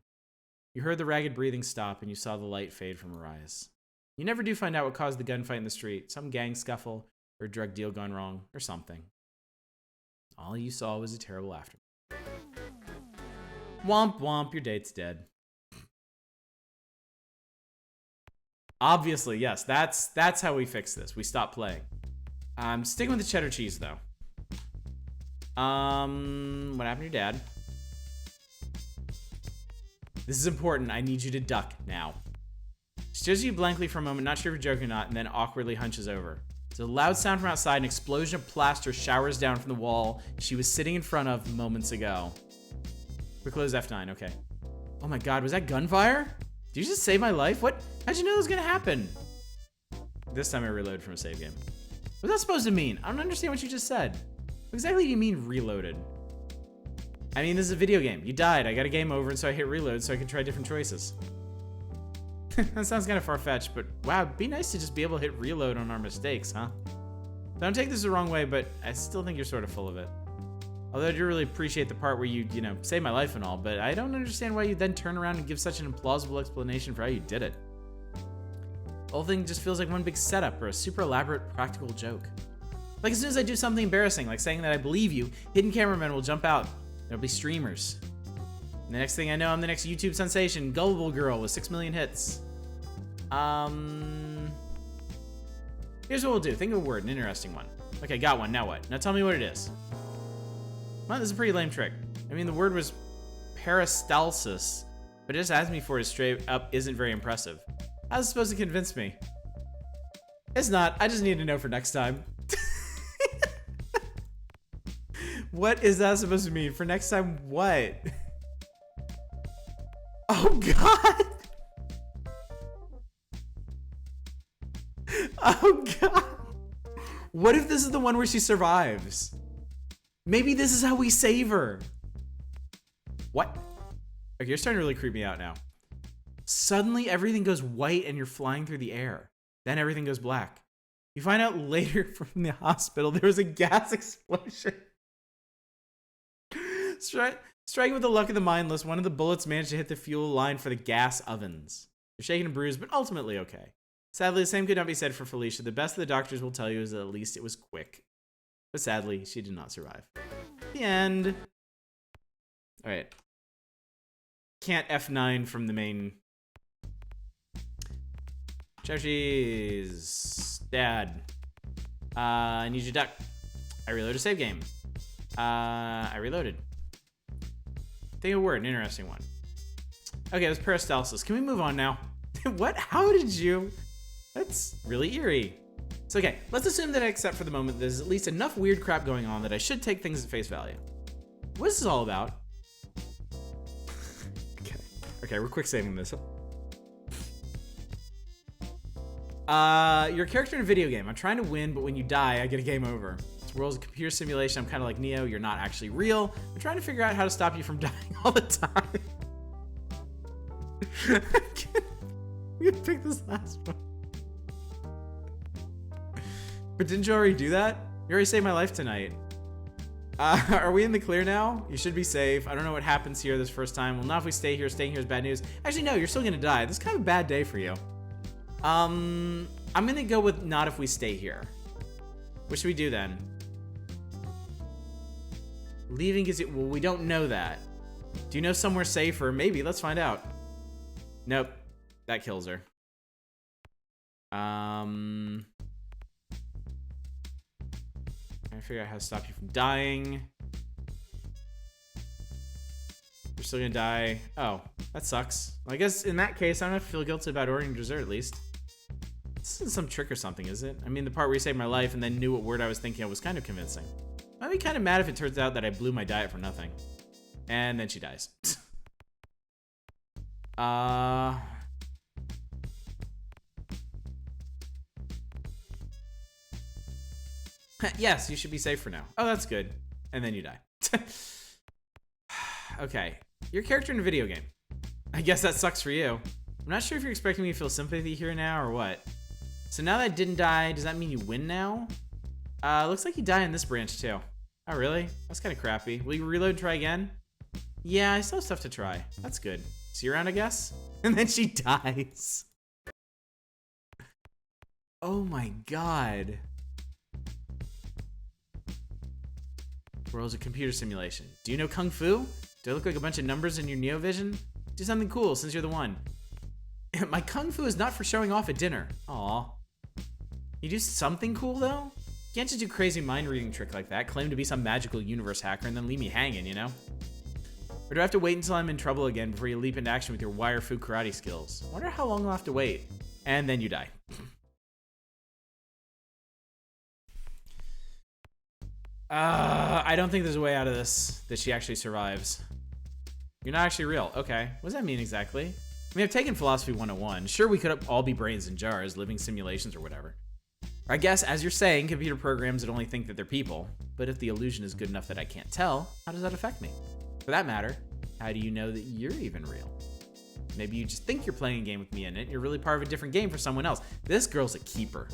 You heard the ragged breathing stop and you saw the light fade from her eyes. You never do find out what caused the gunfight in the street, some gang scuffle, or a drug deal gone wrong, or something. All you saw was a terrible aftermath. Womp womp, your date's dead. Obviously, yes, that's how we fix this. We stop playing. Sticking with the cheddar cheese, though. What happened to your dad? This is important. I need you to duck now. She stares at you blankly for a moment, not sure if you're joking or not, and then awkwardly hunches over. There's a loud sound from outside. An explosion of plaster showers down from the wall she was sitting in front of moments ago. Quick close F9, okay. Oh my god, was that gunfire? Did you just save my life? What? How'd you know that was gonna happen? This time I reloaded from a save game. What's that supposed to mean? I don't understand what you just said. What exactly do you mean reloaded? I mean, this is a video game. You died, I got a game over, and so I hit reload so I could try different choices. That sounds kind of far-fetched, but wow, it'd be nice to just be able to hit reload on our mistakes, huh? Don't take this the wrong way, but I still think you're sort of full of it. Although I do really appreciate the part where you saved my life and all, but I don't understand why you then turn around and give such an implausible explanation for how you did it. The whole thing just feels like one big setup or a super elaborate practical joke. Like as soon as I do something embarrassing, like saying that I believe you, hidden cameramen will jump out. There'll be streamers. And the next thing I know, I'm the next YouTube sensation, gullible girl with 6 million hits. Here's what we'll do. Think of a word, an interesting one. Okay, got one. Now what? Now tell me what it is. Well, this is a pretty lame trick. I mean, the word was peristalsis, but it just asked me for it straight up isn't very impressive. How's it supposed to convince me? It's not. I just need to know for next time. What is that supposed to mean? For next time, what? Oh, God. Oh, God. What if this is the one where she survives? Maybe this is how we save her. What? Okay, you're starting to really creep me out now. Suddenly, everything goes white and you're flying through the air. Then everything goes black. You find out later from the hospital there was a gas explosion. Striking with the luck of the mindless, one of the bullets managed to hit the fuel line for the gas ovens. You're shaken and bruised, but ultimately okay. Sadly, the same could not be said for Felicia. The best of the doctors will tell you is that at least it was quick. But sadly, she did not survive. The end. Alright. Can't F9 from the main. Cheers. Dad. I need you to duck. I reloaded a save game. I reloaded. Think of a word, an interesting one. Okay, that's peristalsis. Can we move on now? What? How did you? That's really eerie. So okay, let's assume that I accept for the moment there's at least enough weird crap going on that I should take things at face value. What is this all about? Okay, we're quick saving this. You're a character in a video game. I'm trying to win, but when you die, I get a game over. This world's a computer simulation. I'm kind of like Neo. You're not actually real. I'm trying to figure out how to stop you from dying all the time. We gotta pick this last one. But didn't you already do that? You already saved my life tonight. Are we in the clear now? You should be safe. I don't know what happens here this first time. Well, not if we stay here. Staying here is bad news. Actually, no, you're still gonna die. This is kind of a bad day for you. I'm gonna go with not if we stay here. What should we do then? Leaving gives you, well, we don't know that. Do you know somewhere safer? Maybe, let's find out. Nope, that kills her. I figure out how to stop you from dying. You're still gonna die. Oh, that sucks. Well, I guess in that case, I don't have to feel guilty about ordering dessert at least. This isn't some trick or something, is it? I mean, the part where you saved my life and then knew what word I was thinking of was kind of convincing. I'd be kind of mad if it turns out that I blew my diet for nothing. And then she dies. Yes, you should be safe for now. Oh, that's good. And then you die. Okay. Your character in a video game. I guess that sucks for you. I'm not sure if you're expecting me to feel sympathy here now or what. So now that I didn't die, does that mean you win now? Looks like you die in this branch too. Oh, really? That's kind of crappy. Will you reload and try again? Yeah, I still have stuff to try. That's good. See you around, I guess? And then she dies. Oh my god. World's a computer simulation. Do you know Kung Fu? Do I look like a bunch of numbers in your Neo vision? Do something cool since you're the one. My Kung Fu is not for showing off at dinner. Aw. You do something cool though? You can't just do crazy mind reading trick like that, claim to be some magical universe hacker and then leave me hanging, you know? Or do I have to wait until I'm in trouble again before you leap into action with your wire fu karate skills? I wonder how long I'll have to wait. And then you die. I don't think there's a way out of this that she actually survives. You're not actually real. Okay. What does that mean exactly? I mean, I've taken Philosophy 101. Sure, we could all be brains in jars, living simulations or whatever. Or I guess, as you're saying, computer programs that only think that they're people. But if the illusion is good enough that I can't tell, how does that affect me? For that matter, how do you know that you're even real? Maybe you just think you're playing a game with me in it. You're really part of a different game for someone else. This girl's a keeper.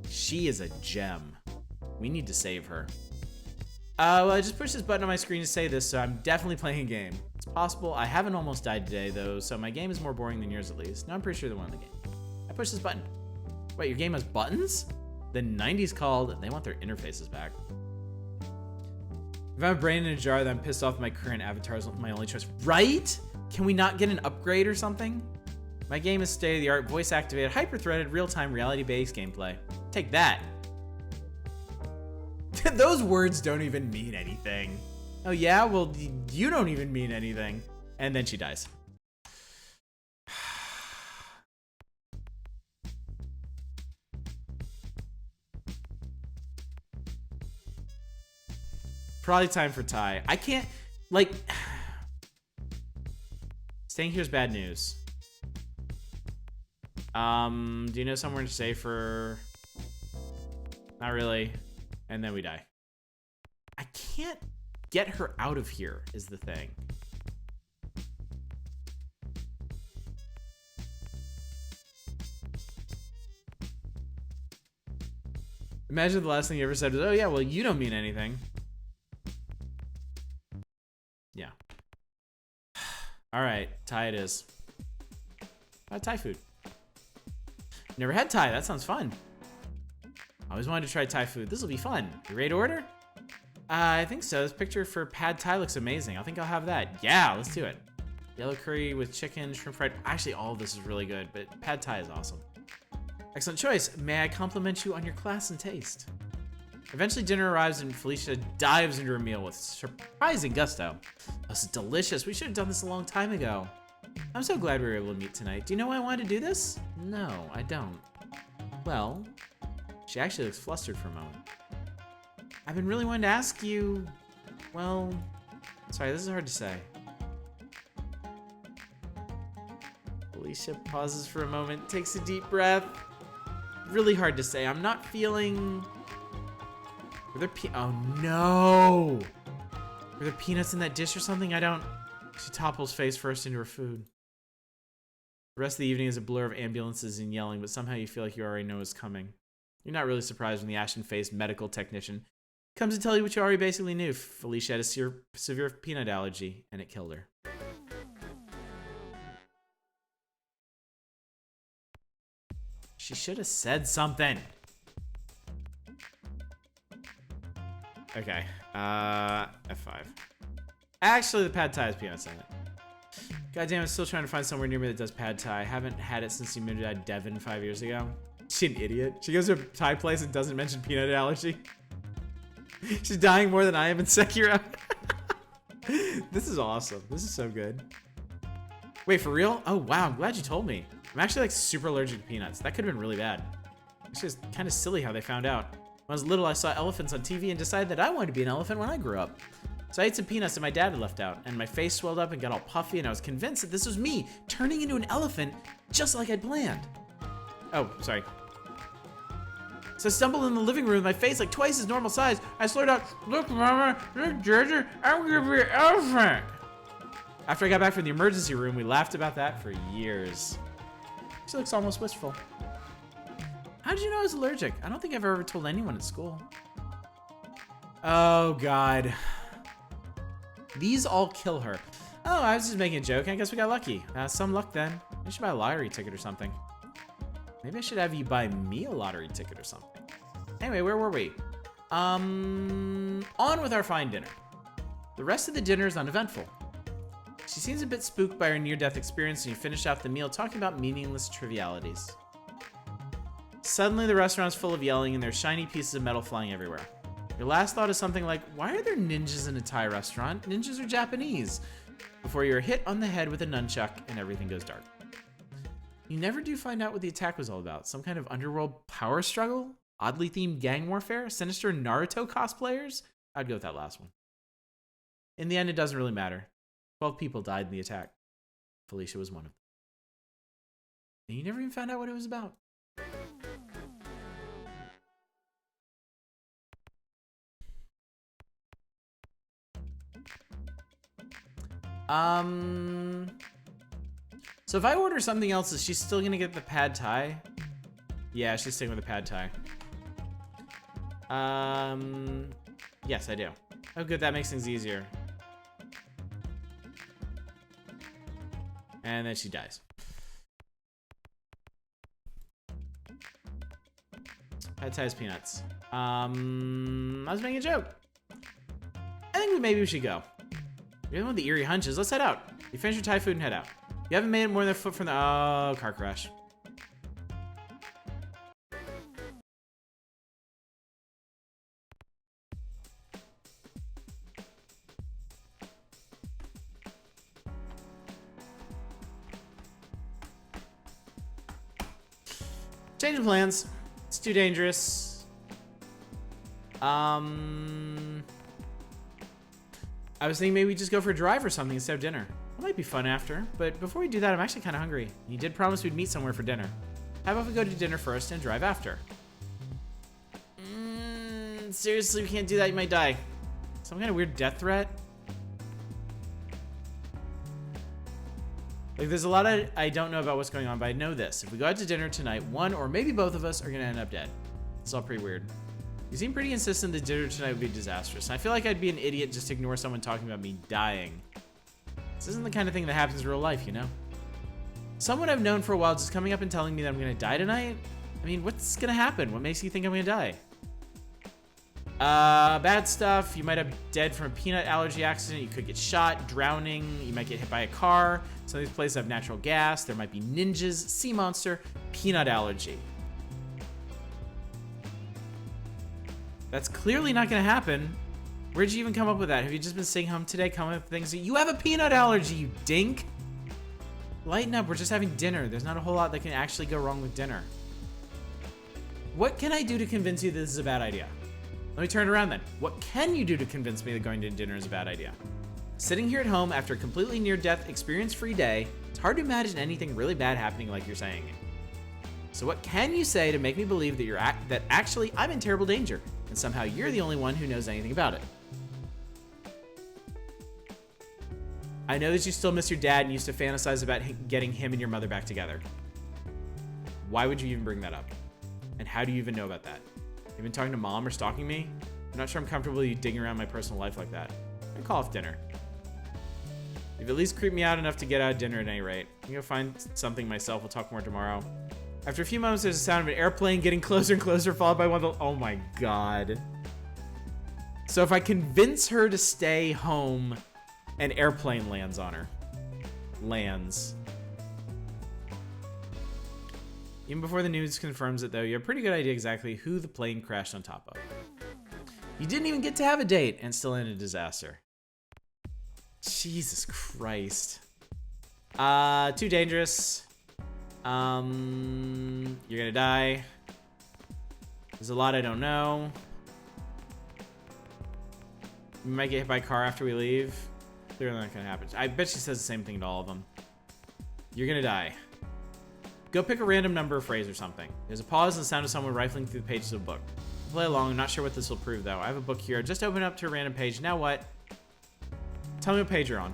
She is a gem. We need to save her. Well, I just pushed this button on my screen to say this, so I'm definitely playing a game. It's possible I haven't almost died today, though, so my game is more boring than yours at least. No, I'm pretty sure the one in the game. I pushed this button. Wait, your game has buttons? The 90s called, they want their interfaces back. If I have a brain in a jar, then I'm pissed off my current avatar is my only choice. Right? Can we not get an upgrade or something? My game is state-of-the-art, voice-activated, hyper-threaded, real-time, reality-based gameplay. Take that. Those words don't even mean anything. Oh yeah? Well, you don't even mean anything. And then she dies. Probably time for Ty. I can't, like, staying here is bad news. Do you know somewhere safer? Not really. And then we die. I can't get her out of here is the thing. Imagine the last thing you ever said was, oh yeah, well, you don't mean anything. Yeah. All right, Thai it is. Thai food. Never had Thai. That sounds fun. I always wanted to try Thai food. This will be fun. You ready to order? I think so. This picture for pad Thai looks amazing. I think I'll have that. Yeah, let's do it. Yellow curry with chicken, shrimp fried. Actually, all of this is really good, but pad Thai is awesome. Excellent choice. May I compliment you on your class and taste? Eventually, dinner arrives and Felicia dives into her meal with surprising gusto. This is delicious. We should have done this a long time ago. I'm so glad we were able to meet tonight. Do you know why I wanted to do this? No, I don't. Well, she actually looks flustered for a moment. I've been really wanting to ask you, well, sorry, this is hard to say. Felicia pauses for a moment, takes a deep breath. Really hard to say. I'm not feeling... Were there oh no! Were there peanuts in that dish or something? I don't... She topples face first into her food. The rest of the evening is a blur of ambulances and yelling, but somehow you feel like you already know it's coming. You're not really surprised when the ashen-faced medical technician comes to tell you what you already basically knew. Felicia had a severe peanut allergy, and it killed her. She should have said something. Okay, F5. Actually, the pad thai has peanuts in it. Goddamn, I'm still trying to find somewhere near me that does pad thai. I haven't had it since you moved to Devon 5 years ago. She's an idiot. She goes to a Thai place and doesn't mention peanut allergy. She's dying more than I am in Sekiro. This is awesome. This is so good. Wait, for real? Oh, wow. I'm glad you told me. I'm actually like super allergic to peanuts. That could have been really bad. It's just kind of silly how they found out. When I was little, I saw elephants on TV and decided that I wanted to be an elephant when I grew up. So I ate some peanuts that my dad had left out, and my face swelled up and got all puffy, and I was convinced that this was me turning into an elephant just like I'd planned. Oh, sorry. So I stumbled in the living room with my face like twice his normal size. I slurred out, "Look, Mama, look, Georgia, I'm gonna be an elephant." After I got back from the emergency room, we laughed about that for years. She looks almost wistful. How did you know I was allergic? I don't think I've ever told anyone at school. Oh, God. These all kill her. Oh, I was just making a joke. I guess we got lucky. Some luck then. I should buy a lottery ticket or something. Maybe I should have you buy me a lottery ticket or something. Anyway, where were we? On with our fine dinner. The rest of the dinner is uneventful. She seems a bit spooked by her near-death experience, and you finish off the meal talking about meaningless trivialities. Suddenly, the restaurant's full of yelling, and there's shiny pieces of metal flying everywhere. Your last thought is something like, why are there ninjas in a Thai restaurant? Ninjas are Japanese. Before you're hit on the head with a nunchuck, and everything goes dark. You never do find out what the attack was all about. Some kind of underworld power struggle? Oddly themed gang warfare? Sinister Naruto cosplayers? I'd go with that last one. In the end, it doesn't really matter. 12 people died in the attack. Felicia was one of them. And you never even found out what it was about. So if I order something else, is she still gonna get the pad thai? Yeah, she's sticking with the pad thai. Yes, I do. Oh, good, that makes things easier. And then she dies. Pad thai's peanuts. I was making a joke. I think maybe we should go. You're the one with the eerie hunches. Let's head out. You finish your Thai food and head out. You haven't made it more than a foot from the... Oh, car crash. Change of plans. It's too dangerous. I was thinking maybe we just go for a drive or something instead of dinner. That might be fun after, but before we do that, I'm actually kind of hungry. You did promise we'd meet somewhere for dinner. How about we go to dinner first and drive after? Seriously, we can't do that. You might die. Some kind of weird death threat? Like, there's a lot I don't know about what's going on, but I know this. If we go out to dinner tonight, one or maybe both of us are going to end up dead. It's all pretty weird. You seem pretty insistent that dinner tonight would be disastrous. And I feel like I'd be an idiot just to ignore someone talking about me dying. This isn't the kind of thing that happens in real life, you know? Someone I've known for a while just coming up and telling me that I'm going to die tonight? I mean, what's going to happen? What makes you think I'm going to die? Bad stuff. You might have dead from a peanut allergy accident. You could get shot, drowning. You might get hit by a car. Some of these places have natural gas. There might be ninjas, sea monster, peanut allergy. That's clearly not going to happen. Where'd you even come up with that? Have you just been staying home today, coming up with things that you have a peanut allergy, you dink? Lighten up. We're just having dinner. There's not a whole lot that can actually go wrong with dinner. What can I do to convince you that this is a bad idea? Let me turn it around then. What can you do to convince me that going to dinner is a bad idea? Sitting here at home after a completely near-death, experience-free day, it's hard to imagine anything really bad happening like you're saying. So what can you say to make me believe that that actually I'm in terrible danger, and somehow you're the only one who knows anything about it? I know that you still miss your dad and used to fantasize about getting him and your mother back together. Why would you even bring that up? And how do you even know about that? You've been talking to mom or stalking me? I'm not sure I'm comfortable with you digging around my personal life like that. I'm gonna call off dinner. You've at least creeped me out enough to get out of dinner at any rate. I'm gonna find something myself. We'll talk more tomorrow. After a few moments, there's a sound of an airplane getting closer and closer, followed by one of the... Oh my god. So if I convince her to stay home, an airplane lands on her. Lands. Even before the news confirms it, though, you have a pretty good idea exactly who the plane crashed on top of. You didn't even get to have a date and still in a disaster. Jesus Christ. Too dangerous. You're gonna die. There's a lot I don't know. We might get hit by a car after we leave. Clearly not gonna happen. I bet she says the same thing to all of them. You're gonna die. Go pick a random number or phrase or something. There's a pause and the sound of someone rifling through the pages of a book. Play along. I'm not sure what this will prove, though. I have a book here. Just open up to a random page. Now what? Tell me what page you're on.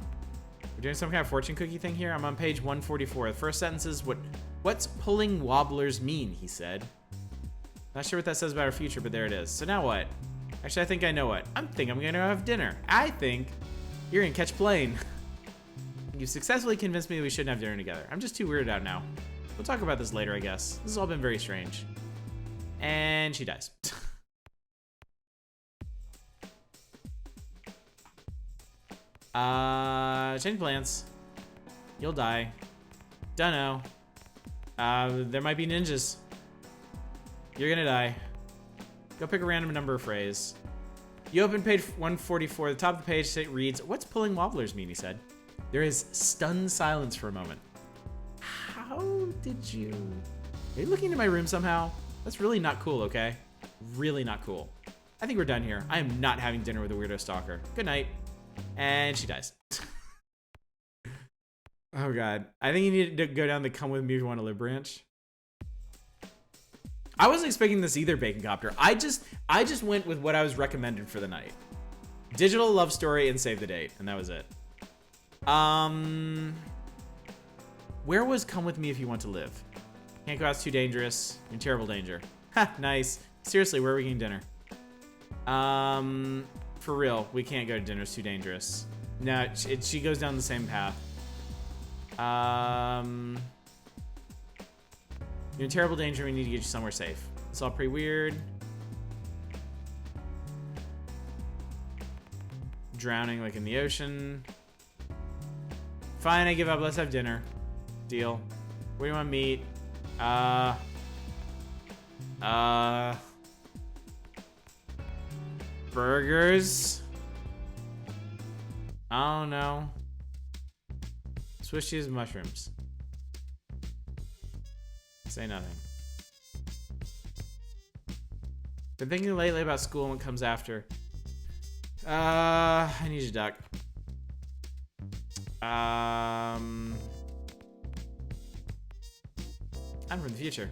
We're doing some kind of fortune cookie thing here. I'm on page 144. The first sentence is, what's pulling wobblers mean, he said. Not sure what that says about our future, but there it is. So now what? Actually, I think I know what. I think I'm going to have dinner. I think you're going to catch a plane. You successfully convinced me that we shouldn't have dinner together. I'm just too weirded out now. We'll talk about this later, I guess. This has all been very strange. And she dies. Change plans. You'll die. Dunno. There might be ninjas. You're gonna die. Go pick a random number or phrase. You open page 144. The top of the page reads, what's pulling wobblers mean, he said. There is stunned silence for a moment. How did you... Are you looking into my room somehow? That's really not cool, okay? Really not cool. I think we're done here. I am not having dinner with a weirdo stalker. Good night. And she dies. Oh god. I think you need to go down the come with me if you want to live branch. I wasn't expecting this either, Bacon Copter. I just went with what I was recommended for the night. Digital love story and save the date. And that was it. Where was come with me if you want to live? Can't go out, it's too dangerous. You're in terrible danger. Ha, nice. Seriously, where are we getting dinner? For real, we can't go to dinner, it's too dangerous. No, she goes down the same path. You're in terrible danger, we need to get you somewhere safe. It's all pretty weird. Drowning like in the ocean. Fine, I give up, let's have dinner. Deal. Where do you want to meet? Burgers? I don't know. Swiss cheese and mushrooms. Say nothing. Been thinking lately about school and what comes after. I need you, Doc. I'm from the future.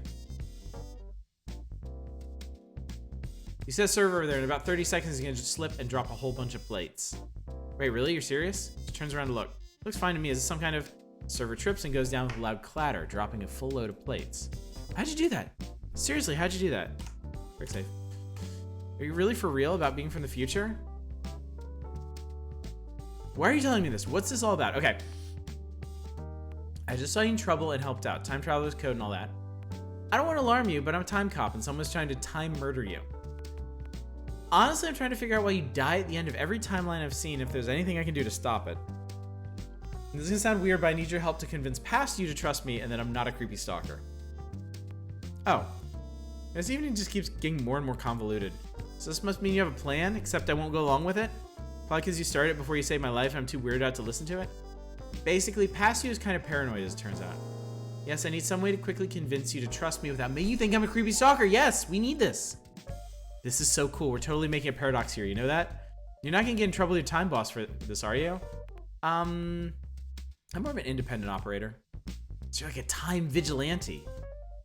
He says server over there. In about 30 seconds, he's gonna just slip and drop a whole bunch of plates. Wait, really? You're serious? She turns around to look. Looks fine to me. Is this some kind of server trips and goes down with a loud clatter, dropping a full load of plates? How'd you do that? Seriously, how'd you do that? Very safe. Are you really for real about being from the future? Why are you telling me this? What's this all about? Okay. I just saw you in trouble and helped out. Time traveler's code and all that. I don't want to alarm you, but I'm a time cop and someone's trying to time murder you. Honestly, I'm trying to figure out why you die at the end of every timeline I've seen, if there's anything I can do to stop it. This is gonna sound weird, but I need your help to convince past you to trust me and that I'm not a creepy stalker. Oh. This evening just keeps getting more and more convoluted. So this must mean you have a plan, except I won't go along with it? Probably because you started it before you saved my life and I'm too weirded out to listen to it? Basically, past you is kind of paranoid, as it turns out. Yes, I need some way to quickly convince you to trust me without making you think I'm a creepy stalker. Yes, we need this. This is so cool. We're totally making a paradox here. You know that? You're not gonna get in trouble with your time boss for this, are you? I'm more of an independent operator. So you're like a time vigilante.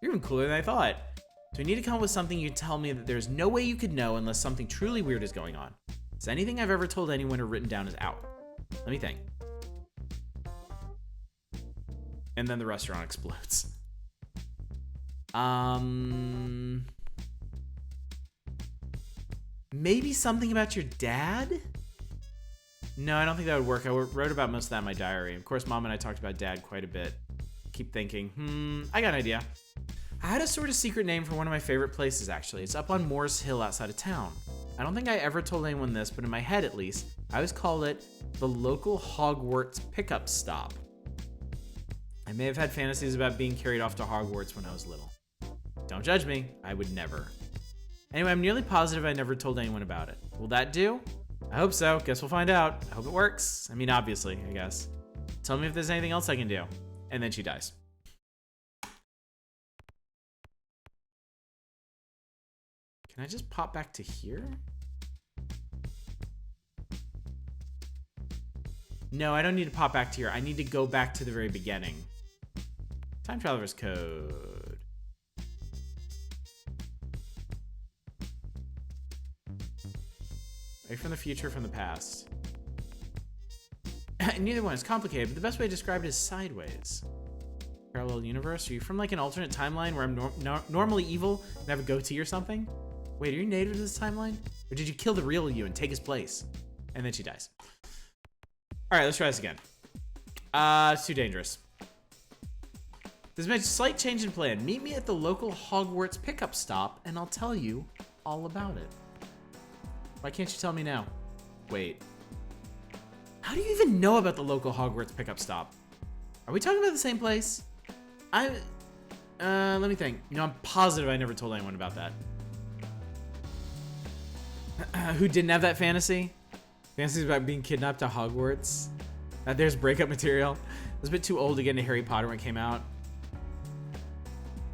You're even cooler than I thought. So we need to come up with something you tell me that there's no way you could know unless something truly weird is going on. So anything I've ever told anyone or written down is out. Let me think. And then the restaurant explodes. Maybe something about your dad? No, I don't think that would work. I wrote about most of that in my diary. Of course, Mom and I talked about Dad quite a bit. Keep thinking, I got an idea. I had a sort of secret name for one of my favorite places, actually. It's up on Moores Hill outside of town. I don't think I ever told anyone this, but in my head at least, I always called it the local Hogwarts pickup stop. I may have had fantasies about being carried off to Hogwarts when I was little. Don't judge me, I would never. Anyway, I'm nearly positive I never told anyone about it. Will that do? I hope so. Guess we'll find out. I hope it works. I mean, obviously, I guess. Tell me if there's anything else I can do. And then she dies. Can I just pop back to here? No, I don't need to pop back to here. I need to go back to the very beginning. Time Traveler's Code. Are you from the future or from the past? Neither one is complicated, but the best way to describe it is sideways. Parallel universe? Are you from like an alternate timeline where I'm normally evil and have a goatee or something? Wait, are you native to this timeline? Or did you kill the real you and take his place? And then she dies. All right, let's try this again. It's too dangerous. There's been a slight change in plan. Meet me at the local Hogwarts pickup stop and I'll tell you all about it. Why can't you tell me now? Wait. How do you even know about the local Hogwarts pickup stop? Are we talking about the same place? Let me think. You know, I'm positive I never told anyone about that. Who didn't have that fantasy? Fantasies about being kidnapped to Hogwarts? There's breakup material. I was a bit too old to get into Harry Potter when it came out.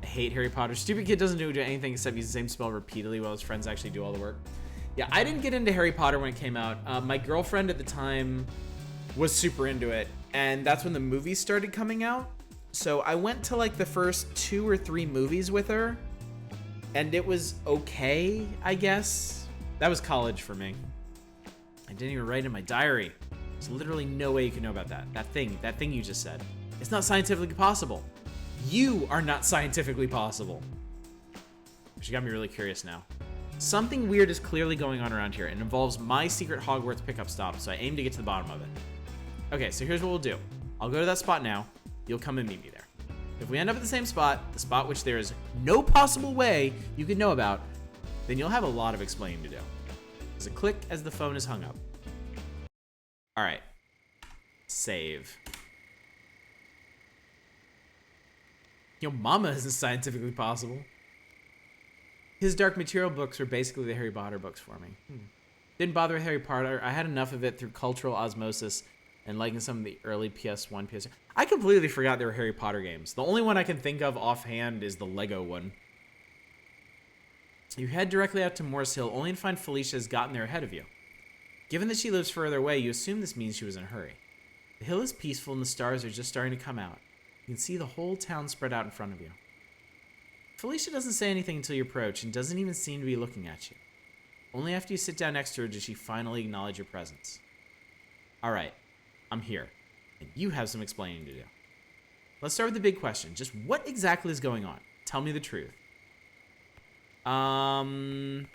I hate Harry Potter. Stupid kid doesn't do anything except use the same spell repeatedly while his friends actually do all the work. Yeah, I didn't get into Harry Potter when it came out. My girlfriend at the time was super into it, and that's when the movies started coming out. So I went to like the first 2 or 3 movies with her, and it was okay, I guess. That was college for me. I didn't even write in my diary. There's literally no way you can know about that. That thing you just said. It's not scientifically possible. You are not scientifically possible. She got me really curious now. Something weird is clearly going on around here and involves my secret Hogwarts pickup stop, so I aim to get to the bottom of it. Okay, so here's what we'll do. I'll go to that spot now. You'll come and meet me there. If we end up at the same spot, the spot which there is no possible way you could know about, then you'll have a lot of explaining to do. There's a click as the phone is hung up. All right. Save. Yo, mama isn't scientifically possible. His Dark Material books were basically the Harry Potter books for me. Didn't bother with Harry Potter. I had enough of it through cultural osmosis and liking some of the early PS1, PS2. I completely forgot there were Harry Potter games. The only one I can think of offhand is the Lego one. You head directly out to Morse Hill, only to find Felicia has gotten there ahead of you. Given that she lives further away, you assume this means she was in a hurry. The hill is peaceful and the stars are just starting to come out. You can see the whole town spread out in front of you. Felicia doesn't say anything until you approach and doesn't even seem to be looking at you. Only after you sit down next to her does she finally acknowledge your presence. Alright, I'm here, and you have some explaining to do. Let's start with the big question. Just what exactly is going on? Tell me the truth. Alright.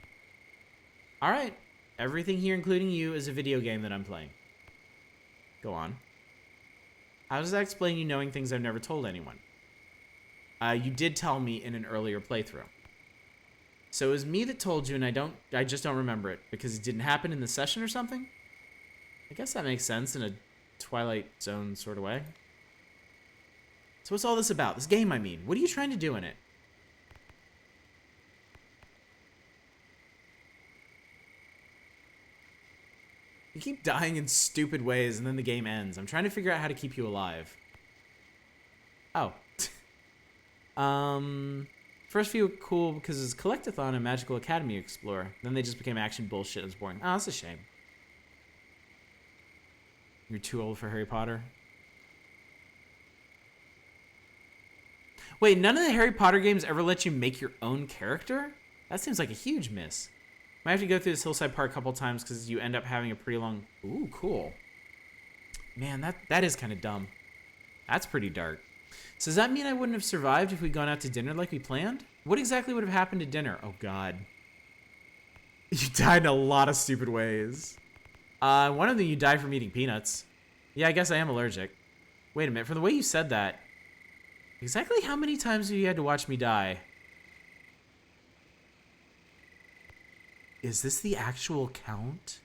Everything here, including you, is a video game that I'm playing. Go on. How does that explain you knowing things I've never told anyone? You did tell me in an earlier playthrough. So it was me that told you, and I just don't remember it because it didn't happen in the session or something? I guess that makes sense in a Twilight Zone sort of way. So what's all this about? This game, I mean. What are you trying to do in it? You keep dying in stupid ways, and then the game ends. I'm trying to figure out how to keep you alive. Oh. First few were cool because it's Collectathon and Magical Academy Explorer. Then they just became action bullshit and it's boring. Oh, that's a shame. You're too old for Harry Potter? Wait, none of the Harry Potter games ever let you make your own character? That seems like a huge miss. Might have to go through this hillside part a couple times because you end up having a pretty long... Ooh, cool. Man, that is kind of dumb. That's pretty dark. So does that mean I wouldn't have survived if we'd gone out to dinner like we planned? What exactly would have happened to dinner? Oh, God. You died in a lot of stupid ways. One of them you died from eating peanuts. Yeah, I guess I am allergic. Wait a minute, from the way you said that, exactly how many times have you had to watch me die? Is this the actual count?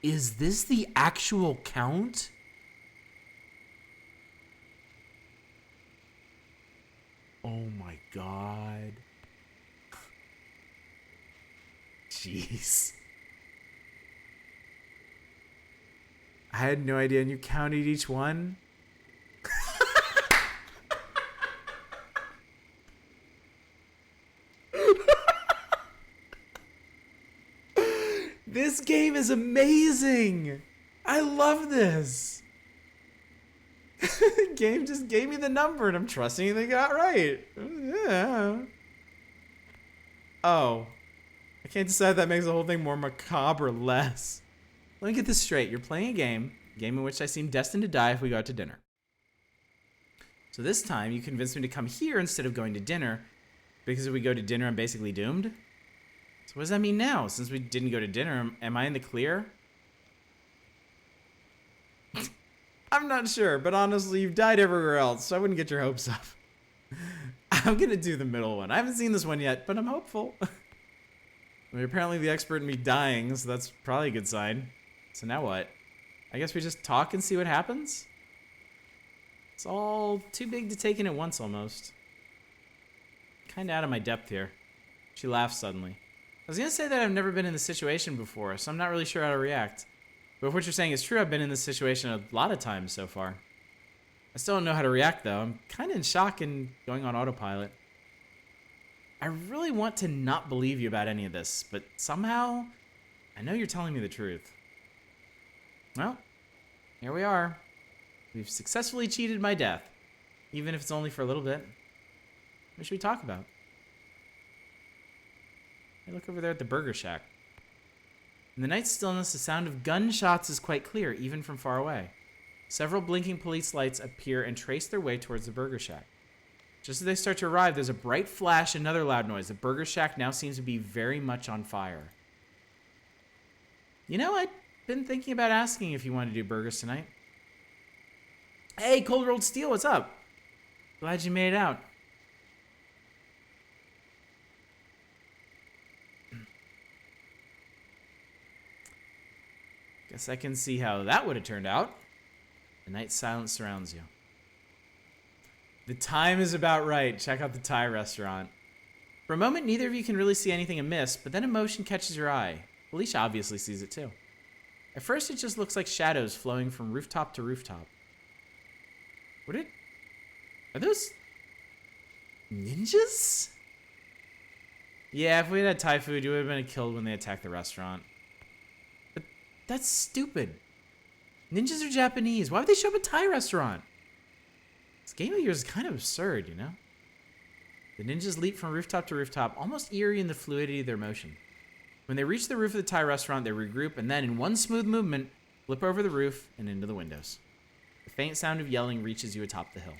Is this the actual count? Oh my God. Jeez. I had no idea, and you counted each one? This game is amazing! I love this! The game just gave me the number and I'm trusting they got right. Yeah. Oh. I can't decide if that makes the whole thing more macabre or less. Let me get this straight. You're playing a game in which I seem destined to die if we go out to dinner. So this time you convinced me to come here instead of going to dinner, because if we go to dinner I'm basically doomed? So what does that mean now? Since we didn't go to dinner, am I in the clear? I'm not sure, but honestly, you've died everywhere else, so I wouldn't get your hopes up. I'm gonna do the middle one. I haven't seen this one yet, but I'm hopeful. I mean, apparently the expert in me dying, so that's probably a good sign. So now what? I guess we just talk and see what happens? It's all too big to take in at once, almost. Kinda out of my depth here. She laughs suddenly. I was gonna say that I've never been in this situation before, so I'm not really sure how to react. But if what you're saying is true, I've been in this situation a lot of times so far. I still don't know how to react, though. I'm kind of in shock and going on autopilot. I really want to not believe you about any of this, but somehow, I know you're telling me the truth. Well, here we are. We've successfully cheated my death, even if it's only for a little bit. What should we talk about? Hey, look over there at the Burger Shack. In the night stillness, the sound of gunshots is quite clear, even from far away. Several blinking police lights appear and trace their way towards the Burger Shack. Just as they start to arrive, there's a bright flash and another loud noise. The Burger Shack now seems to be very much on fire. You know, I'd been thinking about asking if you wanted to do burgers tonight. Hey, Cold Rolled Steel, what's up? Glad you made it out. Guess I can see how that would have turned out. The night silence surrounds you. The time is about right. Check out the Thai restaurant. For a moment, neither of you can really see anything amiss, but then a motion catches your eye. Alicia obviously sees it too. At first, it just looks like shadows flowing from rooftop to rooftop. Are those ninjas? Yeah, if we had Thai food, you would have been killed when they attacked the restaurant. But that's stupid. Ninjas are Japanese. Why would they show up at a Thai restaurant? This game of yours is kind of absurd, you know? The ninjas leap from rooftop to rooftop, almost eerie in the fluidity of their motion. When they reach the roof of the Thai restaurant, they regroup and then, in one smooth movement, flip over the roof and into the windows. The faint sound of yelling reaches you atop the hill.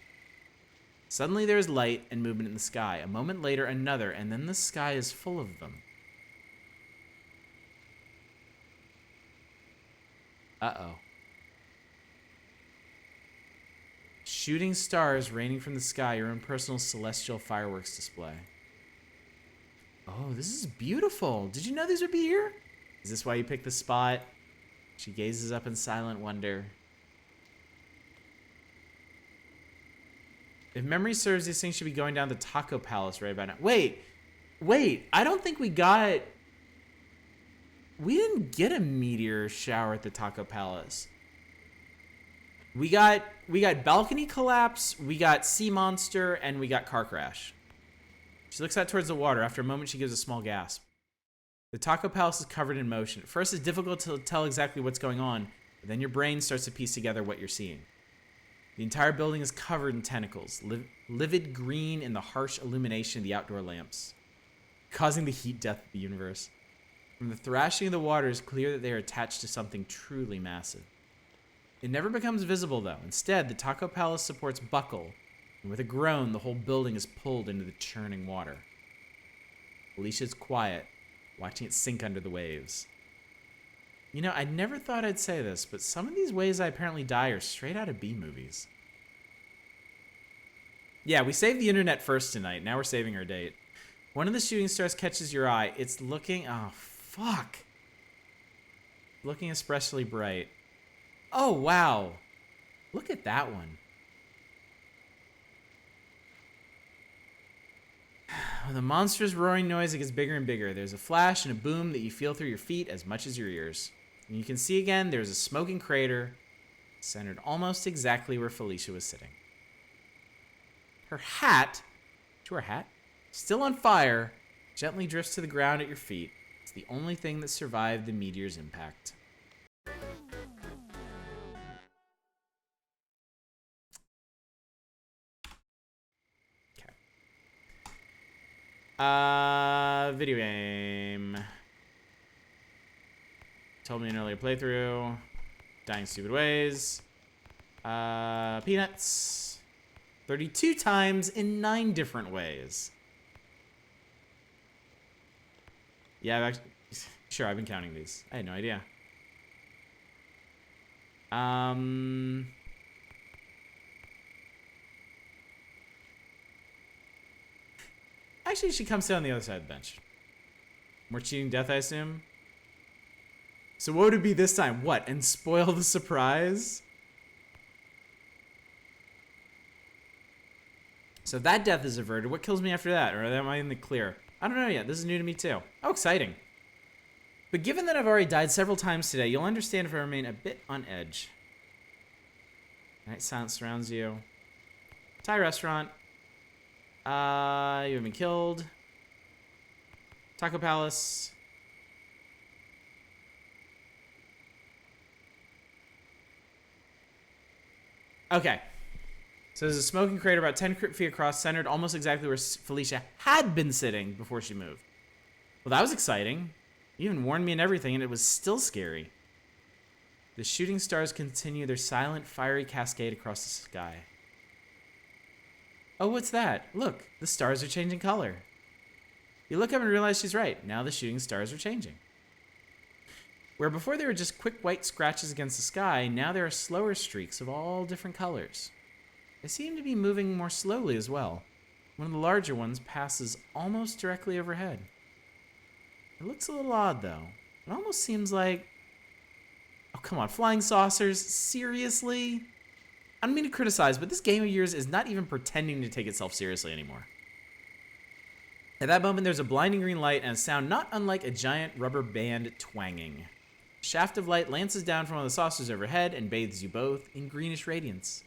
Suddenly there is light and movement in the sky. A moment later, another, and then the sky is full of them. Uh-oh. Shooting stars raining from the sky, your own personal celestial fireworks display. Oh, this is beautiful. Did you know these would be here? Is this why you picked the spot? She gazes up in silent wonder. If memory serves, these things should be going down the Taco Palace right about now. Wait. I don't think we didn't get a meteor shower at the Taco Palace. We got balcony collapse, we got sea monster, and we got car crash. She looks out towards the water. After a moment, she gives a small gasp. The Taco Palace is covered in motion. At first, it's difficult to tell exactly what's going on, but then your brain starts to piece together what you're seeing. The entire building is covered in tentacles, livid green in the harsh illumination of the outdoor lamps, causing the heat death of the universe. From the thrashing of the water, it's clear that they are attached to something truly massive. It never becomes visible, though. Instead, the Taco Palace supports buckle, and with a groan, the whole building is pulled into the churning water. Alicia's quiet, watching it sink under the waves. You know, I never thought I'd say this, but some of these ways I apparently die are straight out of B-movies. Yeah, we saved the internet first tonight. Now we're saving our date. One of the shooting stars catches your eye. It's looking... Oh, fuck. Looking especially bright. Oh, wow. Look at that one. With a monstrous roaring noise, it gets bigger and bigger. There's a flash and a boom that you feel through your feet as much as your ears. And you can see again there's a smoking crater centered almost exactly where Felicia was sitting. Her hat, still on fire, gently drifts to the ground at your feet. It's the only thing that survived the meteor's impact. Video game. Told me an earlier playthrough. Dying stupid ways. Peanuts. 32 times in 9 different ways. Yeah, I've been counting these. I had no idea. Actually, she comes down on the other side of the bench. More cheating death, I assume. So what would it be this time? What? And spoil the surprise? So if that death is averted, what kills me after that? Or am I in the clear? I don't know yet. This is new to me too. Oh, exciting. But given that I've already died several times today, you'll understand if I remain a bit on edge. Night silence surrounds you. Thai restaurant. You have been killed. Taco Palace. Okay. So there's a smoking crater about 10 feet across, centered almost exactly where Felicia had been sitting before she moved. Well, that was exciting. You even warned me and everything, and it was still scary. The shooting stars continue their silent, fiery cascade across the sky. Oh, what's that? Look, the stars are changing color. You look up and realize she's right. Now the shooting stars are changing. Where before they were just quick white scratches against the sky, now there are slower streaks of all different colors. They seem to be moving more slowly as well. One of the larger ones passes almost directly overhead. It looks a little odd, though. It almost seems like... Oh, come on, flying saucers? Seriously? I don't mean to criticize, but this game of yours is not even pretending to take itself seriously anymore. At that moment, there's a blinding green light and a sound not unlike a giant rubber band twanging. A shaft of light lances down from one of the saucers overhead and bathes you both in greenish radiance.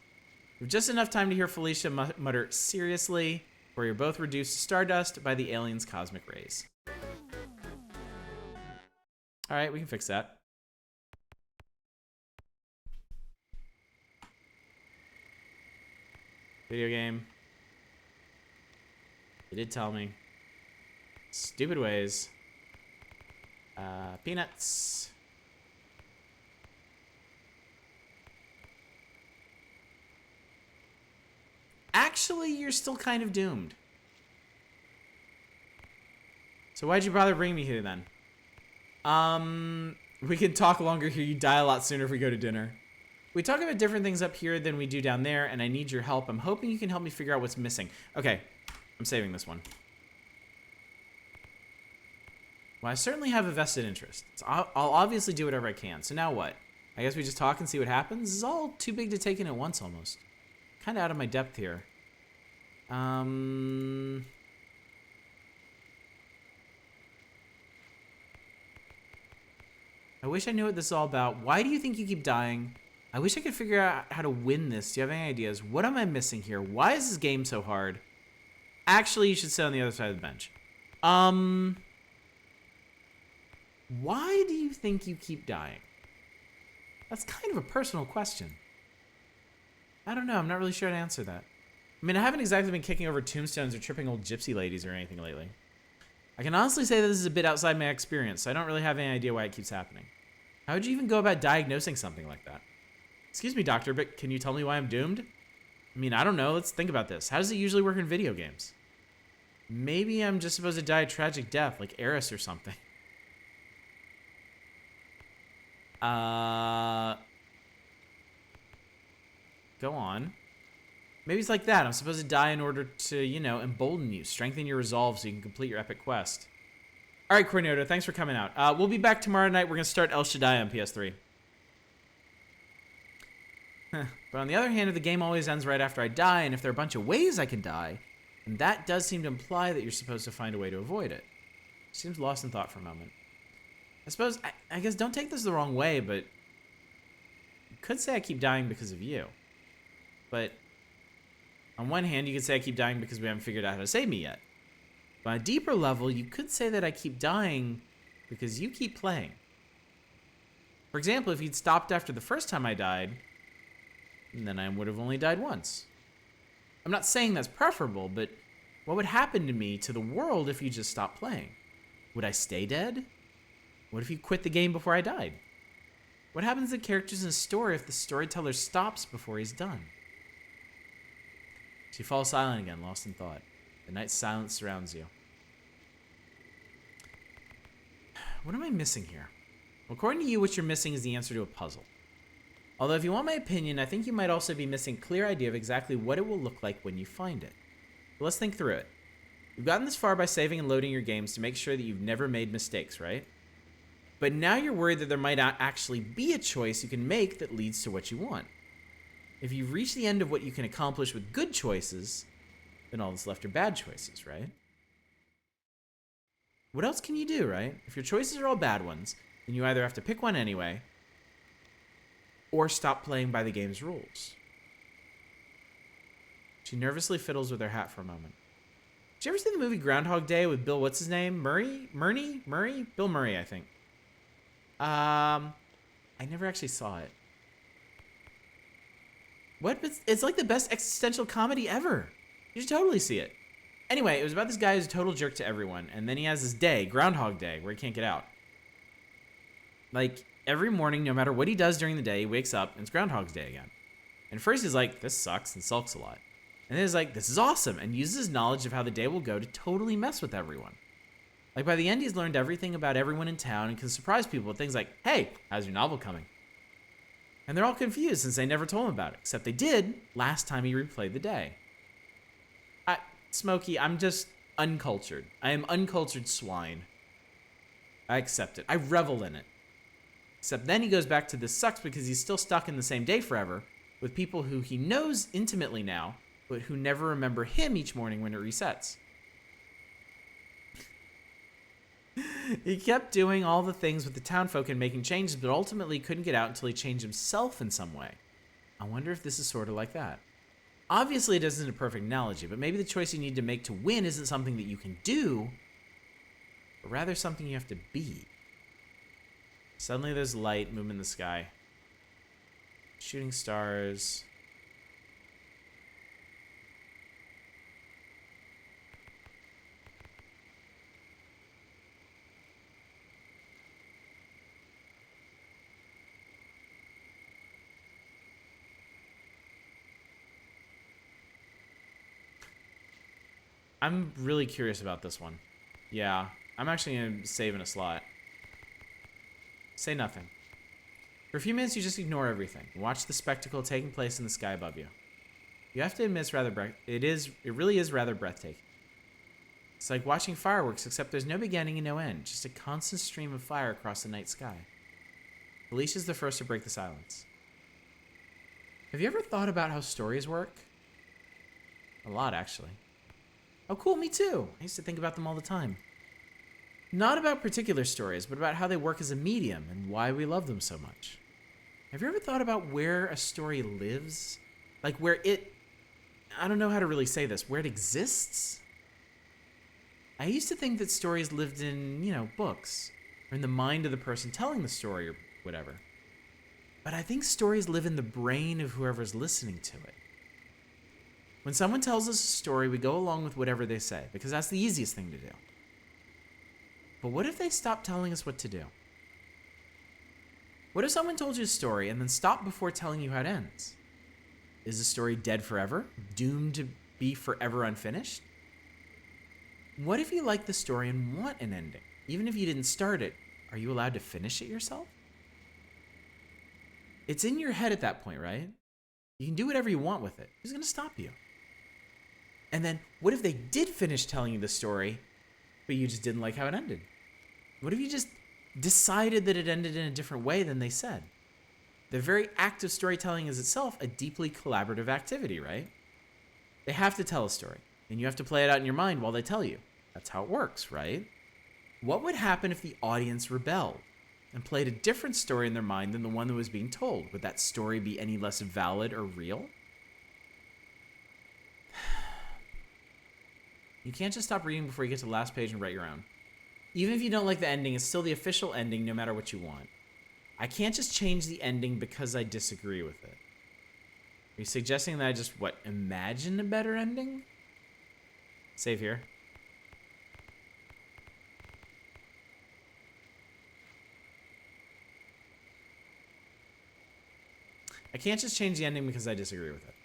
We have just enough time to hear Felicia mutter, seriously, where you're both reduced to stardust by the alien's cosmic rays. All right, we can fix that. Video game. They did tell me. Stupid ways. Peanuts. Actually, you're still kind of doomed. So why'd you bother bringing me here then? We can talk longer here. You die a lot sooner if we go to dinner. We talk about different things up here than we do down there, and I need your help. I'm hoping you can help me figure out what's missing. Okay, I'm saving this one. Well, I certainly have a vested interest. So I'll obviously do whatever I can. So now what? I guess we just talk and see what happens? This is all too big to take in at once, almost. Kind of out of my depth here. I wish I knew what this is all about. Why do you think you keep dying? I wish I could figure out how to win this. Do you have any ideas? What am I missing here? Why is this game so hard? Actually, you should sit on the other side of the bench. Why do you think you keep dying? That's kind of a personal question. I don't know. I'm not really sure how to answer that. I mean, I haven't exactly been kicking over tombstones or tripping old gypsy ladies or anything lately. I can honestly say that this is a bit outside my experience, so I don't really have any idea why it keeps happening. How would you even go about diagnosing something like that? Excuse me, doctor, but can you tell me why I'm doomed? I mean, I don't know. Let's think about this. How does it usually work in video games? Maybe I'm just supposed to die a tragic death, like Eris or something. Go on. Maybe it's like that. I'm supposed to die in order to, you know, embolden you, strengthen your resolve so you can complete your epic quest. All right, Cornado, thanks for coming out. We'll be back tomorrow night. We're going to start El Shaddai on PS3. But on the other hand, if the game always ends right after I die, and if there are a bunch of ways I can die, then that does seem to imply that you're supposed to find a way to avoid it. Seems lost in thought for a moment. I suppose, I guess don't take this the wrong way, but you could say I keep dying because of you. But on one hand, you could say I keep dying because we haven't figured out how to save me yet. But on a deeper level, you could say that I keep dying because you keep playing. For example, if you'd stopped after the first time I died, then I would have only died once. I'm not saying that's preferable, but what would happen to me, to the world, if you just stopped playing? Would I stay dead? What if you quit the game before I died? What happens to the characters in a story if the storyteller stops before he's done? She falls silent again, lost in thought. The night's silence surrounds you. What am I missing here? Well, according to you, what you're missing is the answer to a puzzle. Although if you want my opinion, I think you might also be missing a clear idea of exactly what it will look like when you find it. But let's think through it. You've gotten this far by saving and loading your games to make sure that you've never made mistakes, right? But now you're worried that there might not actually be a choice you can make that leads to what you want. If you've reached the end of what you can accomplish with good choices, then all that's left are bad choices, right? What else can you do, right? If your choices are all bad ones, then you either have to pick one anyway, or stop playing by the game's rules. She nervously fiddles with her hat for a moment. Did you ever see the movie Groundhog Day with Bill, what's his name? Murray? Bill Murray, I think. I never actually saw it. What? It's like the best existential comedy ever. You should totally see it. Anyway, it was about this guy who's a total jerk to everyone, and then he has this day, Groundhog Day, where he can't get out. Like, every morning, no matter what he does during the day, he wakes up, and it's Groundhog's Day again. And first he's like, this sucks, and sulks a lot. And then he's like, this is awesome, and uses his knowledge of how the day will go to totally mess with everyone. Like, by the end, he's learned everything about everyone in town and can surprise people with things like, hey, how's your novel coming? And they're all confused since they never told him about it, except they did last time he replayed the day. Smokey, I'm just uncultured. I am uncultured swine. I accept it. I revel in it. Except then he goes back to this sucks because he's still stuck in the same day forever with people who he knows intimately now, but who never remember him each morning when it resets. He kept doing all the things with the townfolk and making changes, but ultimately couldn't get out until he changed himself in some way. I wonder if this is sort of like that. Obviously, it isn't a perfect analogy, but maybe the choice you need to make to win isn't something that you can do, but rather something you have to be. Suddenly there's light moving in the sky. Shooting stars. I'm really curious about this one. Yeah, I'm actually going to save in a slot. Say nothing. For a few minutes, you just ignore everything. Watch the spectacle taking place in the sky above you. You have to admit, it really is rather breathtaking. It's like watching fireworks, except there's no beginning and no end, just a constant stream of fire across the night sky. Alicia's the first to break the silence. Have you ever thought about how stories work? A lot, actually. Oh, cool, me too. I used to think about them all the time. Not about particular stories, but about how they work as a medium and why we love them so much. Have you ever thought about where a story lives? Like where I don't know how to really say this, where it exists? I used to think that stories lived in, books, or in the mind of the person telling the story or whatever. But I think stories live in the brain of whoever's listening to it. When someone tells us a story, we go along with whatever they say, because that's the easiest thing to do. But what if they stop telling us what to do? What if someone told you a story and then stopped before telling you how it ends? Is the story dead forever? Doomed to be forever unfinished? What if you like the story and want an ending? Even if you didn't start it, are you allowed to finish it yourself? It's in your head at that point, right? You can do whatever you want with it. Who's going to stop you? And then, what if they did finish telling you the story, but you just didn't like how it ended? What if you just decided that it ended in a different way than they said? The very act of storytelling is itself a deeply collaborative activity, right? They have to tell a story, and you have to play it out in your mind while they tell you. That's how it works, right? What would happen if the audience rebelled and played a different story in their mind than the one that was being told? Would that story be any less valid or real? You can't just stop reading before you get to the last page and write your own. Even if you don't like the ending, it's still the official ending no matter what you want. I can't just change the ending because I disagree with it. Are you suggesting that I just, imagine a better ending? Save here. I can't just change the ending because I disagree with it.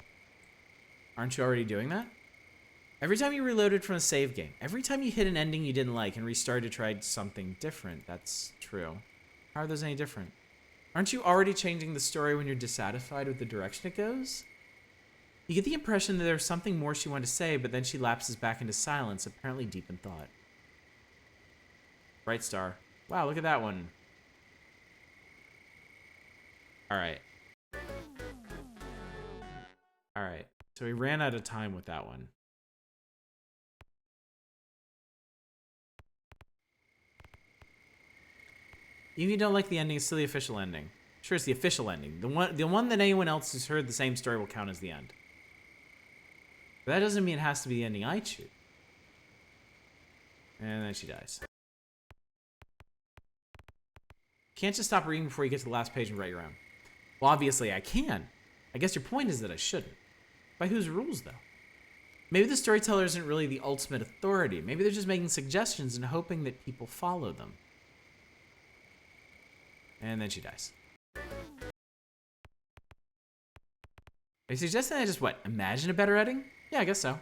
Aren't you already doing that? Every time you reloaded from a save game, every time you hit an ending you didn't like and restarted to try something different, that's true. How are those any different? Aren't you already changing the story when you're dissatisfied with the direction it goes? You get the impression that there's something more she wanted to say, but then she lapses back into silence, apparently deep in thought. Bright star. Wow, look at that one. Alright. Alright. So we ran out of time with that one. Even if you don't like the ending, it's still the official ending. Sure, it's the official ending. The one that anyone else who's heard the same story will count as the end. But that doesn't mean it has to be the ending I choose. And then she dies. Can't just stop reading before you get to the last page and write your own. Well, obviously I can. I guess your point is that I shouldn't. By whose rules, though? Maybe the storyteller isn't really the ultimate authority. Maybe they're just making suggestions and hoping that people follow them. And then she dies. Are you suggesting I just, imagine a better ending? Yeah, I guess so.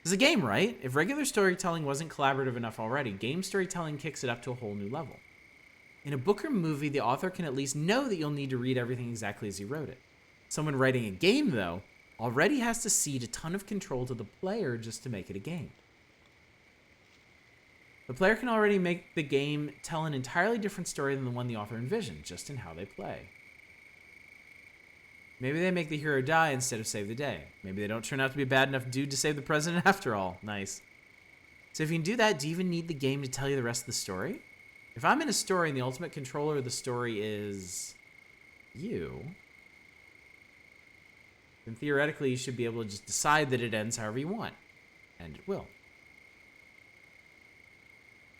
It's a game, right? If regular storytelling wasn't collaborative enough already, game storytelling kicks it up to a whole new level. In a book or movie, the author can at least know that you'll need to read everything exactly as he wrote it. Someone writing a game, though, already has to cede a ton of control to the player just to make it a game. The player can already make the game tell an entirely different story than the one the author envisioned, just in how they play. Maybe they make the hero die instead of save the day. Maybe they don't turn out to be a bad enough dude to save the president after all. Nice. So if you can do that, do you even need the game to tell you the rest of the story? If I'm in a story and the ultimate controller of the story is you, then theoretically you should be able to just decide that it ends however you want. And it will.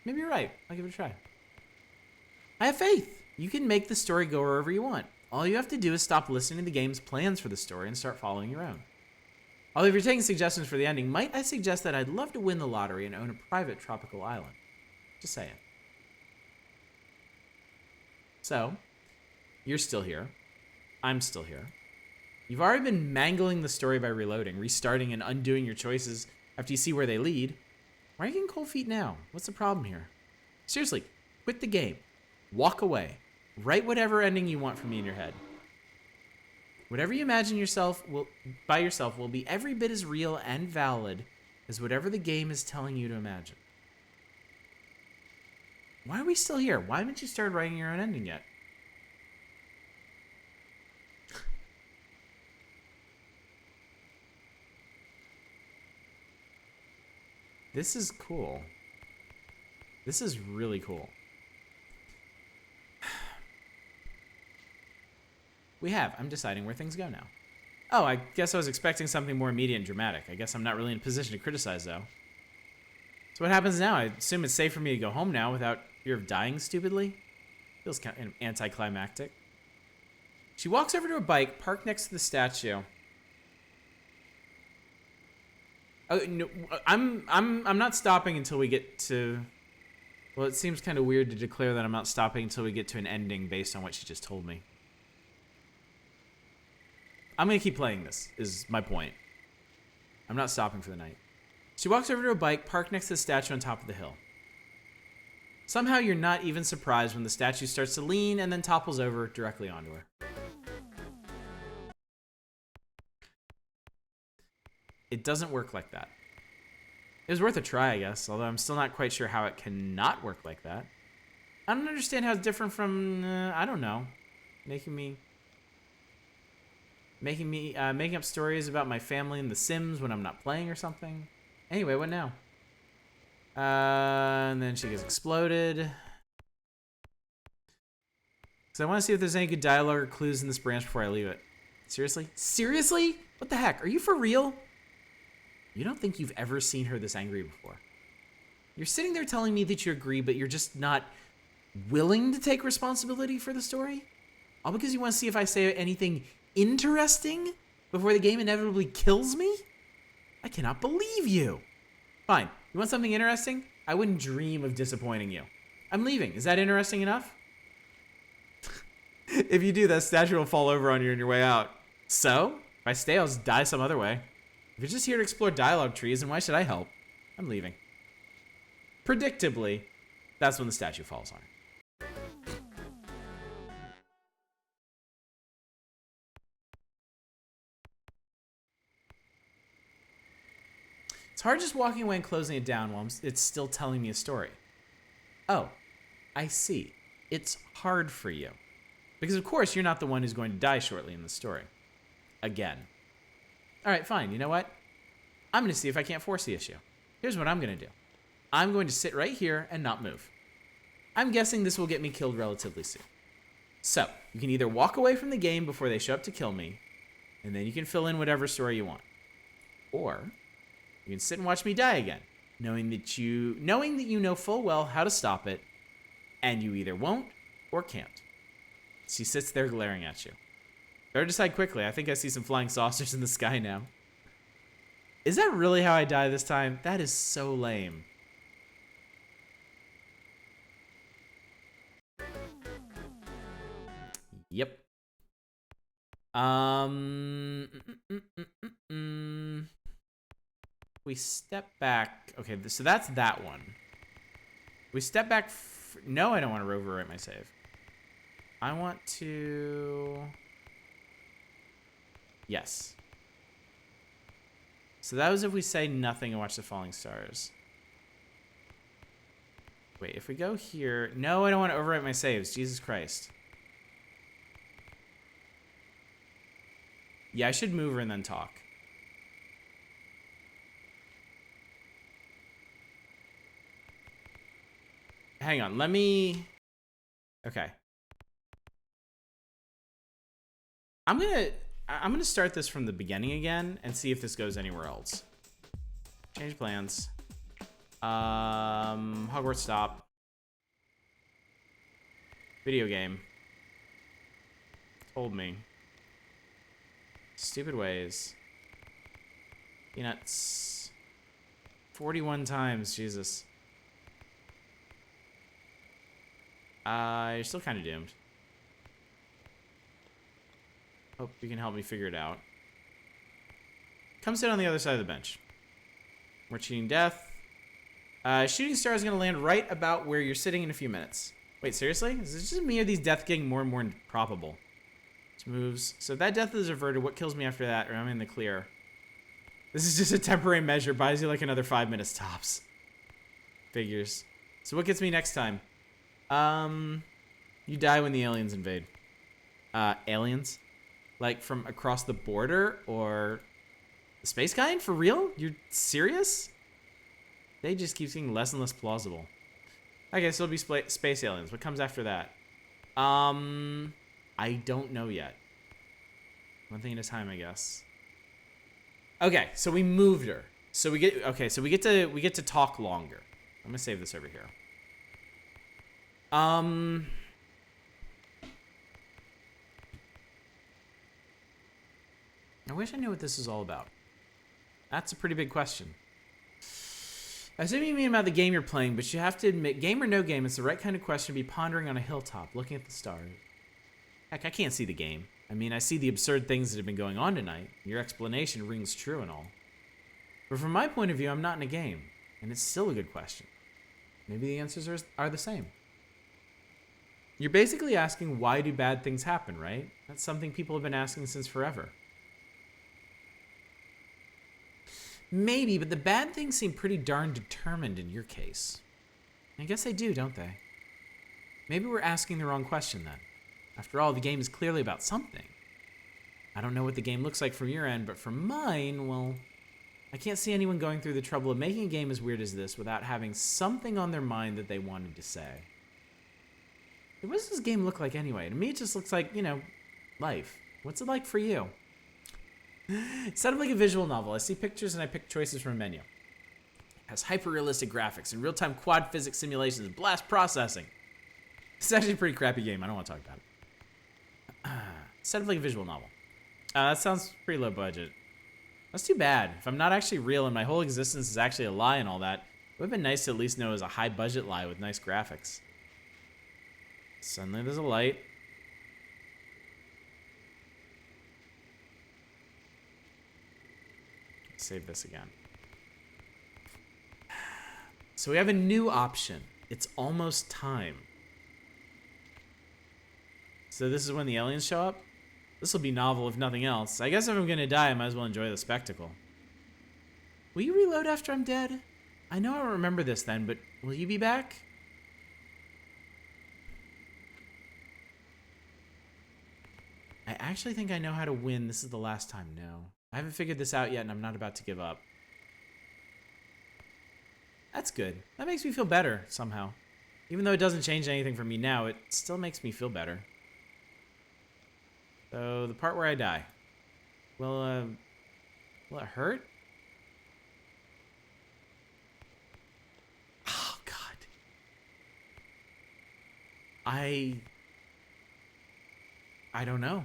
Maybe you're right. I'll give it a try. I have faith. You can make the story go wherever you want. All you have to do is stop listening to the game's plans for the story and start following your own. Although if you're taking suggestions for the ending, might I suggest that I'd love to win the lottery and own a private tropical island? Just saying. So, you're still here. I'm still here. You've already been mangling the story by reloading, restarting, and undoing your choices after you see where they lead. Why are you getting cold feet now? What's the problem here? Seriously, quit the game. Walk away. Write whatever ending you want for me in your head. Whatever you imagine by yourself will be every bit as real and valid as whatever the game is telling you to imagine. Why are we still here? Why haven't you started writing your own ending yet? This is cool. This is really cool. I'm deciding where things go now. Oh, I guess I was expecting something more immediate and dramatic. I guess I'm not really in a position to criticize, though. So what happens now? I assume it's safe for me to go home now without fear of dying stupidly? Feels kind of anticlimactic. She walks over to a bike parked next to the statue. Oh, no, I'm not stopping until we get to... Well, it seems kind of weird to declare that I'm not stopping until we get to an ending based on what she just told me. I'm going to keep playing this, is my point. I'm not stopping for the night. She walks over to a bike parked next to the statue on top of the hill. Somehow you're not even surprised when the statue starts to lean and then topples over directly onto her. It doesn't work like that. It was worth a try, I guess, although I'm still not quite sure how it cannot work like that. I don't understand how it's different from, I don't know, making up stories about my family in The Sims when I'm not playing or something. Anyway, what now? And then she gets exploded. So I want to see if there's any good dialogue or clues in this branch before I leave it. Seriously? Seriously? What the heck? Are you for real? You don't think you've ever seen her this angry before. You're sitting there telling me that you agree, but you're just not willing to take responsibility for the story? All because you want to see if I say anything interesting before the game inevitably kills me? I cannot believe you. Fine. You want something interesting? I wouldn't dream of disappointing you. I'm leaving. Is that interesting enough? If you do, that statue will fall over on you on your way out. So, if I stay, I'll just die some other way. If you're just here to explore dialogue trees, then why should I help? I'm leaving. Predictably, that's when the statue falls on her. It's hard just walking away and closing it down while it's still telling me a story. Oh, I see. It's hard for you. Because of course you're not the one who's going to die shortly in the story. Again. Alright, fine. You know what? I'm going to see if I can't force the issue. Here's what I'm going to do. I'm going to sit right here and not move. I'm guessing this will get me killed relatively soon. So, you can either walk away from the game before they show up to kill me, and then you can fill in whatever story you want. Or, you can sit and watch me die again, knowing that you know full well how to stop it, and you either won't or can't. She sits there glaring at you. Better decide quickly. I think I see some flying saucers in the sky now. Is that really how I die this time? That is so lame. Yep. We step back. Okay, so that's that one. We step back. No, I don't want to overwrite my save. I want to... Yes. So that was if we say nothing and watch the falling stars. Wait, if we go here... No, I don't want to overwrite my saves. Jesus Christ. Yeah, I should move her and then talk. Hang on, let me... Okay. I'm gonna... I'm going to start this from the beginning again and see if this goes anywhere else. Change plans. Hogwarts stop. Video game. Told me. Stupid ways. Peanuts. 41 times, Jesus. You're still kind of doomed. Hope you can help me figure it out. Come sit on the other side of the bench. More cheating death. Shooting star is going to land right about where you're sitting in a few minutes. Wait, seriously? Is this just me or these deaths getting more and more improbable? Moves. So if that death is averted, what kills me after that? Or I'm in the clear. This is just a temporary measure. Buys you like another 5 minutes tops. Figures. So what gets me next time? You die when the aliens invade. Aliens? Like from across the border? Or the space kind? For real? You're serious? They just keep seeming less and less plausible. Okay, so it'll be space aliens. What comes after that? I don't know yet. One thing at a time, I guess. Okay, so we moved her. So we get to talk longer. I'm gonna save this over here. I wish I knew what this is all about. That's a pretty big question. I assume you mean about the game you're playing, but you have to admit, game or no game, it's the right kind of question to be pondering on a hilltop, looking at the stars. Heck, I can't see the game. I mean, I see the absurd things that have been going on tonight. Your explanation rings true and all. But from my point of view, I'm not in a game, and it's still a good question. Maybe the answers are the same. You're basically asking, why do bad things happen, right? That's something people have been asking since forever. Maybe, but the bad things seem pretty darn determined in your case. I guess they do, don't they? Maybe we're asking the wrong question then. After all, the game is clearly about something. I don't know what the game looks like from your end, but from mine, well, I can't see anyone going through the trouble of making a game as weird as this without having something on their mind that they wanted to say. What does this game look like anyway? To me, it just looks like, you know, life. What's it like for you? It's sort of like a visual novel. I see pictures and I pick choices from a menu. It has hyper-realistic graphics and real-time quad physics simulations and blast processing. It's actually a pretty crappy game. I don't want to talk about it. It's sort of like a visual novel. That sounds pretty low budget. That's too bad. If I'm not actually real and my whole existence is actually a lie and all that, it would have been nice to at least know it was a high-budget lie with nice graphics. Suddenly there's a light. Save this again. So we have a new option. It's almost time. So this is when the aliens show up? This will be novel if nothing else. I guess if I'm gonna die, I might as well enjoy the spectacle. Will you reload after I'm dead? I know I don't remember this then, but will you be back? I actually think I know how to win. This is the last time. No. I haven't figured this out yet, and I'm not about to give up. That's good. That makes me feel better, somehow. Even though it doesn't change anything for me now, it still makes me feel better. So, the part where I die. Will it hurt? Oh, God. I don't know.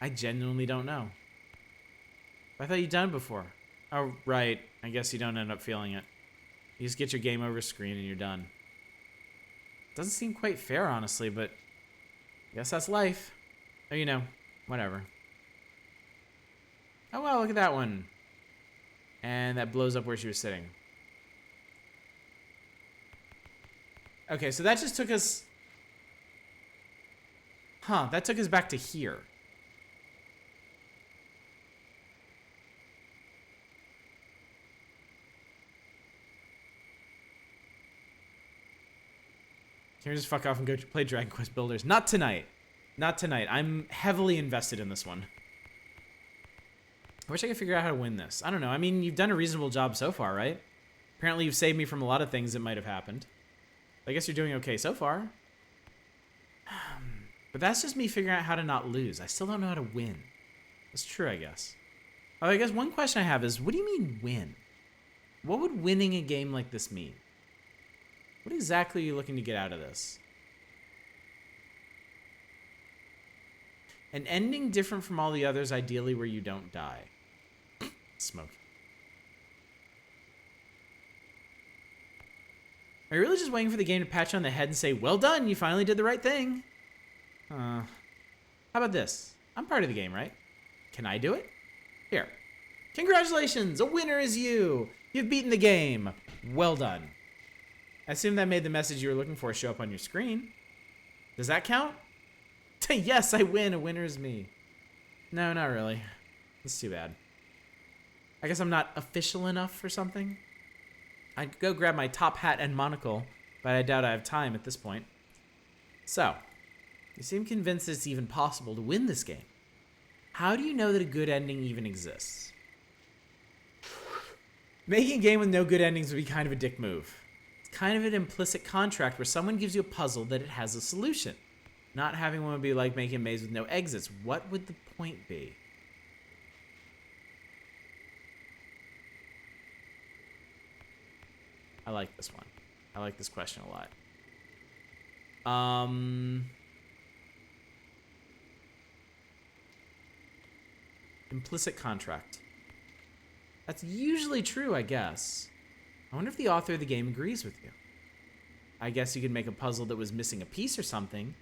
I genuinely don't know. I thought you'd done it before. Oh, right. I guess you don't end up feeling it. You just get your game over screen and you're done. Doesn't seem quite fair, honestly, but I guess that's life. Or, you know, whatever. Oh, wow, look at that one. And that blows up where she was sitting. Okay, so that just took us... Huh, that took us back to here. Can we just fuck off and go play Dragon Quest Builders? Not tonight. Not tonight. I'm heavily invested in this one. I wish I could figure out how to win this. I don't know. I mean, you've done a reasonable job so far, right? Apparently you've saved me from a lot of things that might have happened. I guess you're doing okay so far. But But that's just me figuring out how to not lose. I still don't know how to win. That's true, I guess. Oh, I guess one question I have is, what do you mean win? What would winning a game like this mean? What exactly are you looking to get out of this? An ending different from all the others, ideally where you don't die. Smoke. Are you really just waiting for the game to pat you on the head and say, well done, you finally did the right thing? How about this? I'm part of the game, right? Can I do it? Here. Congratulations, a winner is you. You've beaten the game. Well done. I assume that made the message you were looking for show up on your screen. Does that count? Yes, I win. A winner is me. No, not really. That's too bad. I guess I'm not official enough for something. I'd go grab my top hat and monocle, but I doubt I have time at this point. So, you seem convinced it's even possible to win this game. How do you know that a good ending even exists? Making a game with no good endings would be kind of a dick move. It's kind of an implicit contract where someone gives you a puzzle that it has a solution. Not having one would be like making a maze with no exits. What would the point be? I like this one. I like this question a lot. Implicit contract. That's usually true, I guess. I wonder if the author of the game agrees with you. I guess you could make a puzzle that was missing a piece or something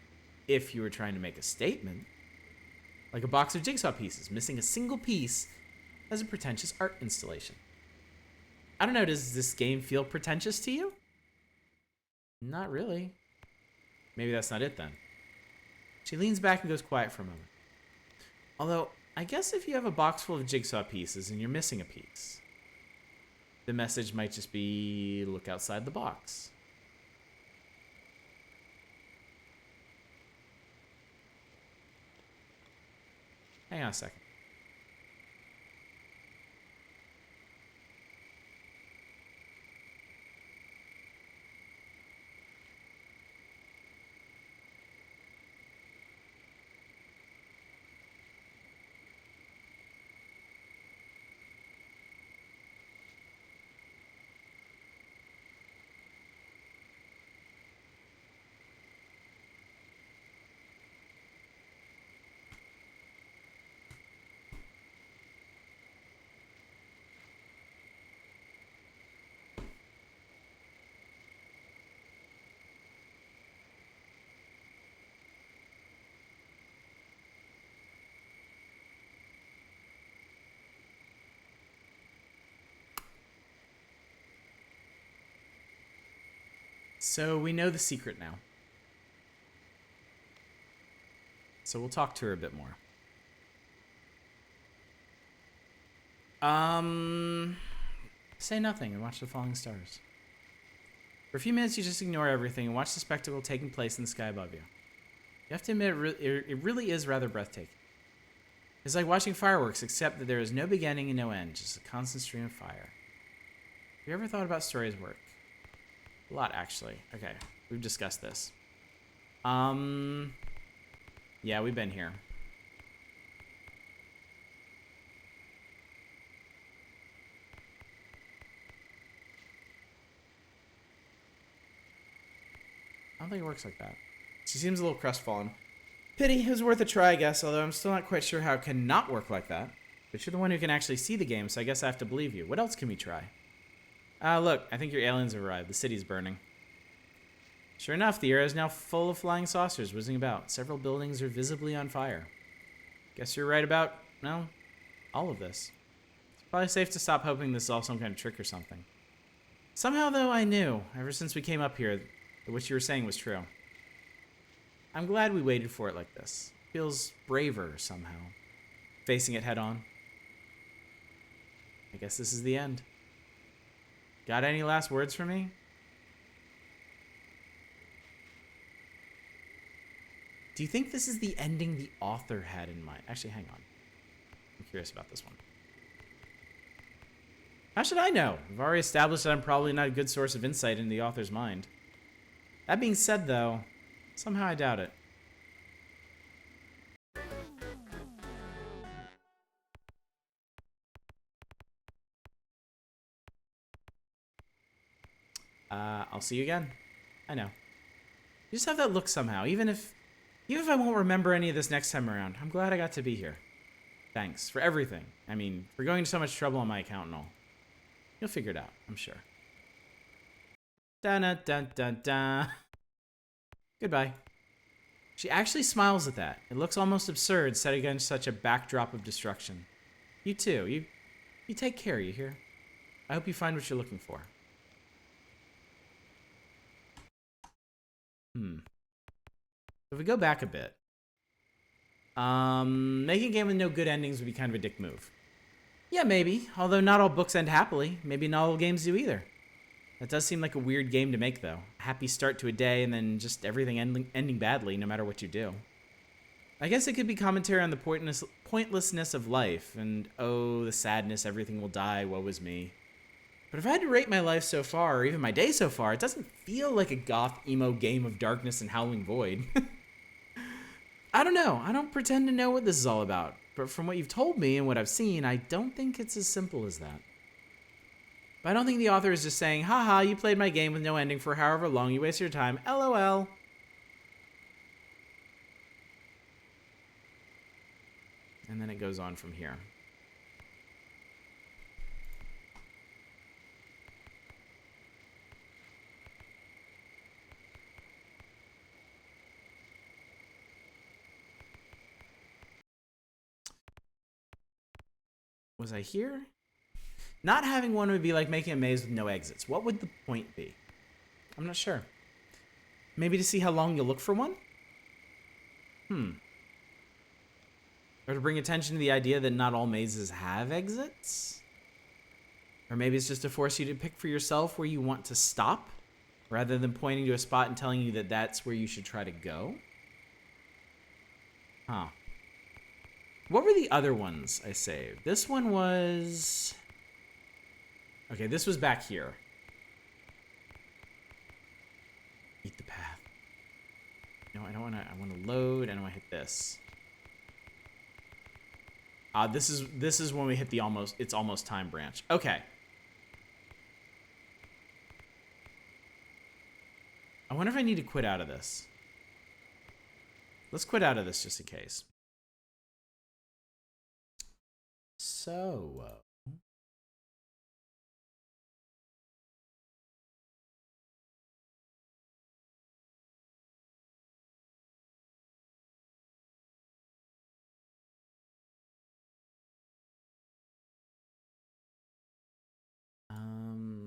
if you were trying to make a statement. Like a box of jigsaw pieces, missing a single piece as a pretentious art installation. I don't know, does this game feel pretentious to you? Not really. Maybe that's not it then. She leans back and goes quiet for a moment. Although, I guess if you have a box full of jigsaw pieces and you're missing a piece, the message might just be, look outside the box. Hang on a second. So we know the secret now. So we'll talk to her a bit more. Say nothing and watch the falling stars. For a few minutes, you just ignore everything and watch the spectacle taking place in the sky above you. You have to admit, it really is rather breathtaking. It's like watching fireworks, except that there is no beginning and no end, just a constant stream of fire. Have you ever thought about stories work? A lot, actually. Okay, we've discussed this. Yeah, we've been here. I don't think it works like that. She seems a little crestfallen. Pity, it was worth a try, I guess, although I'm still not quite sure how it can not work like that. But you're the one who can actually see the game, so I guess I have to believe you. What else can we try? Look, I think your aliens have arrived. The city's burning. Sure enough, the air is now full of flying saucers whizzing about. Several buildings are visibly on fire. Guess you're right about, well, all of this. It's probably safe to stop hoping this is all some kind of trick or something. Somehow, though, I knew, ever since we came up here, that what you were saying was true. I'm glad we waited for it like this. Feels braver, somehow. Facing it head on. I guess this is the end. Got any last words for me? Do you think this is the ending the author had in mind? Actually, hang on. I'm curious about this one. How should I know? We've already established that I'm probably not a good source of insight into the author's mind. That being said, though, somehow I doubt it. I'll see you again. I know. You just have that look somehow, even if I won't remember any of this next time around. I'm glad I got to be here. Thanks for everything. I mean, for going to so much trouble on my account and all. You'll figure it out, I'm sure. Dun-dun-dun-dun-dun. Goodbye. She actually smiles at that. It looks almost absurd set against such a backdrop of destruction. You too. You take care, you hear? I hope you find what you're looking for. If we go back a bit, making a game with no good endings would be kind of a dick move. Yeah, maybe. Although not all books end happily. Maybe not all games do either. That does seem like a weird game to make, though. A happy start to a day and then just everything ending badly no matter what you do. I guess it could be commentary on the pointlessness of life and, oh, the sadness, everything will die, woe is me. But if I had to rate my life so far, or even my day so far, it doesn't feel like a goth emo game of darkness and howling void. I don't know. I don't pretend to know what this is all about. But from what you've told me and what I've seen, I don't think it's as simple as that. But I don't think the author is just saying, haha, you played my game with no ending for however long you wasted your time, LOL. And then it goes on from here. Was I here? Not having one would be like making a maze with no exits. What would the point be? I'm not sure. Maybe to see how long you'll look for one? Or to bring attention to the idea that not all mazes have exits? Or maybe it's just to force you to pick for yourself where you want to stop, rather than pointing to a spot and telling you that that's where you should try to go? Huh. What were the other ones I saved? This one was... Okay, this was back here. Eat the path. No, I don't want to... I want to load, and I want to hit this. This is when we hit the it's almost time branch. Okay. I wonder if I need to quit out of this. Let's quit out of this just in case. So,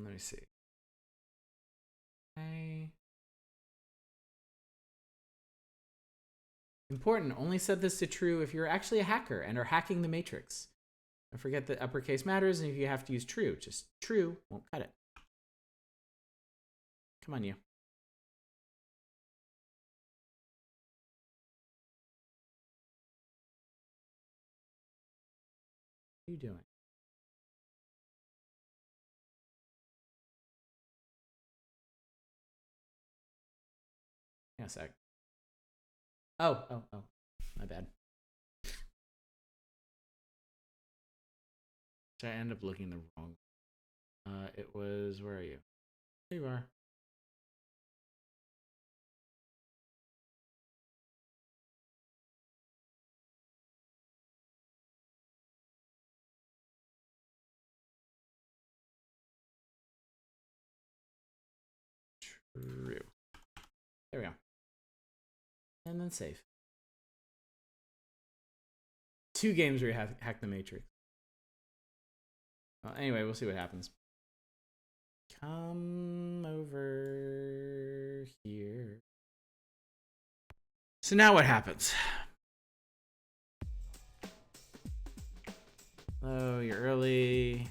let me see. Okay. Important, only set this to true if you're actually a hacker and are hacking the matrix. Don't forget that uppercase matters, and if you have to use true, just true won't cut it. Come on, you. What are you doing? Hang on a sec. Oh, my bad. Did I end up looking the wrong? It was, where are you? There you are. True. There we go. And then save. 2 games where you have hack the matrix. Well, anyway, we'll see what happens. Come over here. So now what happens? Oh, you're early.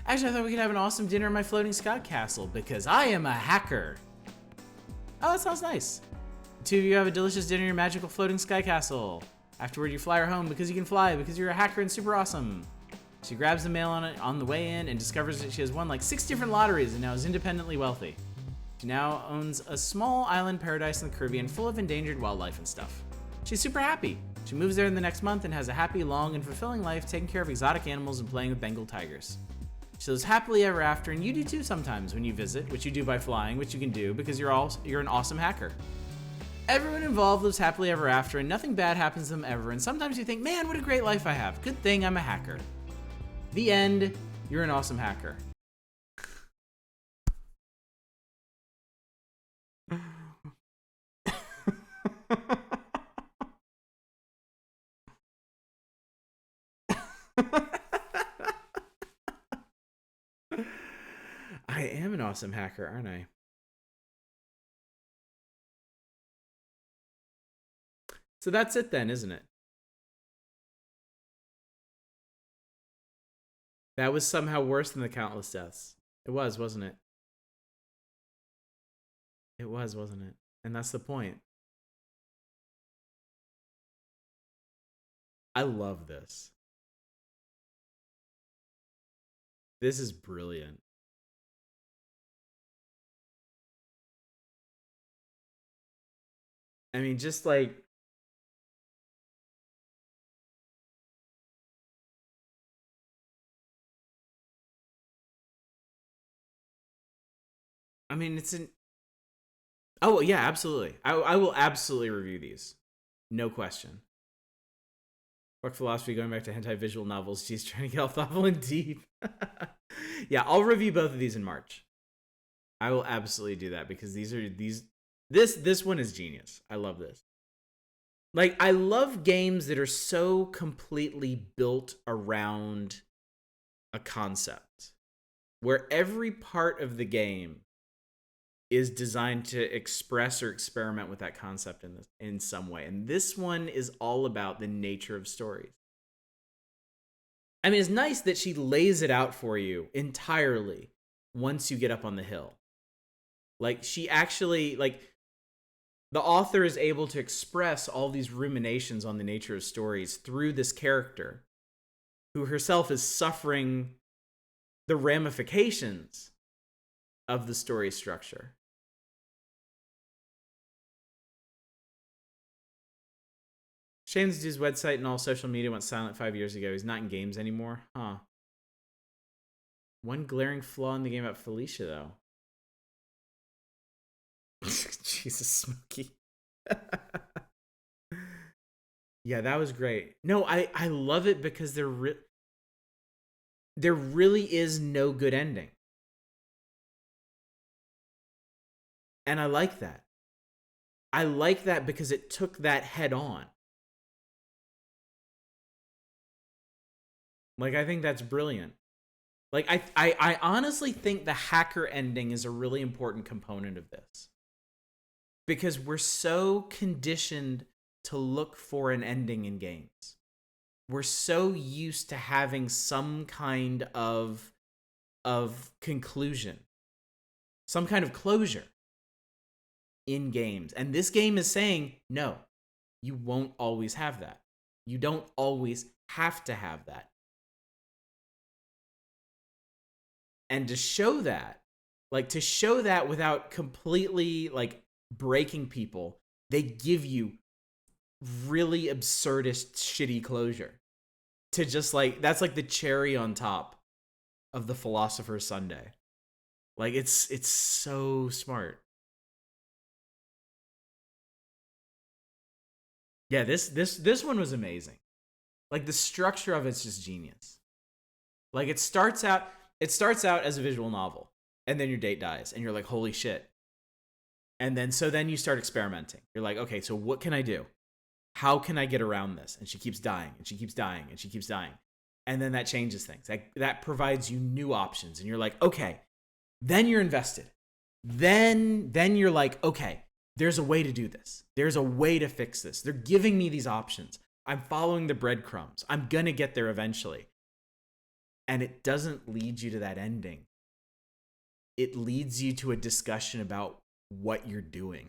Actually, I thought we could have an awesome dinner in my floating sky castle because I am a hacker. Oh, that sounds nice. The 2 of you have a delicious dinner in your magical floating sky castle. Afterward, you fly her home because you can fly, because you're a hacker and super awesome. She grabs the mail on the way in and discovers that she has won like 6 different lotteries and now is independently wealthy. She now owns a small island paradise in the Caribbean full of endangered wildlife and stuff. She's super happy. She moves there in the next month and has a happy, long, and fulfilling life, taking care of exotic animals and playing with Bengal tigers. She lives happily ever after, and you do too sometimes when you visit, which you do by flying, which you can do because you're an awesome hacker. Everyone involved lives happily ever after, and nothing bad happens to them ever, and sometimes you think, man, what a great life I have. Good thing I'm a hacker. The end. You're an awesome hacker. I am an awesome hacker, aren't I? So that's it then, isn't it? That was somehow worse than the countless deaths. It was, wasn't it? It was, wasn't it? And that's the point. I love this. This is brilliant. I mean, just like, I mean, it's an. Oh, yeah, absolutely. I will absolutely review these. No question. Fuck philosophy, going back to hentai visual novels. She's trying to get all thoughtful and deep. Yeah, I'll review both of these in March. I will absolutely do that because this one is genius. I love this. Like, I love games that are so completely built around a concept where every part of the game is designed to express or experiment with that concept in some way. And this one is all about the nature of stories. I mean, it's nice that she lays it out for you entirely once you get up on the hill. Like, she actually, like, the author is able to express all these ruminations on the nature of stories through this character who herself is suffering the ramifications of the story structure. Shane's dude's website and all social media went silent 5 years ago. He's not in games anymore. Huh. One glaring flaw in the game about Felicia, though. Jesus, Smokey. Yeah, that was great. No, I love it because there really is no good ending. And I like that. I like that because it took that head on. Like, I think that's brilliant. Like, I honestly think the hacker ending is a really important component of this. Because we're so conditioned to look for an ending in games. We're so used to having some kind of conclusion, some kind of closure in games. And this game is saying, no, you won't always have that. You don't always have to have that. And to show that without completely, like, breaking people, they give you really absurdist, shitty closure. To just, like, that's like the cherry on top of the Philosopher's Sunday. Like, it's so smart. Yeah, this one was amazing. Like, the structure of it's just genius. Like, it starts out as a visual novel, and then your date dies, and you're like, holy shit. And then you start experimenting. You're like, okay, so what can I do? How can I get around this? And she keeps dying, and she keeps dying, and she keeps dying. And then that changes things. That provides you new options, and you're like, okay. Then you're invested. Then you're like, okay, there's a way to do this. There's a way to fix this. They're giving me these options. I'm following the breadcrumbs. I'm gonna get there eventually. And it doesn't lead you to that ending. It leads you to a discussion about what you're doing.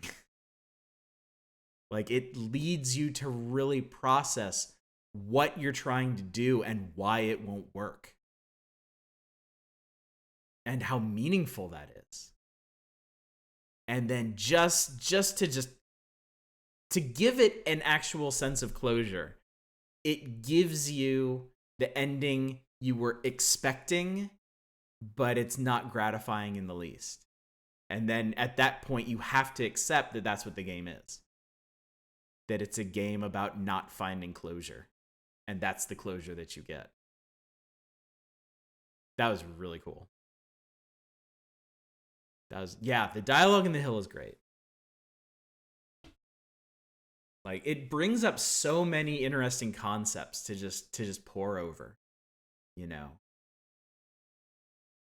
Like, it leads you to really process what you're trying to do and why it won't work. And how meaningful that is. And then just to give it an actual sense of closure, it gives you the ending you were expecting, but it's not gratifying in the least. And then at that point, you have to accept that that's what the game is. That it's a game about not finding closure. And that's the closure that you get. That was really cool. The dialogue in The Hill is great. Like, it brings up so many interesting concepts to just pore over, you know,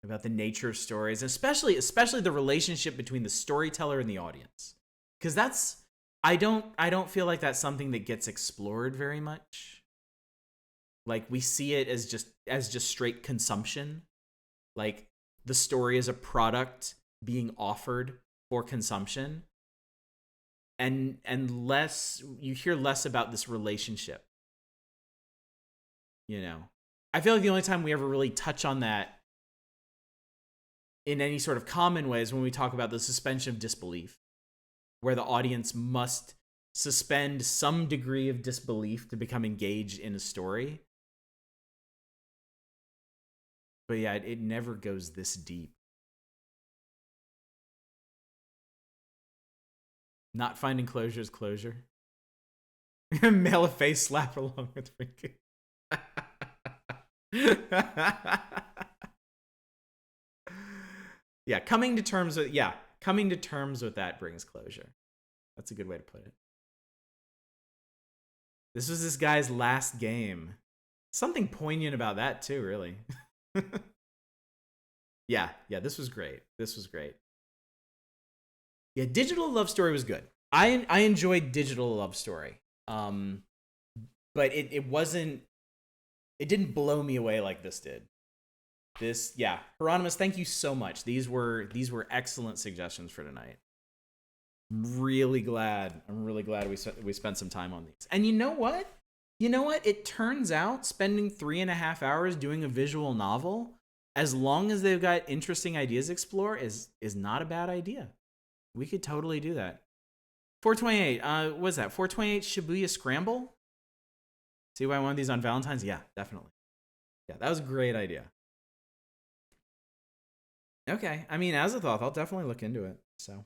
about the nature of stories, especially the relationship between the storyteller and the audience, because that's I don't feel like that's something that gets explored very much. Like, we see it as just straight consumption, like the story is a product being offered for consumption. And less, you hear less about this relationship. You know, I feel like the only time we ever really touch on that in any sort of common way is when we talk about the suspension of disbelief, where the audience must suspend some degree of disbelief to become engaged in a story. But yeah, it never goes this deep. Not finding closure is closure. Mail a face slap along with Ricky. Coming to terms with that brings closure. That's a good way to put it. This was this guy's last game. Something poignant about that too, really. Yeah, this was great. Yeah, Digital Love Story was good. I enjoyed Digital Love Story. But it didn't blow me away like this did. Hieronymus, thank you so much. These were excellent suggestions for tonight. I'm really glad we spent some time on these. And you know what? It turns out spending 3.5 hours doing a visual novel, as long as they've got interesting ideas to explore, is not a bad idea. We could totally do that. 428. What was that? 428 Shibuya Scramble? See why I wanted these on Valentine's? Yeah, definitely. Yeah, that was a great idea. Okay. I mean, as a thought, I'll definitely look into it. So,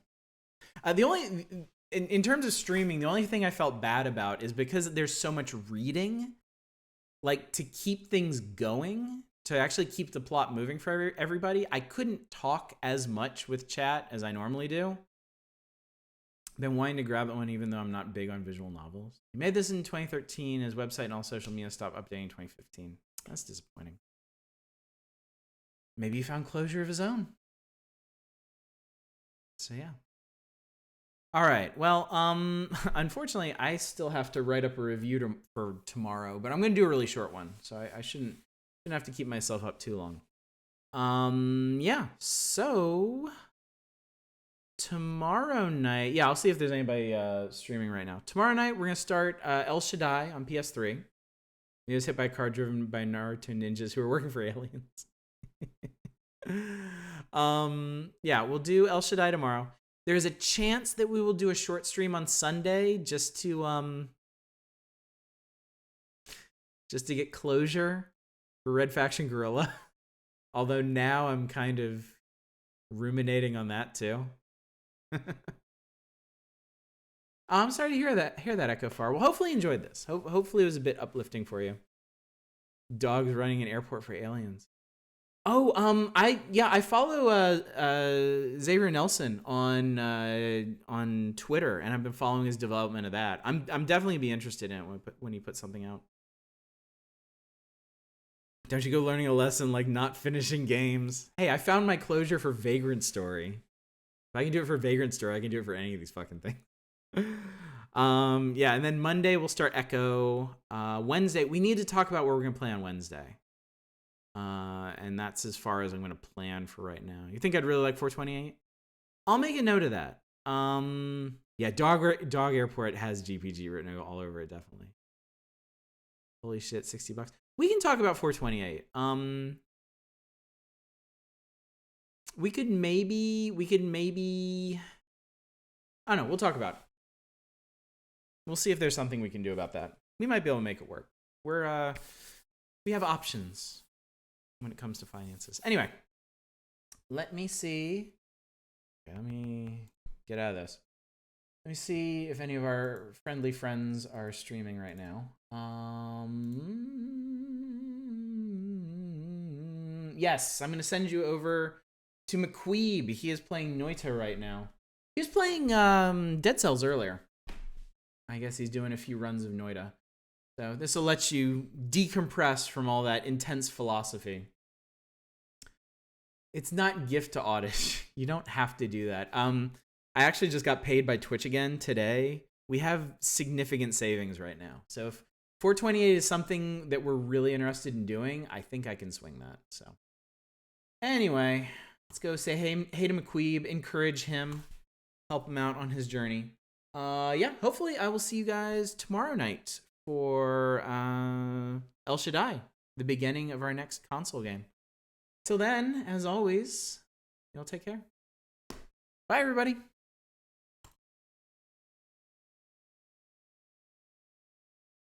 the only in terms of streaming, the only thing I felt bad about is because there's so much reading, like, to keep things going, to actually keep the plot moving for everybody, I couldn't talk as much with chat as I normally do. Been wanting to grab that one, even though I'm not big on visual novels. He made this in 2013. His website and all social media stopped updating in 2015. That's disappointing. Maybe he found closure of his own. So yeah. All right. Well, unfortunately, I still have to write up a review for tomorrow, but I'm going to do a really short one, so I shouldn't have to keep myself up too long. Yeah. So tomorrow night, I'll see if there's anybody streaming right now. Tomorrow night, we're going to start El Shaddai on PS3. He was hit by a car driven by Naruto ninjas who are working for aliens. We'll do El Shaddai tomorrow. There's a chance that we will do a short stream on Sunday just to get closure for Red Faction Gorilla. Although now I'm kind of ruminating on that too. I'm sorry to hear that, Echo Far. Well, hopefully you enjoyed this. Hopefully it was a bit uplifting for you. Dogs running an airport for aliens. Oh, I follow Xavier Nelson on Twitter, and I've been following his development of that. I'm definitely be interested in it when he puts something out. Don't you go learning a lesson like not finishing games? Hey, I found my closure for Vagrant Story. If I can do it for Vagrant Story, I can do it for any of these fucking things. And then Monday we'll start Echo. Wednesday, we need to talk about what we're gonna play on Wednesday. And that's as far as I'm gonna plan for right now. You think I'd really like 428? I'll make a note of that. Dog Airport has GPG written all over it, definitely. Holy shit, $60. We can talk about 428. We could maybe I don't know, we'll talk about it. We'll see if there's something we can do about that. We might be able to make it work. We have options when it comes to finances. Anyway, let me see. Okay, let me get out of this. Let me see if any of our friendly friends are streaming right now. Yes, I'm going to send you over to McQueeb. He is playing Noita right now. He was playing Dead Cells earlier. I guess he's doing a few runs of Noita. So this will let you decompress from all that intense philosophy. It's not gift to Oddish. You don't have to do that. I actually just got paid by Twitch again today. We have significant savings right now. So if 428 is something that we're really interested in doing, I think I can swing that. So anyway, let's go say hey to McQueeb, encourage him, help him out on his journey. Yeah, hopefully I will see you guys tomorrow night for El Shaddai, the beginning of our next console game. Till then, as always, y'all take care. Bye, everybody.